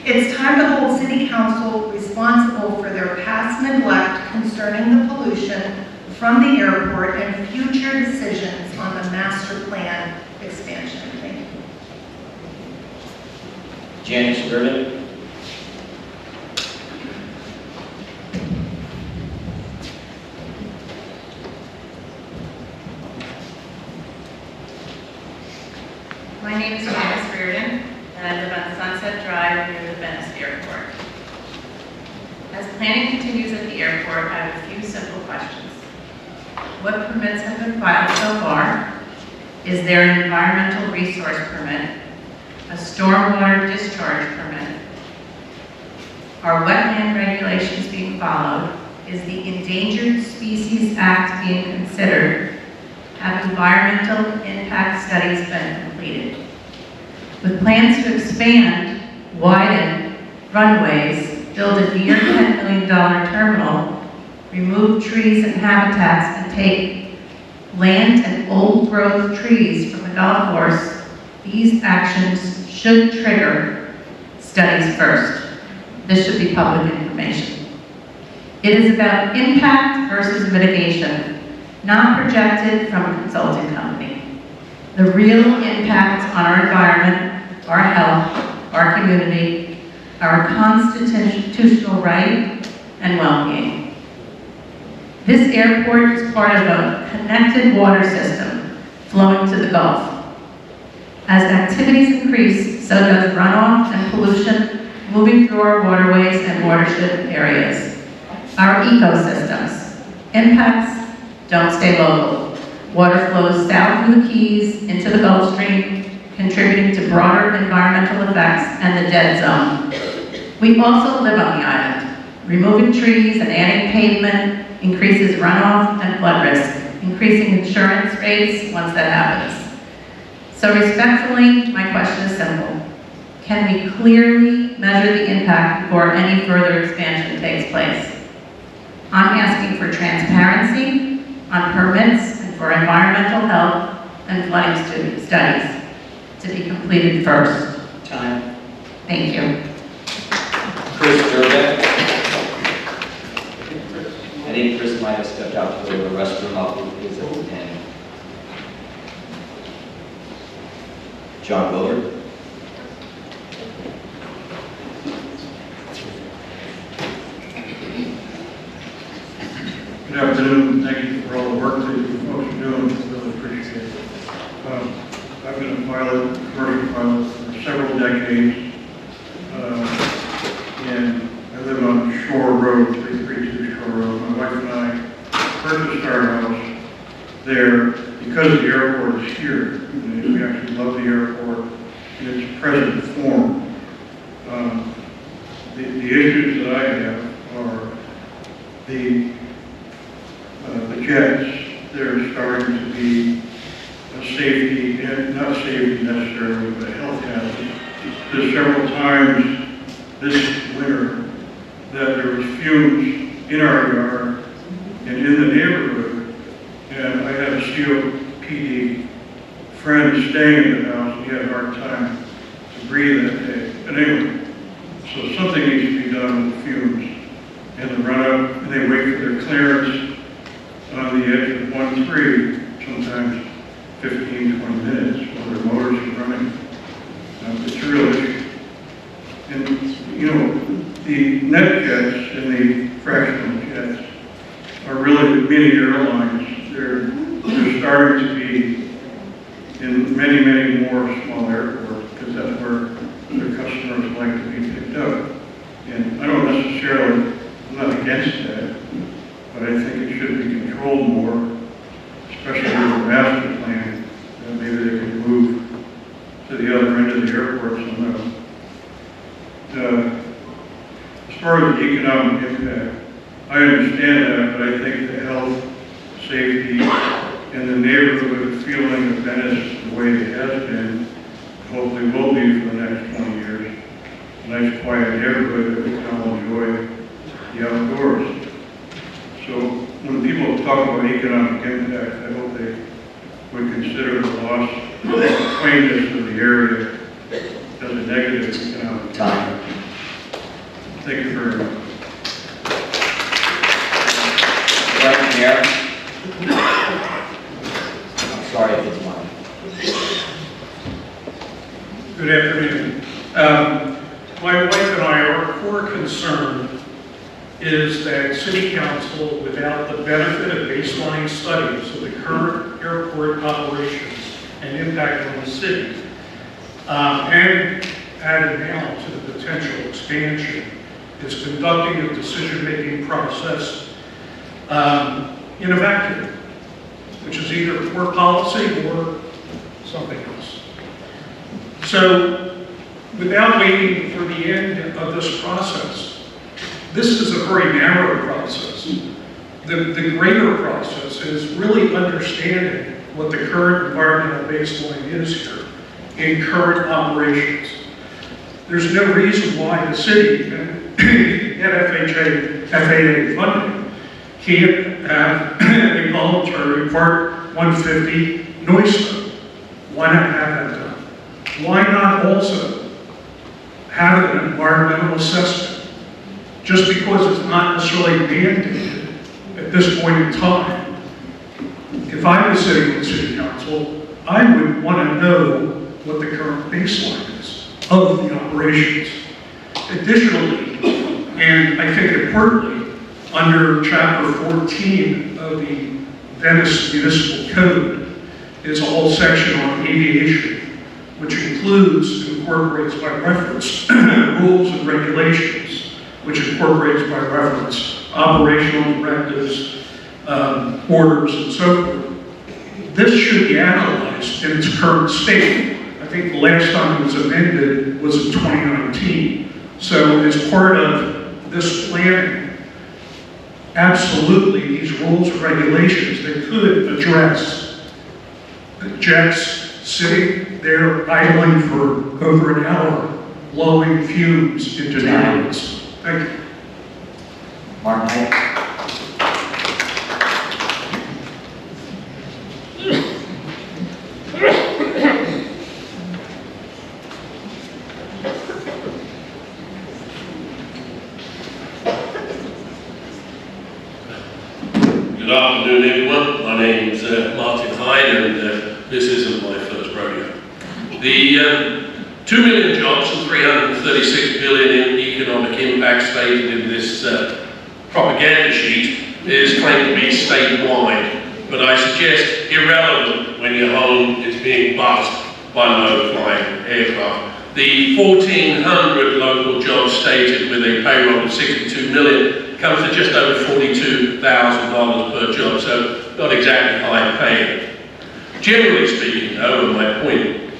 It's time to hold City Council responsible for their past neglect concerning the pollution from the airport and future decisions on the master plan expansion. Thank you. Janice Griffin. My name is Janice Reardon, and I live on Sunset Drive near the Venice Airport. As planning continues at the airport, I have a few simple questions. What permits have been filed so far? Is there an environmental resource permit? A stormwater discharge permit? Are wetland regulations being followed? Is the Endangered Species Act being considered? Have environmental impact studies been completed? With plans to expand, widen runways, build a near $10 million terminal, remove trees and habitats, and take land and old growth trees from the golf course, these actions should trigger studies first. This should be public information. It is about impact versus mitigation, not projected from a consulting company. The real impact on our environment, our health, our community, our constitutional right, and well-being. This airport is part of a connected water system flowing to the Gulf. As activities increase, so does runoff and pollution moving through our waterways and watershed areas. Our ecosystems. Impacts don't stay local. Water flows south through the Keys into the Gulf Stream, contributing to broader environmental effects and the dead zone. We also live on the island. Removing trees and adding pavement increases runoff and flood risk, increasing insurance rates once that happens. So respectfully, my question is simple. Can we clearly measure the impact before any further expansion takes place? I'm asking for transparency on permits and for environmental health and flooding studies to be completed first. Time. Thank you. Chris Durbeck. I think Chris might have stepped out to go to the restroom. I'll is at the end. John Willard. Good afternoon. Thank you for all the work that you folks are doing. Really appreciate it. I've been a pilot, commercial pilot, for several decades. And I live on Shore Road, 332 Shore Road. My wife and I purchased our house there because the airport is here. And we actually love the airport in its present form. The issues that I have are the jets. They're starting to be a safety, and not safety necessarily, but a health hazard. There's several times this winter that there was fumes in our yard and in the neighborhood, and I had a COPD friend staying in the house, and he had a hard time to breathe that day. But anyway, so something needs to be done with fumes and the run-up, and they wait for their clearance on the edge of 1-3, sometimes 15, 20 minutes while their motors are running. It's a real issue. And, you know, the net jets and the fractional jets are really the mini airlines. They're starting to be in many, many more small airports because that's where their customers like to be picked up. And I don't necessarily, I'm not against that, but I think it should be controlled more, especially with the master plan, that maybe they can move to the other end of the airport somehow. As far as the economic impact, I understand that, but I think the health, safety, and the neighborhood feeling of Venice the way it has been, hopefully will be for the next 20 years. A nice quiet neighborhood that we can all enjoy the outdoors. So when people talk about economic impact, I hope they would consider the loss of the quaintness of the area as a negative economic time. impact. Thank you very much. Right here. I'm sorry if it's mine. Good afternoon. My wife and I, our core concern is that City Council, without the benefit of baseline studies of the current airport operations and impact on the city, and added now to the potential expansion, is conducting a decision-making process in a vacuum, which is either poor policy or something else. So, without waiting for the end of this process, this is a very narrow process. The greater process is really understanding what the current environmental baseline is here in current operations. There's no reason why the city and FAA funding can't have a voluntary Part 150 noise study. Why not have that done? Why not also have an environmental assessment? Just because it's not necessarily mandated at this point in time. If I was sitting in City Council, I would want to know what the current baseline is of the operations. Additionally, and I think importantly, under Chapter 14 of the Venice Municipal Code is a whole section on aviation, which incorporates by reference rules and regulations, which incorporates by reference operational directives, orders, and so forth. This should be analyzed in its current state. I think the last time it was amended was in 2019. So as part of this planning, absolutely these rules and regulations that could address the jets sitting there idling for over an hour, blowing fumes into neighborhoods. Thank you. Martin Height. Good afternoon, everyone. My name's Martin Hyde, and this isn't my first rodeo. The 2 million jobs and 336 billion in economic impact stated in this propaganda sheet is claimed to be statewide, but I suggest irrelevant when your home is being buzzed by low-flying aircraft. The 1,400 local jobs stated with a payroll of 62 million comes to just over $42,000 per job, so not exactly high paying. Generally speaking, though, and my point,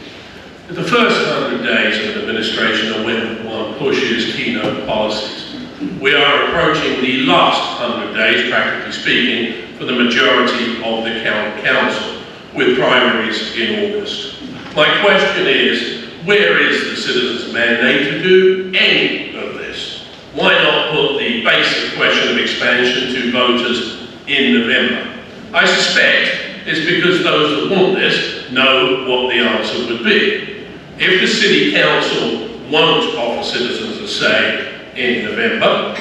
the first 100 days of an administration are when one pushes keynote policies. We are approaching the last 100 days, practically speaking, for the majority of the council, with primaries in August. My question is, where is the citizens' mandate to do any of this? Why not put the basic question of expansion to voters in November? I suspect it's because those that want this know what the answer would be. If the City Council won't offer citizens a say in November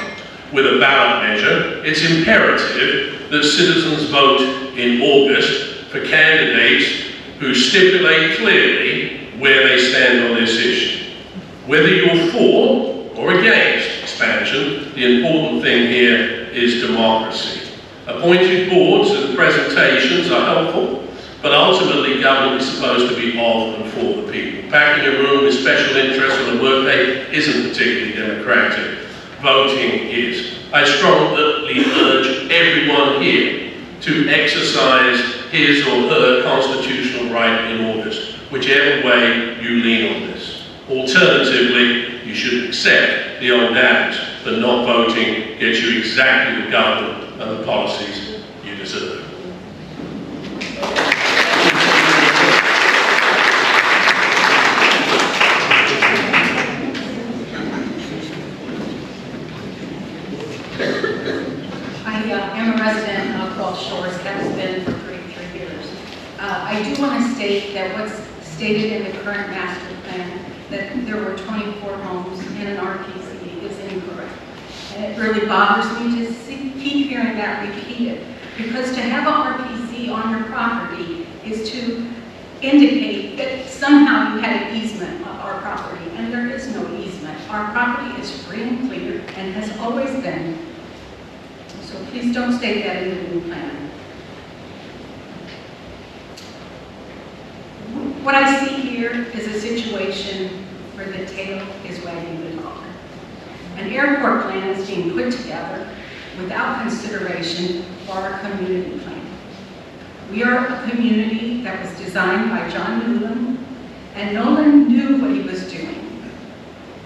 with a ballot measure, it's imperative that citizens vote in August for candidates who stipulate clearly where they stand on this issue. Whether you're for or against expansion, the important thing here is democracy. Appointed boards and presentations are helpful, but ultimately government is supposed to be of and for the people. Packing a room with special interests on a workday isn't particularly democratic. Voting is. I strongly urge everyone here to exercise his or her constitutional right in August, whichever way you lean on this. Alternatively, you should accept the old adage that not voting gets you exactly the government and the policies you deserve. I am a resident of Gulf Shores, has been for 33 years. I do want to state that what's stated in the current master plan, that there were 24 homes and an RPC, is incorrect. And it really bothers me to keep hearing that repeated. Because to have a RPZ on your property is to indicate that somehow you had an easement of our property, and there is no easement. Our property is free and clear and has always been. So please don't state that in the new plan. What I see here is a situation where the tail is wagging the dog. An airport plan is being put together without consideration for our community plan. We are a community that was designed by John Newland, and Nolan knew what he was doing.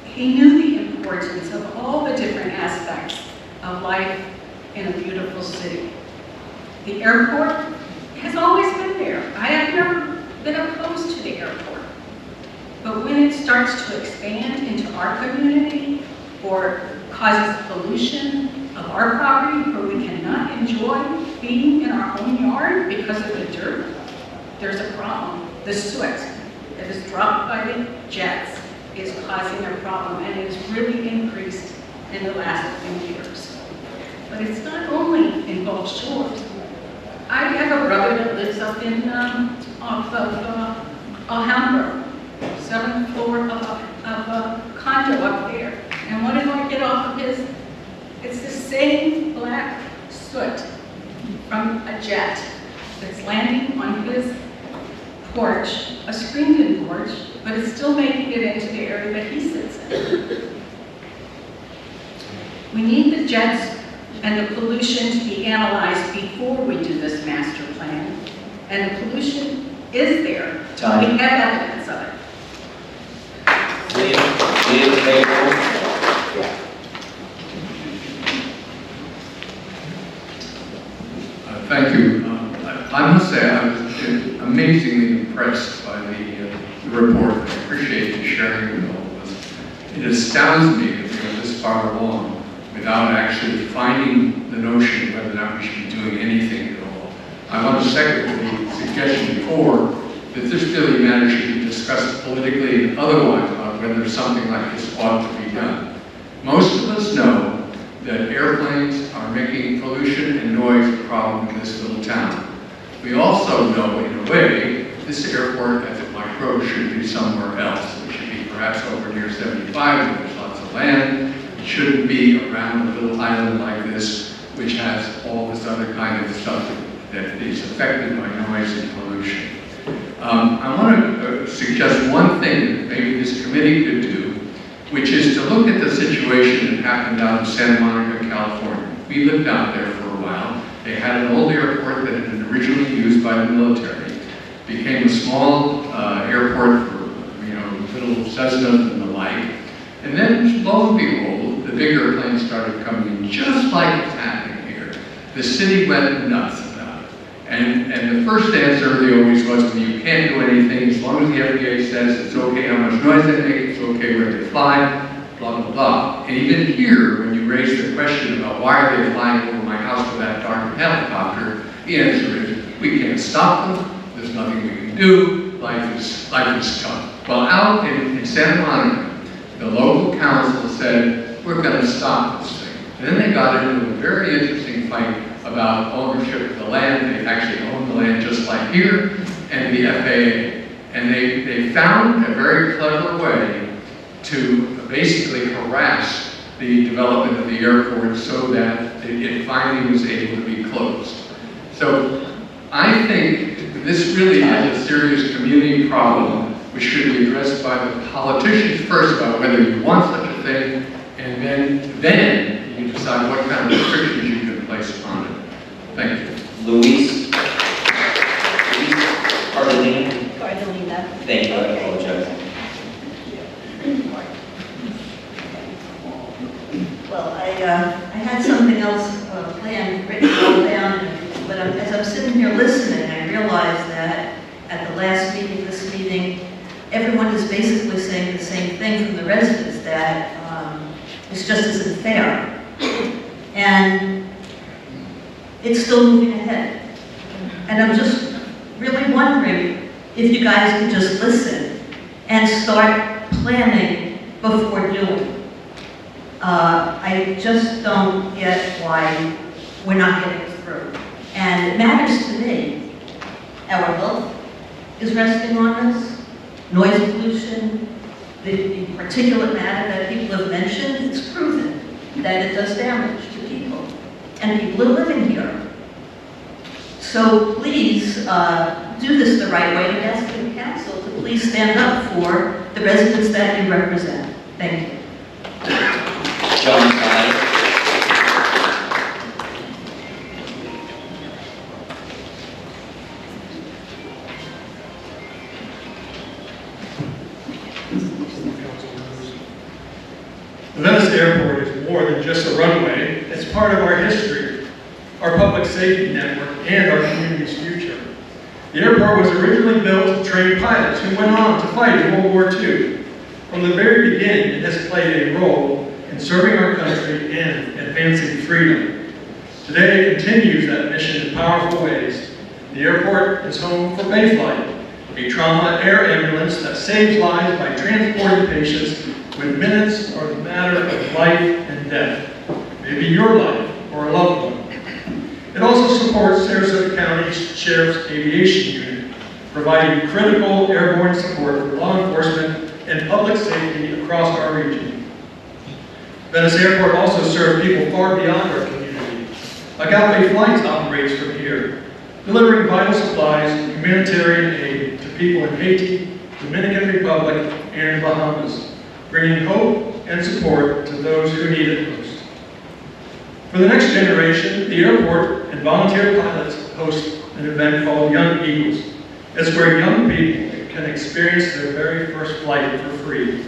He knew the importance of all the different aspects of life in a beautiful city. The airport has always been there. I have never been opposed to the airport. But when it starts to expand into our community or causes pollution of our property where we cannot enjoy being in our own yard because of the dirt, there's a problem. The soot that is dropped by the jets is causing a problem, and it has really increased in the last few years. But it's not only in Gulf Shores. I have a brother that lives up in off of Alhambra, 7th floor of a condo up there. And what did I get off of his? It's the same black soot from a jet that's landing on his porch, a screened-in porch, but it's still making it into the area that he sits in. We need the jets and the pollution to be analyzed before we do this master plan. And the pollution is there. Time. We have evidence of it. Thank you. I must say I was amazingly impressed by the report. I appreciate you sharing it with all of us. It astounds me that we are this far along without actually finding the notion whether or not we should be doing anything at all. I want to second the suggestion before that this really matter should be discussed politically and otherwise about whether something like this ought to be done. Most of us know that airplanes are making pollution and noise a problem in this little town. We also know, in a way, this airport, as it might grow, should be somewhere else. It should be perhaps over near 75, where there's lots of land. It shouldn't be around a little island like this, which has all this other kind of stuff that is affected by noise and pollution. I want to suggest one thing that maybe this committee could do, which is to look at the situation that happened out in Santa Monica, California. We lived out there for a while. They had an old airport that had been originally used by the military. It became a small airport for, little Cessnas and the like. And then, lo and behold, the bigger planes started coming in, just like it's happening here. The city went nuts about it. And the first answer really always was, well, you can't do anything as long as the FAA says it's okay how much noise they make, it's okay where they fly, blah, blah, blah. And even here, when you raise the question about why are they flying over my house with that darn helicopter, the answer is, we can't stop them, there's nothing we can do, life is tough. Well, out in Santa Monica, the local council said, we're going to stop this thing. And then they got into a very interesting fight about ownership of the land. They actually own the land just like here, and the FAA. And they found a very clever way to basically harass the development of the airport so that it finally was able to be closed. So I think this really is a serious community problem which should be addressed by the politicians first about whether you want such a thing, and then you decide what kind of restrictions you can place upon it. Thank you. Luis Cardellina. Thank you, I apologize. Well, I had something else planned, written all down, but as I'm sitting here listening, I realized that at the last meeting, this meeting, everyone is basically saying the same thing from the residents, that this just isn't fair. And it's still moving ahead. And I'm just really wondering if you guys could just listen and start planning before doing. I just don't get why we're not getting through. And it matters to me. Our health is resting on this. Noise pollution, the particulate matter that people have mentioned, it's proven that it does damage to people. And people are living here. So please do this the right way and ask the council to please stand up for the residents that you represent. Thank you. John Snyder. The Venice Airport is more than just a runway. It's part of our history, our public safety network, and our community's future. The airport was originally built to train pilots who went on to fight in World War II. From the very beginning, it has played a role in serving our country and advancing freedom. Today, it continues that mission in powerful ways. The airport is home for Bayflight, a trauma air ambulance that saves lives by transporting patients when minutes are a matter of life and death, maybe your life or a loved one. It also supports Sarasota County's Sheriff's Aviation Unit, providing critical airborne support for law enforcement and public safety across our region. Venice Airport also serves people far beyond our community. Agape Flights operates from here, delivering vital supplies and humanitarian aid to people in Haiti, Dominican Republic, and the Bahamas, bringing hope and support to those who need it most. For the next generation, the airport and volunteer pilots host an event called Young Eagles. It's where young people can experience their very first flight for free.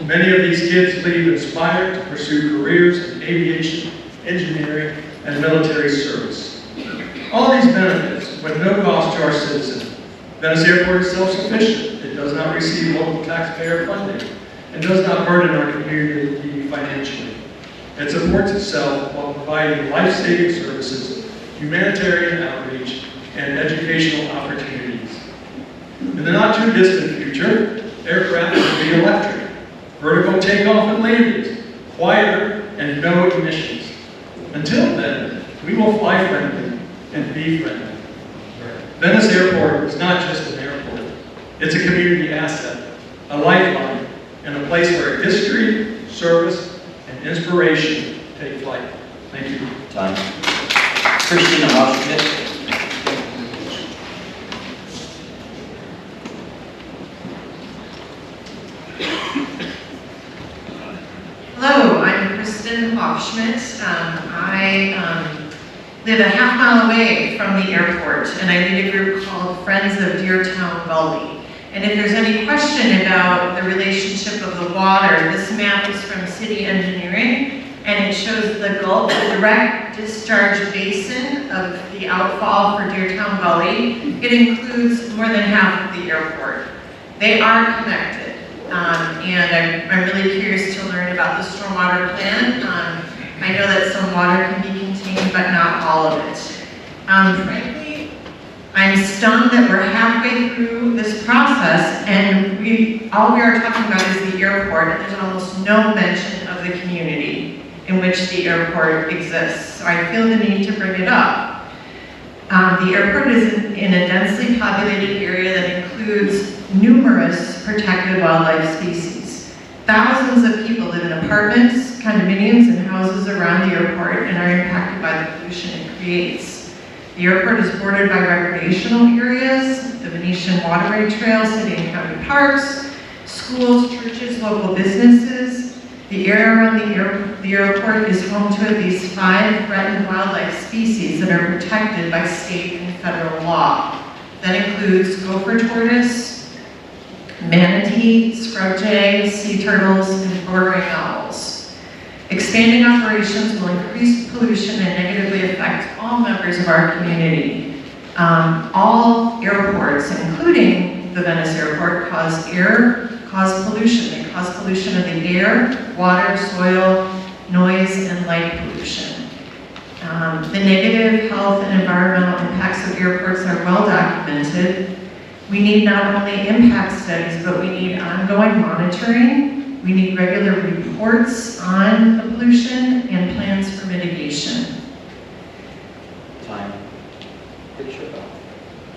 Many of these kids leave inspired to pursue careers in aviation, engineering, and military service. All these benefits with no cost to our citizens. Venice Airport is self-sufficient. It does not receive local taxpayer funding and does not burden our community financially. It supports itself while providing life-saving services, humanitarian outreach, and educational opportunities. In the not-too-distant future, aircraft will be electric, vertical takeoff and landings, quieter, and no emissions. Until then, we will fly friendly and be friendly. Venice Airport is not just an airport. It's a community asset, a lifeline, and a place where history, service, and inspiration take flight. Thank you. Time. Christina Hofschmidt. Hello, I'm Kristen Hofschmidt. I live a half mile away from the airport, and I lead a group called Friends of Deertown Gully. And if there's any question about the relationship of the water, this map is from city engineering, and it shows the Gulf, the direct discharge basin of the outfall for Deertown Gully. It includes more than half of the airport. They are connected. And I'm really curious to learn about the stormwater plan. I know that some water can be contained, but not all of it. Frankly, I'm stunned that we're halfway through this process, and all we are talking about is the airport, and there's almost no mention of the community in which the airport exists. So I feel the need to bring it up. The airport is in a densely populated area that includes numerous protected wildlife species. Thousands of people live in apartments, condominiums, and houses around the airport and are impacted by the pollution it creates. The airport is bordered by recreational areas, the Venetian Waterway Trail, city and county parks, schools, churches, local businesses. The area around the airport is home to at least 5 threatened wildlife species that are protected by state and federal law. That includes gopher tortoise, manatee, scrub jay, sea turtles, and bordering owls. Expanding operations will increase pollution and negatively affect all members of our community. All airports, including the Venice Airport, cause pollution. They cause pollution of the air, water, soil, noise, and light pollution. The negative health and environmental impacts of airports are well documented. We need not only impact studies, but we need ongoing monitoring. We need regular reports on the pollution and plans for mitigation. Time. Picture.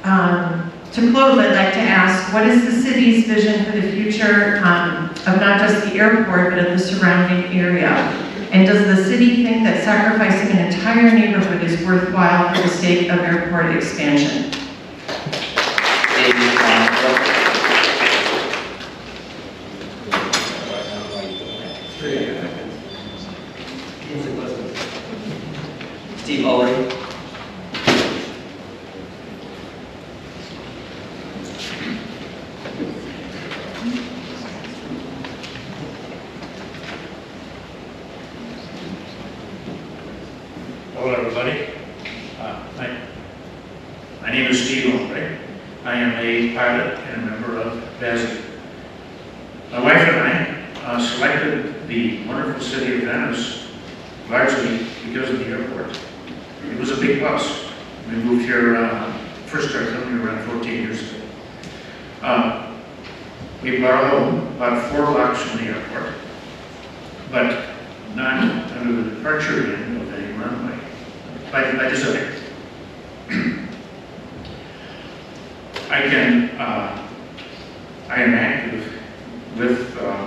To close, I'd like to ask, what is the city's vision for the future of not just the airport, but of the surrounding area? And does the city think that sacrificing an entire neighborhood is worthwhile for the sake of airport expansion? Steve Ulrich. Hello, everybody. My name is Steve Ulrich. I am a pilot and a member of VESI. My wife and I selected the wonderful city of Venice largely because of the airport. It was a big plus. We moved here, first started coming here around 14 years ago. We bought a home about 4 blocks from the airport, but not under the departure end of any runway. By design. I am active with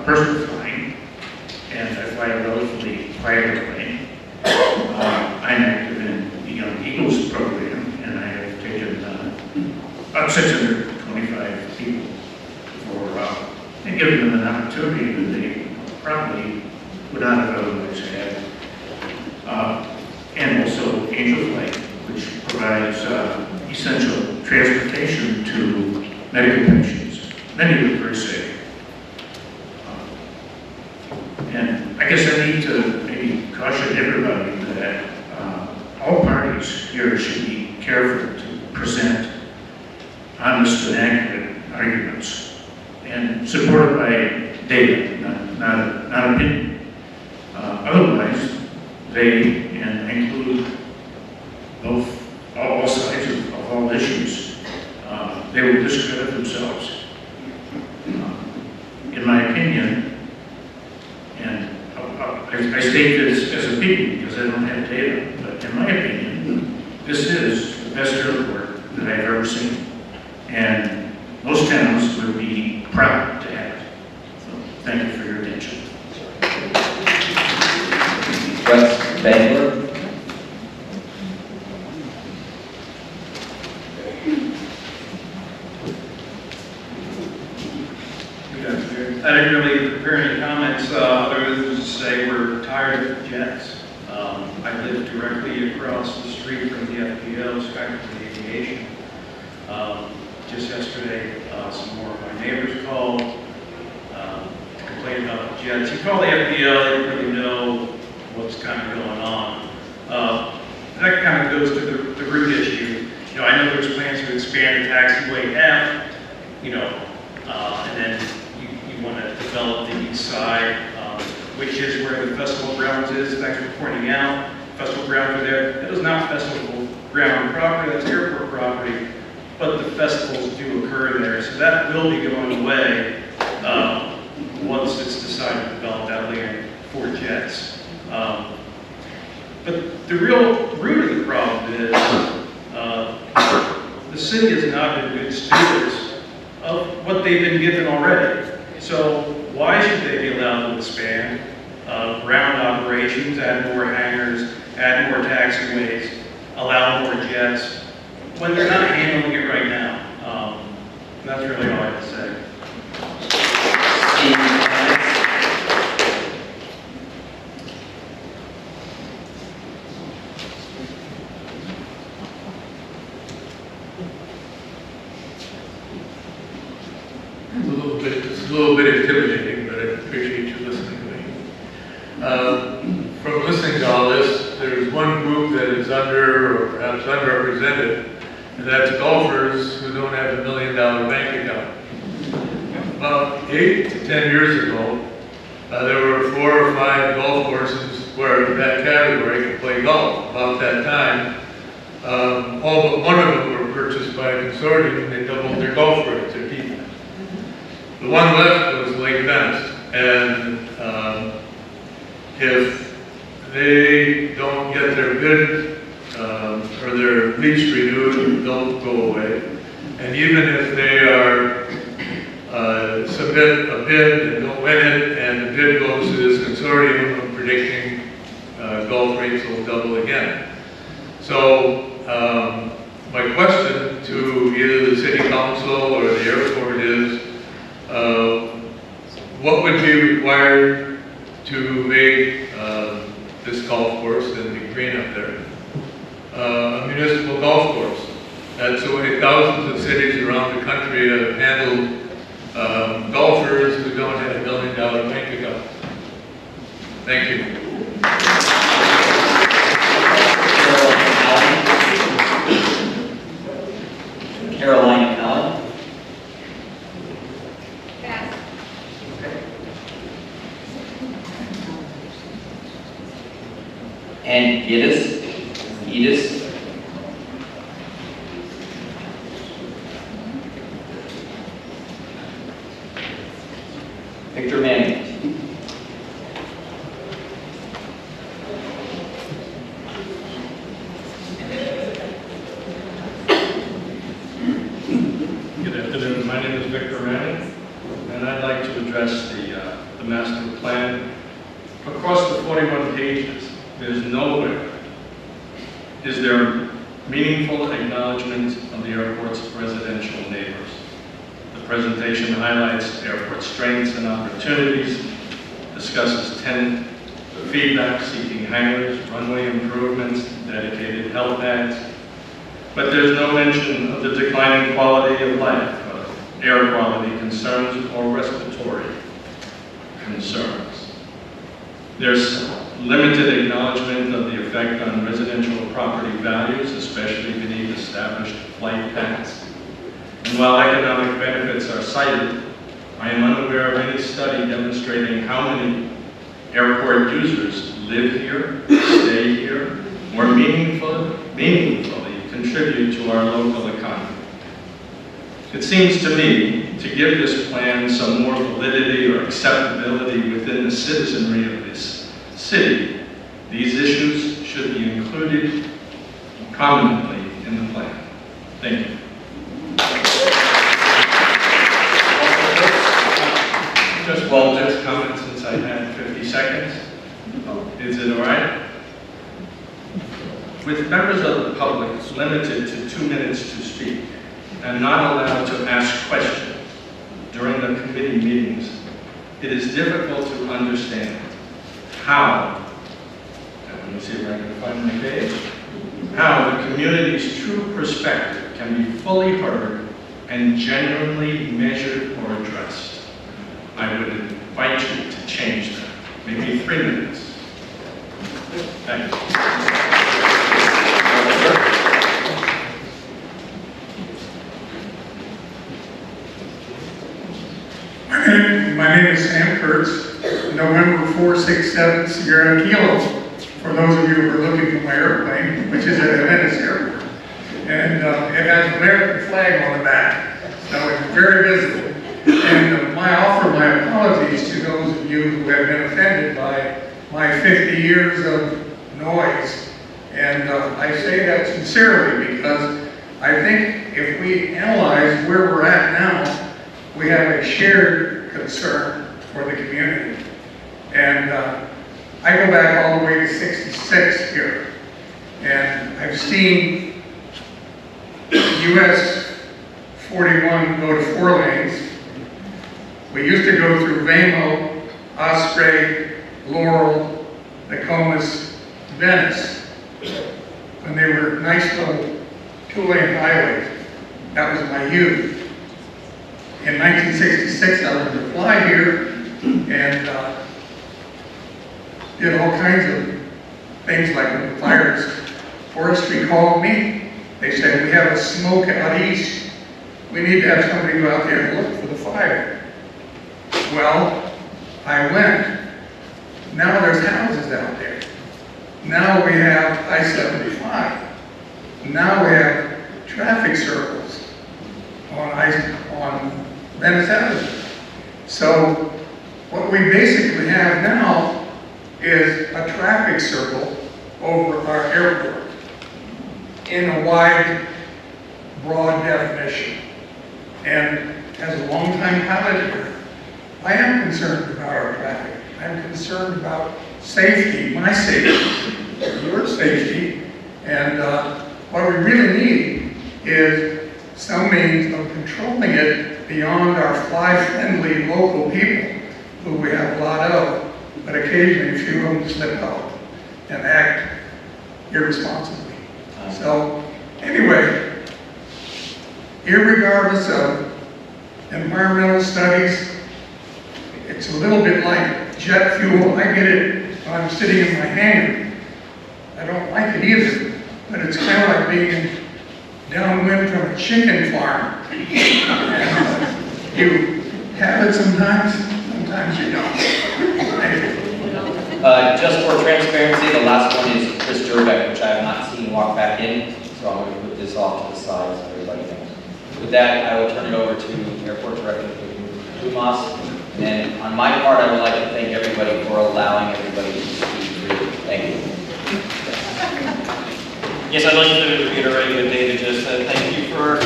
personal flying, and I fly a relatively quiet airplane. I'm active in the Young Eagles program, and I have taken about 625 people and given them an opportunity that they probably would not have otherwise had. And also Angel Flight, which provides essential transportation to medical patients, many of them very safe. And I guess I need to maybe caution everybody that all parties here should be careful to present honest and accurate arguments and supported by data, not opinion. Otherwise, they, and I include all sides of all issues, they will discredit themselves. In my opinion, and I state this as opinion because I don't have data, but in my opinion, this is the best airport that I've ever seen. And most towns would be proud to have it. So thank you for your attention. West Bangor. I didn't really prepare any comments other than to say we're tired of jets. I live directly across the street from the FBO, Spectrum Aviation. Just yesterday, some more of my neighbors called to complain about the jets. You call the FBO, they don't really know what's kind of going on. That kind of goes to the root issue. You know, I know there's plans to expand the taxiway F, and then you want to develop the east side, which is where the festival grounds is. Thanks for pointing out. Festival grounds are there. That is not festival ground property, that's airport property, but the festivals do occur there. So that will be going away once it's decided to develop that land for jets. But the real root of the problem is the city has not been good stewards of what they've been given already. So why should they be allowed to expand ground operations, add more hangars, add more taxiways, allow more jets, when they're not handling it right now? That's really all I have to say. It's a little bit intimidating, but I appreciate you listening to me. From listening to all this, there's one group that is under, or perhaps underrepresented, and that's golfers who don't have $1 million bank account. About 8 to 10 years ago, there were 4 or 5 golf courses where that category could play golf. About that time, all but one of them were purchased by a consortium, and they doubled their golf rates, their people. The one left was Lake Venice, And if they don't get their bid or their lease renewed, they'll go away. And even if they are submit a bid and don't win it, and the bid goes to this consortium, I'm predicting golf rates will double again. So my question to either the city council or the airport is, what would be required to make this golf course and the green up there a municipal golf course? That's the way thousands of cities around the country have handled golfers who don't have $1 million bank account. Thank you. Caroline Allen. Yes. And Edis. Victor Manning. Good afternoon. My name is Victor Manning, and I'd like to address the master plan. Across the 41 pages, there's nowhere is there meaningful acknowledgement of the airport's residential neighbors. The presentation highlights airport strengths and opportunities, discusses tenant feedback, seeking hangars, runway improvements, dedicated help pads, but there's no mention of the declining quality of life, air quality concerns, or respiratory concerns. There's limited acknowledgement of the effect on residential property values, especially beneath established flight paths. And while economic benefits are cited, I am unaware of any study demonstrating how many airport users live here, stay here, or meaningfully contribute to our local economy. It seems to me to give this plan some more validity or acceptability within the citizenry of this city, these issues should be included prominently in the plan. Thank you. Just one last comment since I had 50 seconds. Is it all right? With members of the public limited to 2 minutes to speak and not allowed to ask questions during the committee meetings, it is difficult to understand how, and let me see if I can find my page, how the community's true perspective can be fully heard and genuinely measured or addressed. I would invite you to change that. Maybe 3 minutes. Thank you. My name is Sam Kurtz, November 467 Sierra Kilo, for those of you who are looking for my airplane, which is at Venice Airport. And it has an American flag on the back, so it's very visible. And I offer my apologies to those of you who have been offended by my 50 years of noise. And I say that sincerely because I think if we analyze where we're at now, we have a shared concern for the community. And I go back all the way to 66 here. And I've seen US 41 go to 4 lanes. We used to go through Vamo, Osprey, Laurel, Nokomis, Venice, when they were nice little 2-lane highways. That was my youth. In 1966, I learned to fly here and did all kinds of things like when the fires, forestry called me. They said, we have a smoke out east. We need to have somebody go out there and look for the fire. Well, I went. Now there's houses out there. Now we have I-75. Now we have traffic circles on Venice Avenue. So What we basically have now is a traffic circle over our airport in a wide, broad definition. And as a longtime pilot here, I am concerned about our traffic. I'm concerned about safety, my safety, your safety, and what we really need is some means of controlling it beyond our fly-friendly local people, who we have a lot of, but occasionally a few of them slip out and act irresponsibly. So, anyway, irregardless of environmental studies, it's a little bit like jet fuel. I get it when I'm sitting in my hangar. I don't like it either, but it's kind of like being downwind from a chicken farm. And, you have it sometimes, sometimes you don't. Thank you. Just for transparency, the last one is Chris Jurbeck, which I have not seen walk back in, so I'm going to put this off to the side so everybody knows. With that, I will turn it over to Airport Director Dumas. And on my part, I would like to thank everybody for allowing everybody to speak freely. Thank you. Yes, I'd like to reiterate what David just said. Thank you for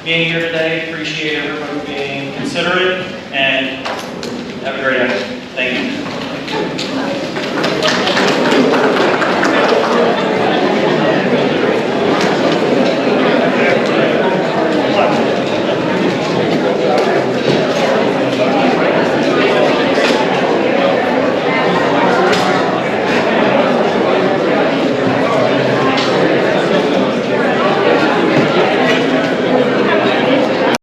being here today. Appreciate everybody being considerate, and have a great afternoon. Thank you.